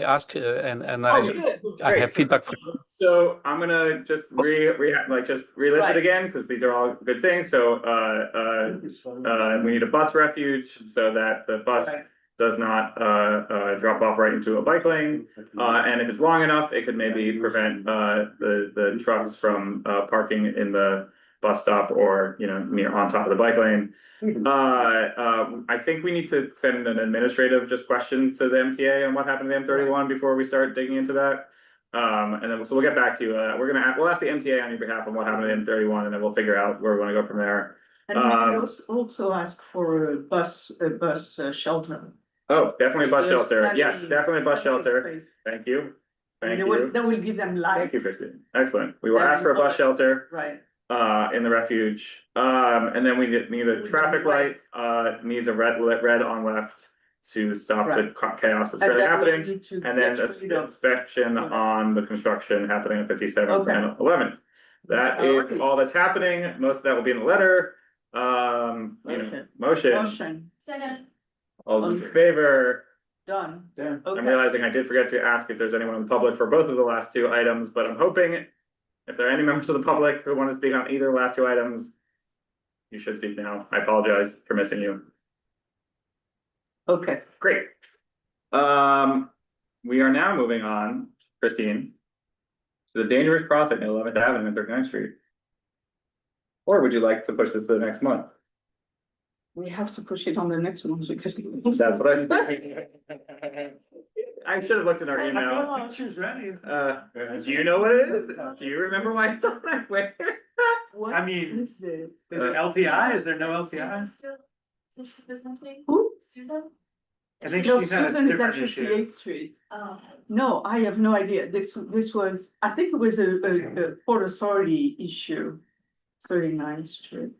ask, and Oh, good. I have feedback from. So I'm gonna just just relist Right. it again, because these are all good things. So, we need a bus refuge so that the bus does not, drop off right into a bike lane. And if it's long enough, it could maybe prevent, the trucks from, parking in the bus stop or, near on top of the bike lane. I think we need to send an administrative just question to the MTA on what happened to M31 before we start digging into that. And then, so we'll get back to you. We'll ask the MTA on your behalf on what happened to M31, and then we'll figure out where we wanna go from there. And we can also ask for a bus shelter. Oh, definitely a bus There's shelter. plenty- Yes, definitely a bus plenty of shelter. space. Thank you. Thank That will- you. That will give them life. Thank you, Christine. Excellent. We will And ask for a bus what- shelter. Right. In the refuge, and then we need a traffic light, needs a red on left to stop the chaos that's And currently then we happening. need to And then get rid of- inspection on the construction happening on 57th Okay. and 11th. That is Alright. all that's happening, most of that will be in the letter, motion, Motion, Second. all those in favor? done. I'm Okay. realizing I did forget to ask if there's anyone in the public for both of the last two items, but I'm hoping if there are any members of the public who want to speak on either of the last two items, you should speak now. I apologize for missing you. Okay. Great. We are now moving on, Christine, to the dangerous crossing at 11th Avenue and 39th Street. Or would you like to push this to the next month? We have to push it on the next one because. That's what I should have looked in our email. She was ready. Do you know what it is? Do you remember why it's on that way? I mean, Is it? is it LPI? Is there no LPI? Who? Susan? I think No, she's had a Susan is at different issue. 58th Street. Oh. No, I have no idea. This was, I think it was a Port Authority issue. 39th Street.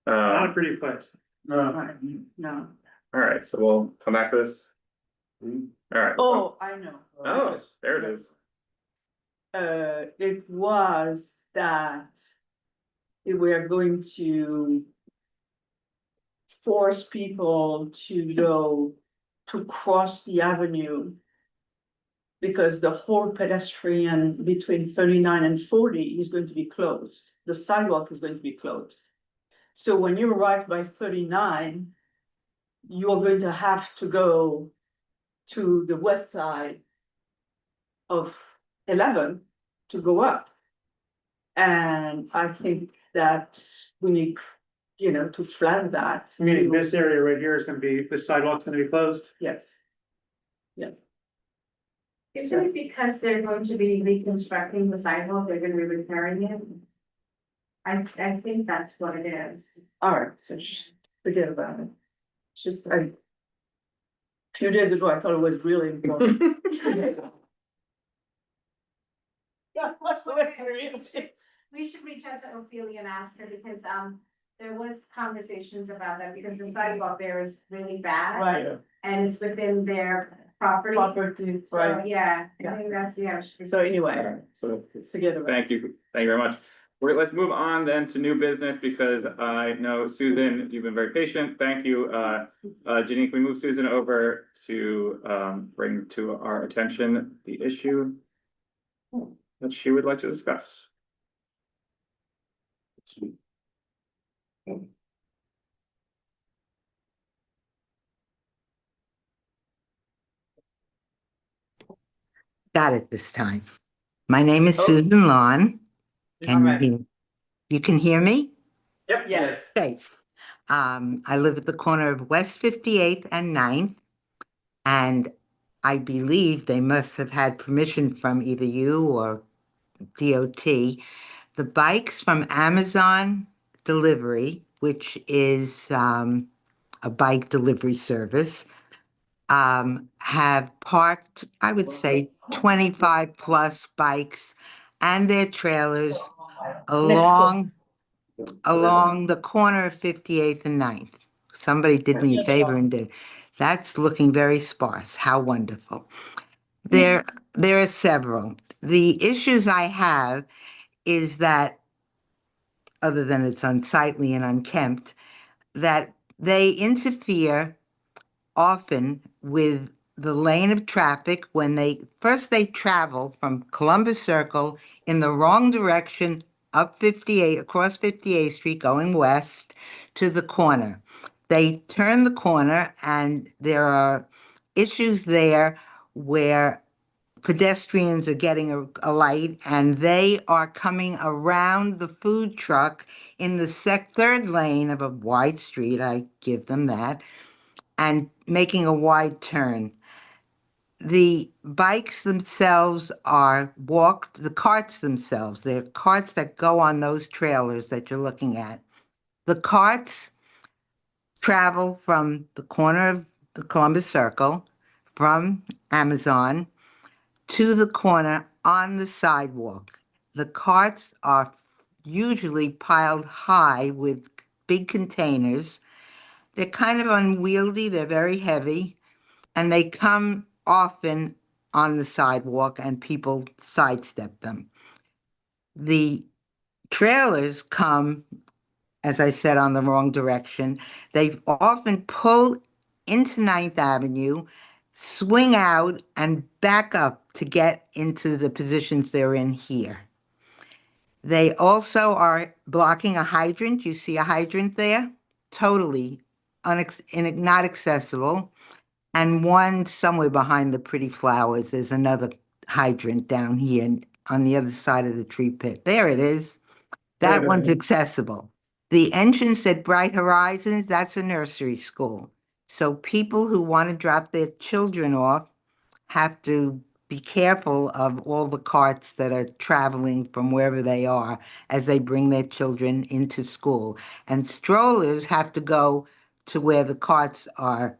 Not a pretty place. Right, no. All right, so we'll come back to this. All right. Oh, I know. Oh, there it is. It was that we were going to force people to cross the avenue because the whole pedestrian between 39 and 40 is going to be closed. The sidewalk is going to be closed. So when you arrive by 39, you're going to have to go to the west side of 11 to go up. And I think that we need, to flag that. I mean, this area right here is gonna be, the sidewalk's gonna be closed. Yes. Yeah. Isn't it because they're going to be reconstructing the sidewalk, they're gonna be repairing it? I think that's what it is. All right, so forget about it. It's just, a few days ago, I thought it was really important. Yeah, what's the way We should reach out to Ophelia and ask her because, there was conversations about that because the sidewalk there is really bad. Right. And it's within their property. Property, So, right. yeah, I Yeah. think that's, yeah. So anyway, So forget about it. thank you very much. Let's move on then to new business because I know Susan, you've been very patient. Thank you. Janine, can we move Susan over to bring to our attention the issue that she would like to discuss? Got it this time. My name is Susan Lawn. You can hear me? Yep. Yes. Okay. I live at the corner of West 58th and 9th, and I believe they must have had permission from either you or DOT. The bikes from Amazon Delivery, which is a bike delivery service, have parked, I would say, 25 plus bikes and their trailers along the corner of 58th and 9th. Somebody did me a favor and did. That's looking very sparse. How wonderful. There are several. The issues I have is that, other than it's unsightly and unkempt, that they interfere often with the lane of traffic when they travel from Columbus Circle in the wrong direction up 58, across 58th Street going west to the corner. They turn the corner and there are issues there where pedestrians are getting a light and they are coming around the food truck in the third lane of a wide street, I give them that, and making a wide turn. The bikes themselves are walked, the carts themselves, they're carts that go on those trailers that you're looking at. The carts travel from the corner of the Columbus Circle, from Amazon, to the corner on the sidewalk. The carts are usually piled high with big containers. They're kind of unwieldy, they're very heavy, and they come often on the sidewalk and people sidestep them. The trailers come, as I said, on the wrong direction. They often pull into 9th Avenue, swing out, and back up to get into the positions they're in here. They also are blocking a hydrant. You see a hydrant there? Totally not accessible. And one somewhere behind the pretty flowers, there's another hydrant down here on the other side of the tree pit. There it is. That one's accessible. The entrance at Bright Horizons, that's a nursery school. So people who want to drop their children off have to be careful of all the carts that are traveling from wherever they are as they bring their children into school. And strollers have to go to where the carts are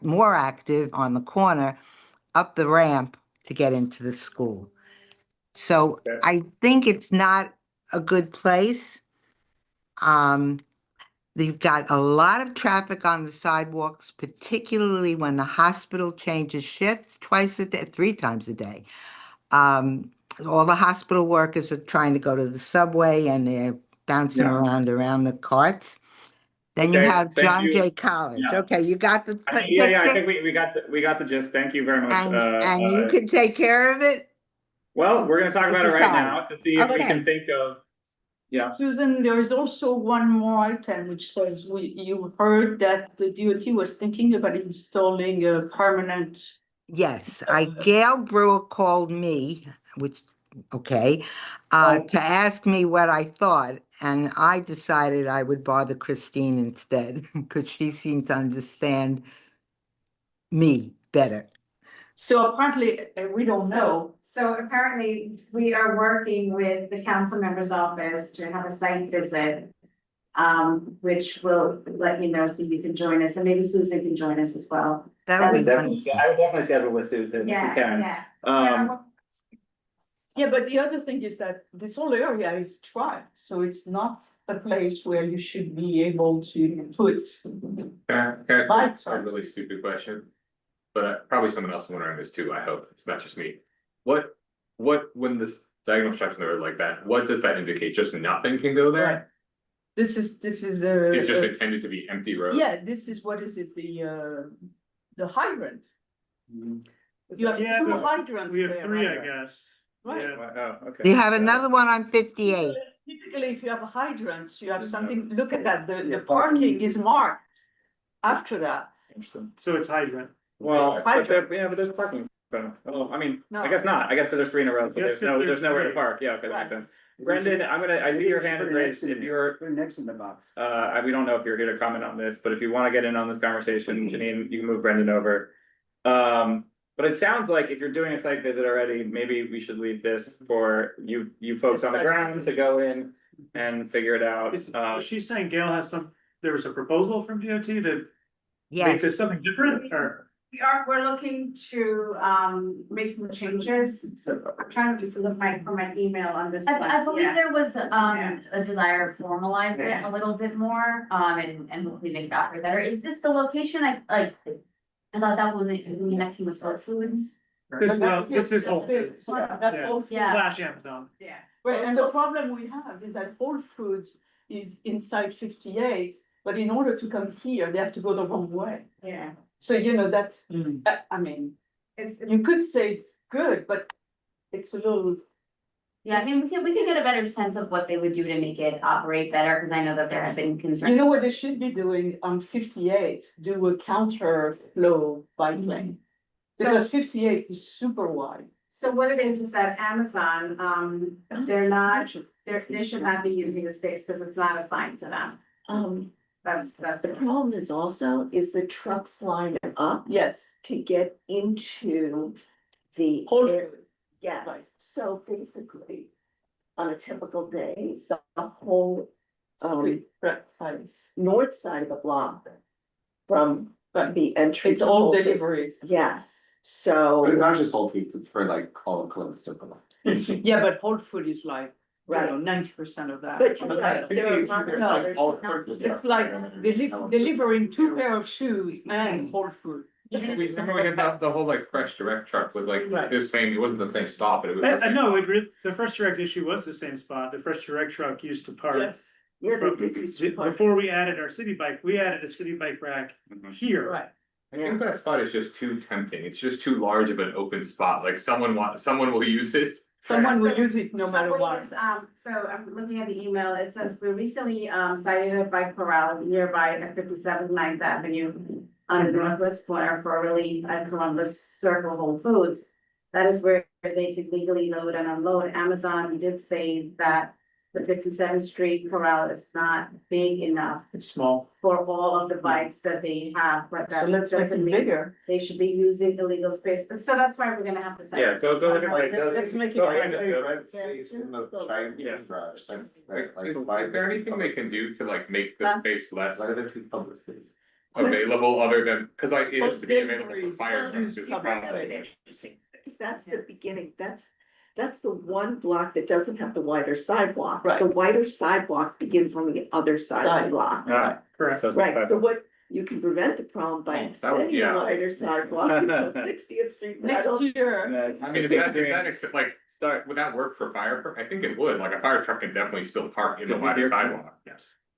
more active on the corner, up the ramp to get into the school. So I think it's not a good place. They've got a lot of traffic on the sidewalks, particularly when the hospital changes shifts twice a day, 3 times a day. All the hospital workers are trying to go to the subway and they're bouncing around the carts. Then you have John Jay College. Yeah. Okay, you got the. I think we got the gist. Thank you very much. And you can take care of it? Well, we're going to talk about it right now to see if we can think of. Yeah. Susan, there is also one more item which says you heard that the DOT was thinking about installing a permanent. Yes, Gail Brewer called me, to ask me what I thought. And I decided I would bother Christine instead because she seemed to understand me better. So apparently, we don't know. So apparently, we are working with the council member's office to have a site visit. Which will let you know so you can join us, and maybe Susan can join us as well. I would definitely schedule with Susan if you can. Yeah, but the other thing is that this whole area is dry, so it's not a place where you should be able to put. That's a really stupid question, but probably someone else is wondering this too. I hope it's not just me. What when this diagonal structure are like that? What does that indicate? Just nothing can go there. Right. This is It's just intended to be empty road. Yeah, this is what is it, the hydrant. You have 2 hydrants. We have there, 3, right? I guess. Right. Yeah. Oh, okay. You have another one on 58. Typically, if you have hydrants, you have something, look at that, the parking is marked after that. So it's hydrant. Well, but there's parking Oh, I mean, I No. guess not. I guess because there's 3 in a row, so Yes, there's nowhere to three. park. Yeah, okay, that makes Right. sense. Brendan, I see your hand is raised. If you're, Put it next in the box. we don't know if you're here to comment on this, but if you want to get in on this conversation, Janine, you can move Brendan over. But it sounds like if you're doing a site visit already, maybe we should leave this for you folks on the ground to go in and figure it out. Is she saying Gail has there was a proposal from DOT to make Yes, this something different, or? We're looking to, make some changes. I'm trying to look for my email on this one. I believe Yeah. there was Yeah. a desire to formalize it a little bit more, and hopefully make it operate better. Is this the location? I thought that would be connecting with Whole Foods. This is Whole Foods. That's Yeah. Whole Foods. Yeah. Slash Amazon. Yeah. Right, and the problem we have is that Whole Foods is inside 58, but in order to come here, they have to go the wrong way. Yeah. So, that's, I mean, It's, you could say it's good, but it's a little. Yeah, I mean, we could get a better sense of what they would do to make it operate better, because I know that there have been concerns. You know what they should be doing on 58, do a counter flow bike lane. Because 58 is super wide. so what it is that Amazon, they should not be using the space because it's not assigned to them. That's The problem is also, is the trucks line up Yes, to get into the. Whole Foods. Yes, Right. so basically, on a typical day, the whole, Street, right, sides. north side of the block from the entry. It's to all Whole Foods. delivery. Yes, so. But it's not just Whole Foods, it's for like all of Columbus Circle. Yeah, but Whole Food is like, Right. 90% of that. But you're right, there are other. It's like delivering 2 pair of shoes and Whole Food. Remember we had the whole like fresh direct truck was like Right. this same, it wasn't the same stop, but it was. the I same- know, the Fresh Direct issue was the same spot. The Fresh Direct truck used to park. Yes, Yeah, they did use to park. Before we added our city bike, we added a city bike rack here. right. I think that spot is just too tempting. It's just too large of an open spot. Like someone will use it. Someone will use it no matter what. So I'm looking at the email, it says we recently cited a bike corral nearby at 57th 9th Avenue on the northwest corner for relief at Columbus Circle Whole Foods. That is where they could legally load and unload. Amazon did say that the 57th Street corral is not big enough It's small. for all of the bikes that they have, but So that let's make doesn't it mean bigger. they should be using illegal space. But so that's why we're gonna have to. cite Yeah, go look at like. Let's make it go bigger. ahead and go. Rent space in the giant Yes. garage, that's Is there anything they can do to like make the space less Why are there 2 public spaces? available other than, cause like it used to be available for Deliveries, fire trucks. use is the public problem. space. Because that's the beginning, that's the one block that doesn't have the wider sidewalk. Right. The wider sidewalk begins on the other side of Side. the block. Alright. Correct. So Right, so what, you can prevent the problem by That would- extending yeah. the wider sidewalk until 60th Street. but I Next don't- year, I mean, is that like, start, would that work for fire? I think it would, like a fire truck can definitely still park in the wider sidewalk.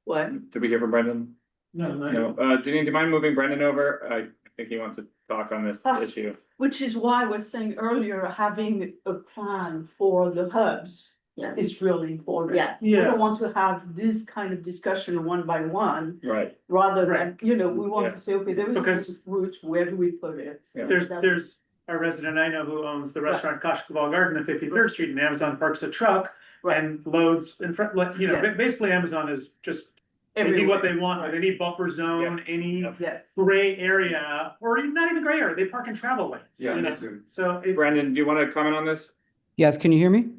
what? Did we hear from Brendan? No, No, Janine, do you mind moving Brendan over? I think he wants to talk on this issue. Which is why I was saying earlier, having a plan for the hubs Yes. is really important. Yes. We Yeah. don't want to have this kind of discussion one by one, Right. rather than, Right. we want Yeah. to say, okay, there is Because- a route, where do we put it? Yeah. There's a resident I know who owns the restaurant Kashkaval Garden at 53rd Street, and Amazon parks a truck and loads in front, like, Yes. basically Amazon is just taking Everywhere. what they want, like any buffer zone, any Yes. gray area, or even not even gray area, they park in travel lanes, Yeah, you me know? too. So it's. Brendan, do you want to comment on this? Yes, can you hear me?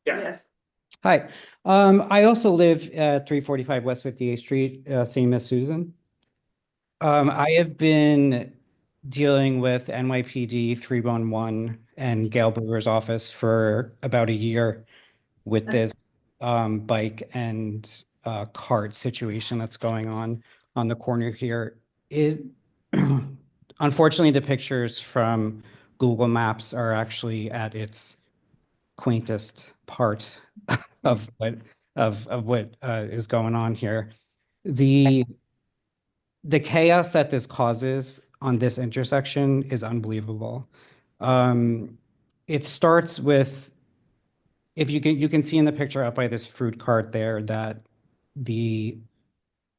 Yes. Hi, I also live at 345 West 58th Street, same as Susan. I have been dealing with NYPD 311 and Gail Brewer's office for about a year with this bike and cart situation that's going on the corner here. It unfortunately, the pictures from Google Maps are actually at its quaintest part of what is going on here. The chaos that this causes on this intersection is unbelievable. It starts with, if you can see in the picture up by this fruit cart there that the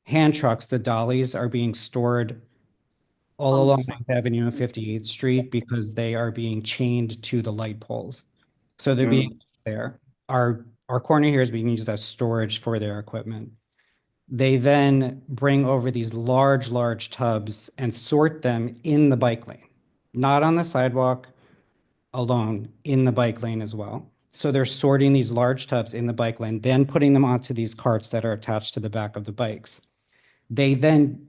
hand trucks, the dollies, are being stored all along 9th Avenue and 58th Street because they are being chained to the light poles. So they're being there. Our corner here is being used as storage for their equipment. They then bring over these large tubs and sort them in the bike lane, not on the sidewalk alone, in the bike lane as well. So they're sorting these large tubs in the bike lane, then putting them onto these carts that are attached to the back of the bikes. They then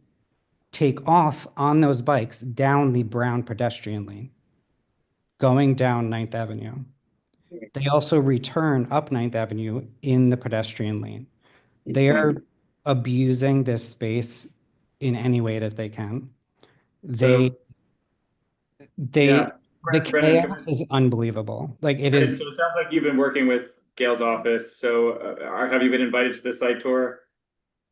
take off on those bikes down the brown pedestrian lane, going down 9th Avenue. They also return up 9th Avenue in the pedestrian lane. They are abusing this space in any way that they can. The chaos is unbelievable. Like it is. So it sounds like you've been working with Gail's office. So have you been invited to the site tour?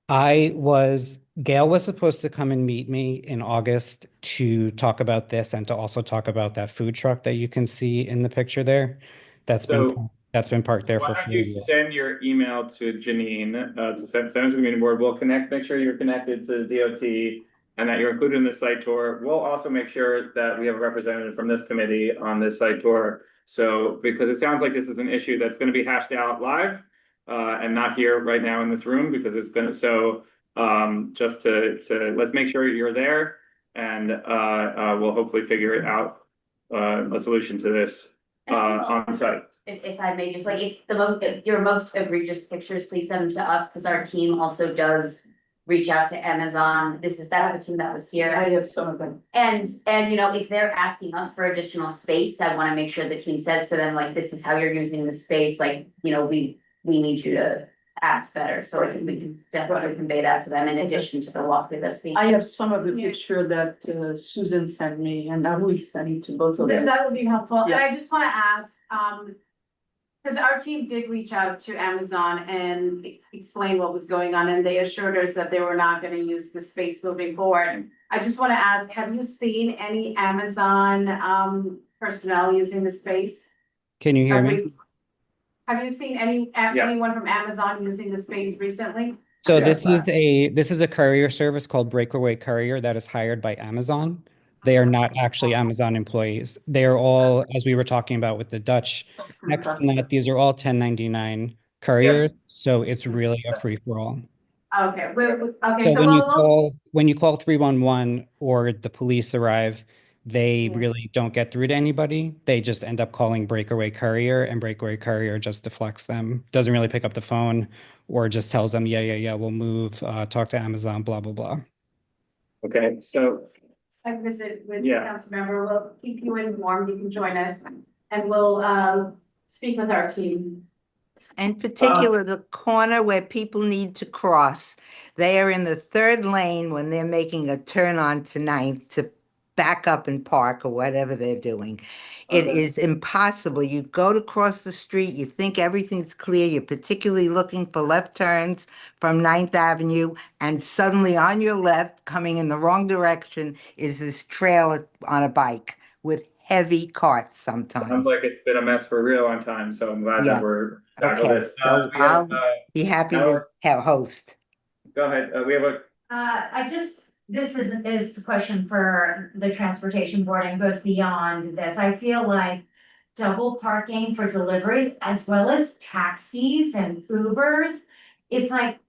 Gail was supposed to come and meet me in August to talk about this and to also talk about that food truck that you can see in the picture there. That's been parked there for 4 years. Send your email to Janine, to send it to the meeting board. We'll make sure you're connected to the DOT and that you're included in the site tour. We'll also make sure that we have a representative from this committee on this site tour. So, because it sounds like this is an issue that's going to be hashed out live and not here right now in this room because it's going to, just to let's make sure you're there and we'll hopefully figure it out, a solution to this on site. If I may, just like if your most egregious pictures, please send them to us because our team also does reach out to Amazon. That's the team that was here. I have some of them. And you know, if they're asking us for additional space, I want to make sure the team says to them, like, this is how you're using the space. Like, you know, we need you to act better. So I think we can definitely convey that to them in addition to the walkthrough that's being. I have some of the picture that Susan sent me and I will send it to both of them. That would be helpful. Yeah. And I just want to ask, because our team did reach out to Amazon and explain what was going on, and they assured us that they were not going to use the space moving forward. I just want to ask, have you seen any Amazon personnel using the space? Can you hear me? Have you seen anyone from Amazon using the space recently? So this is a courier service called Breakaway Courier that is hired by Amazon. They are not actually Amazon employees. They are all, as we were talking about with the Dutch, next to that, these are all 1099 couriers. So it's really a free for all. Okay. So when you call 311 or the police arrive, they really don't get through to anybody. They just end up calling Breakaway Courier, and Breakaway Courier just deflects them. Doesn't really pick up the phone or just tells them, yeah, we'll move, talk to Amazon, blah, blah, blah. Okay, so. Site visit with the council member. We'll keep you informed. You can join us and we'll speak with our team. In particular, the corner where people need to cross, they are in the 3rd lane when they're making a turn on to 9th to back up and park or whatever they're doing. It is impossible. You go to cross the street, you think everything's clear, you're particularly looking for left turns from 9th Avenue, and suddenly on your left, coming in the wrong direction, is this trailer on a bike with heavy carts sometimes. Sounds like it's been a mess for a real long time, so I'm glad that we're tackling this. So I'll be happy to host. Go ahead, we have This is a question for the transportation board and goes beyond this. I feel like double parking for deliveries as well as taxis and Ubers. It's like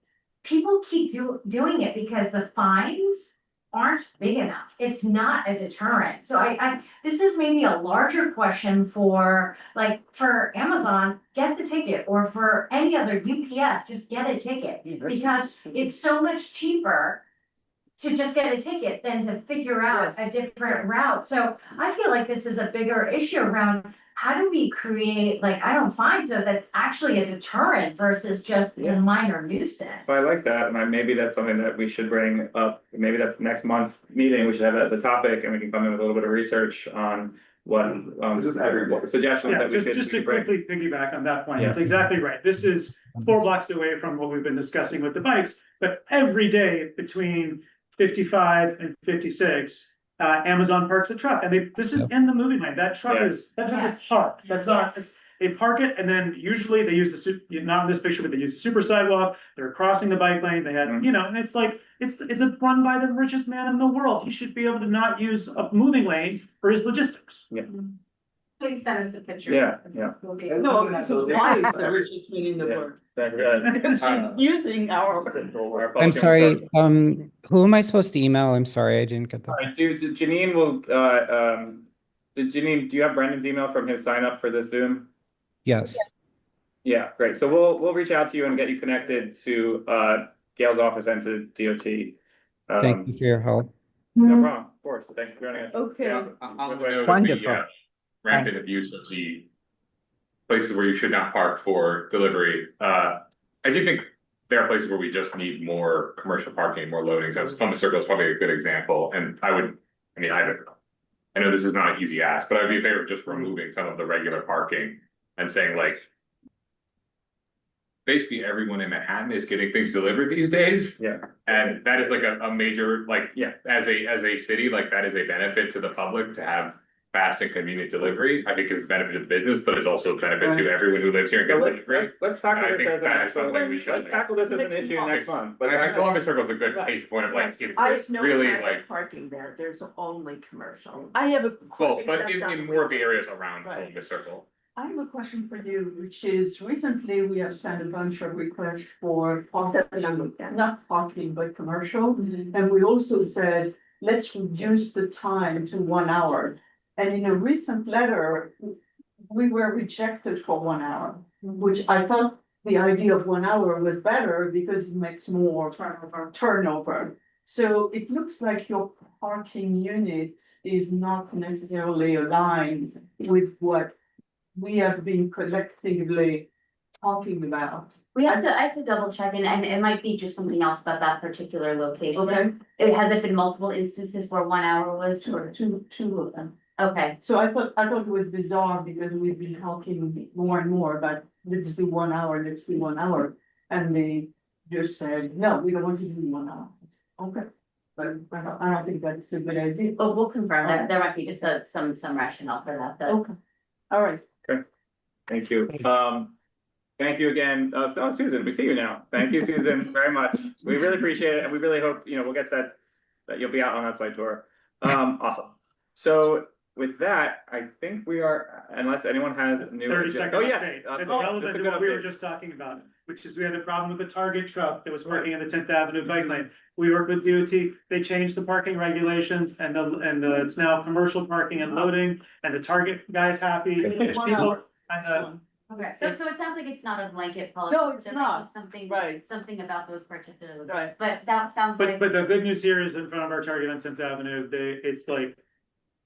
people keep doing it because the fines aren't big enough. It's not a deterrent. So this is maybe a larger question for Amazon, get the ticket, or for any other UPS, just get a ticket because it's so much cheaper to just get a ticket than to figure out a different route. So I feel like this is a bigger issue around how do we create fines so that's actually a deterrent versus just a minor nuisance. I like that, and maybe that's something that we should bring up. Maybe that's next month's meeting. We should have it as a topic, and we can come in with a little bit of research on what suggestions that we could. Just to quickly piggyback on that point, Yeah. It's exactly right. This is 4 blocks away from what we've been discussing with the bikes, but every day between 55 and 56. Amazon parks a truck, and this is in the moving lane. That truck is parked. That's not. they park it, and then usually they use not in this picture, but they use the super sidewalk, they're crossing the bike lane, they had, and it's like, it's a run by the richest man in the world, he should be able to not use a moving lane for his logistics. Yeah. Please send us the pictures. Yeah, No, this is why it's the richest man in the world. Using our. I'm sorry, who am I supposed to email? I'm sorry, I didn't get that. Alright, Janine will, Janine, do you have Brendan's email from his sign up for this Zoom? Yes. Yeah, great. So we'll reach out to you and get you connected to Gail's office and to DOT. Thank you for your help. No problem, of course. Thank you for joining us. Okay. Wonderful. Rampant abuse of the places where you should not park for delivery. I do think there are places where we just need more commercial parking, more loadings. As Columbus Circle is probably a good example. And I know this is not an easy ask, but I'd be in favor of just removing some of the regular parking and saying like, basically everyone in Manhattan is getting things delivered these days. Yeah. And that is like a major, like, as a city, like that is a benefit to the public to have fast and convenient delivery. I think it's a benefit to the business, but it's also a benefit to everyone who lives here and gets delivery. Let's tackle And I this think as that is something we should. let's tackle this as an issue next month. But I think Columbus Circle is a good case point of like, it's There's no really private like, parking there, there's only commercial. I have a. well, but in more of the areas around Columbus Circle. I have a question for you, which is recently we have sent a bunch of requests for not parking, but commercial. And we also said, let's reduce the time to 1 hour. And in a recent letter, we were rejected for 1 hour, which I thought the idea of 1 hour was better because it makes more turnover. So it looks like your parking unit is not necessarily aligned with what we have been collectively talking about. I have to double check and it might be just something else about that particular location. Okay. Has it been multiple instances where 1 hour was or? Two of them. Okay, So I thought it was bizarre because we've been talking more and more about, let's do 1 hour, let's do 1 hour. And they just said, no, we don't want to do 1 hour. Okay. But I don't think that's a good idea. but we'll confirm that. There might be just some rationale for that, but. Okay, all right. Thank you. Thank you again. So Susan, we see you now. Thank you, Susan, very much. We really appreciate it, and we really hope, we'll get that you'll be out on that site tour. Awesome. So with that, I think we are, unless anyone has new. 30-second Oh, yes. update. It's relevant to what we were just talking about, which is we had a problem with the Target truck that was parking in the 10th Avenue bike lane. We worked with DOT, they changed the parking regulations and it's now commercial parking and loading, and the Target guy's happy. People, Okay, so it sounds like it's not a blanket policy. No, it's There might be not. Something, Right. something about those particular. Right. But sounds But like. the good news here is in front of our Target on 10th Avenue, it's like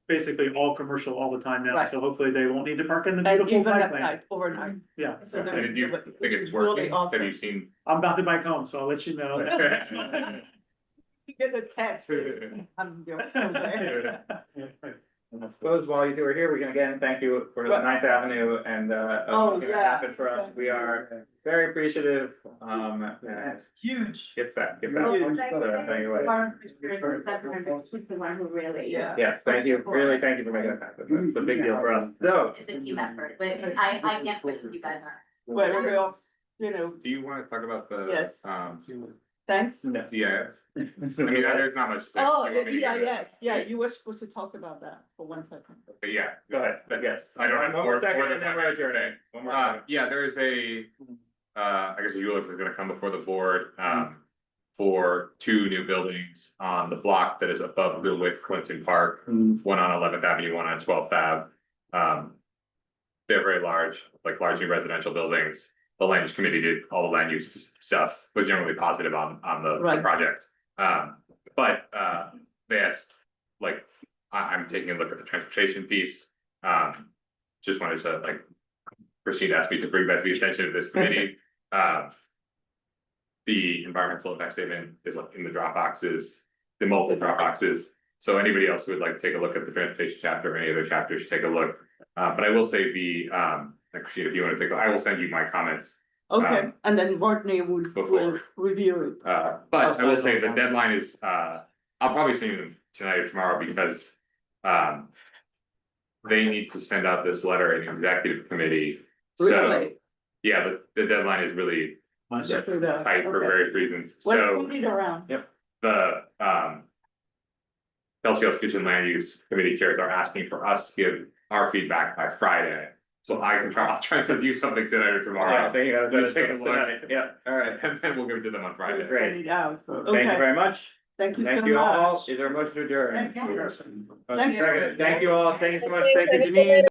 basically all commercial all the time now, Right. so hopefully they won't need to park in the And beautiful even bike at lane. night, overnight. Yeah, So there- And do you think it's really working? awesome. Have you seen? I'm about to bike home, so I'll let you know. You get a text. I'm still there. And I suppose while you are here, we can again thank you for the 9th Avenue and making it happen for us. We are very appreciative. Huge. Get that. Huge. Anyway. Yeah. Yes, thank you. Really, thank you for making it happen. That's a big deal for us. So. It's a team effort, but I can't push what you guys are. Well, we all, Do you want to talk about the? Yes. Thanks. DIS? I mean, there's not much to say. Oh, You want the me to get it? EIS, yeah, you were supposed to talk about that for 1 second. But yeah, Go ahead, but yes. I don't have One more more second than and then one we're minute to adjourning. say. One more second. Yeah, there is I guess a ULIP is gonna come before the board, for 2 new buildings on the block that is above Little Clinton Park. One on 11th Avenue, one on 12th Ave. They're very large, like large new residential buildings. The land use committee did all the land use stuff, was generally positive on the Right. project. But they asked, like, I'm taking a look at the transportation piece. Just wanted to, like, Christine asked me to bring that to the attention of this committee. The environmental impact statement is like in the drop boxes, the multiple drop boxes. So anybody else who would like to take a look at the transportation chapter or any other chapters should take a look. But I will say Christine, if you want to I will send you my comments. Okay, and then Courtney will review it. But I will say the deadline is, I'll probably send them tonight or tomorrow because, they need to send out this letter in the executive committee So, Really? yeah, the deadline is really tight for various reasons, What so put it around? the LCL's Kitchen Land Use Committee chairs are asking for us to give our feedback by Friday. So I'll try to do something tonight or tomorrow. Yeah, thank you. Just take a look. Yeah, all right. And then we'll give it to them on Friday. Great. Send it out. Thank you very much. Thank you so Thank you all. much. Is there a motion to adjourn? Thank you. Thank you all. Thank you so much. Thank you, Thanks, Janine.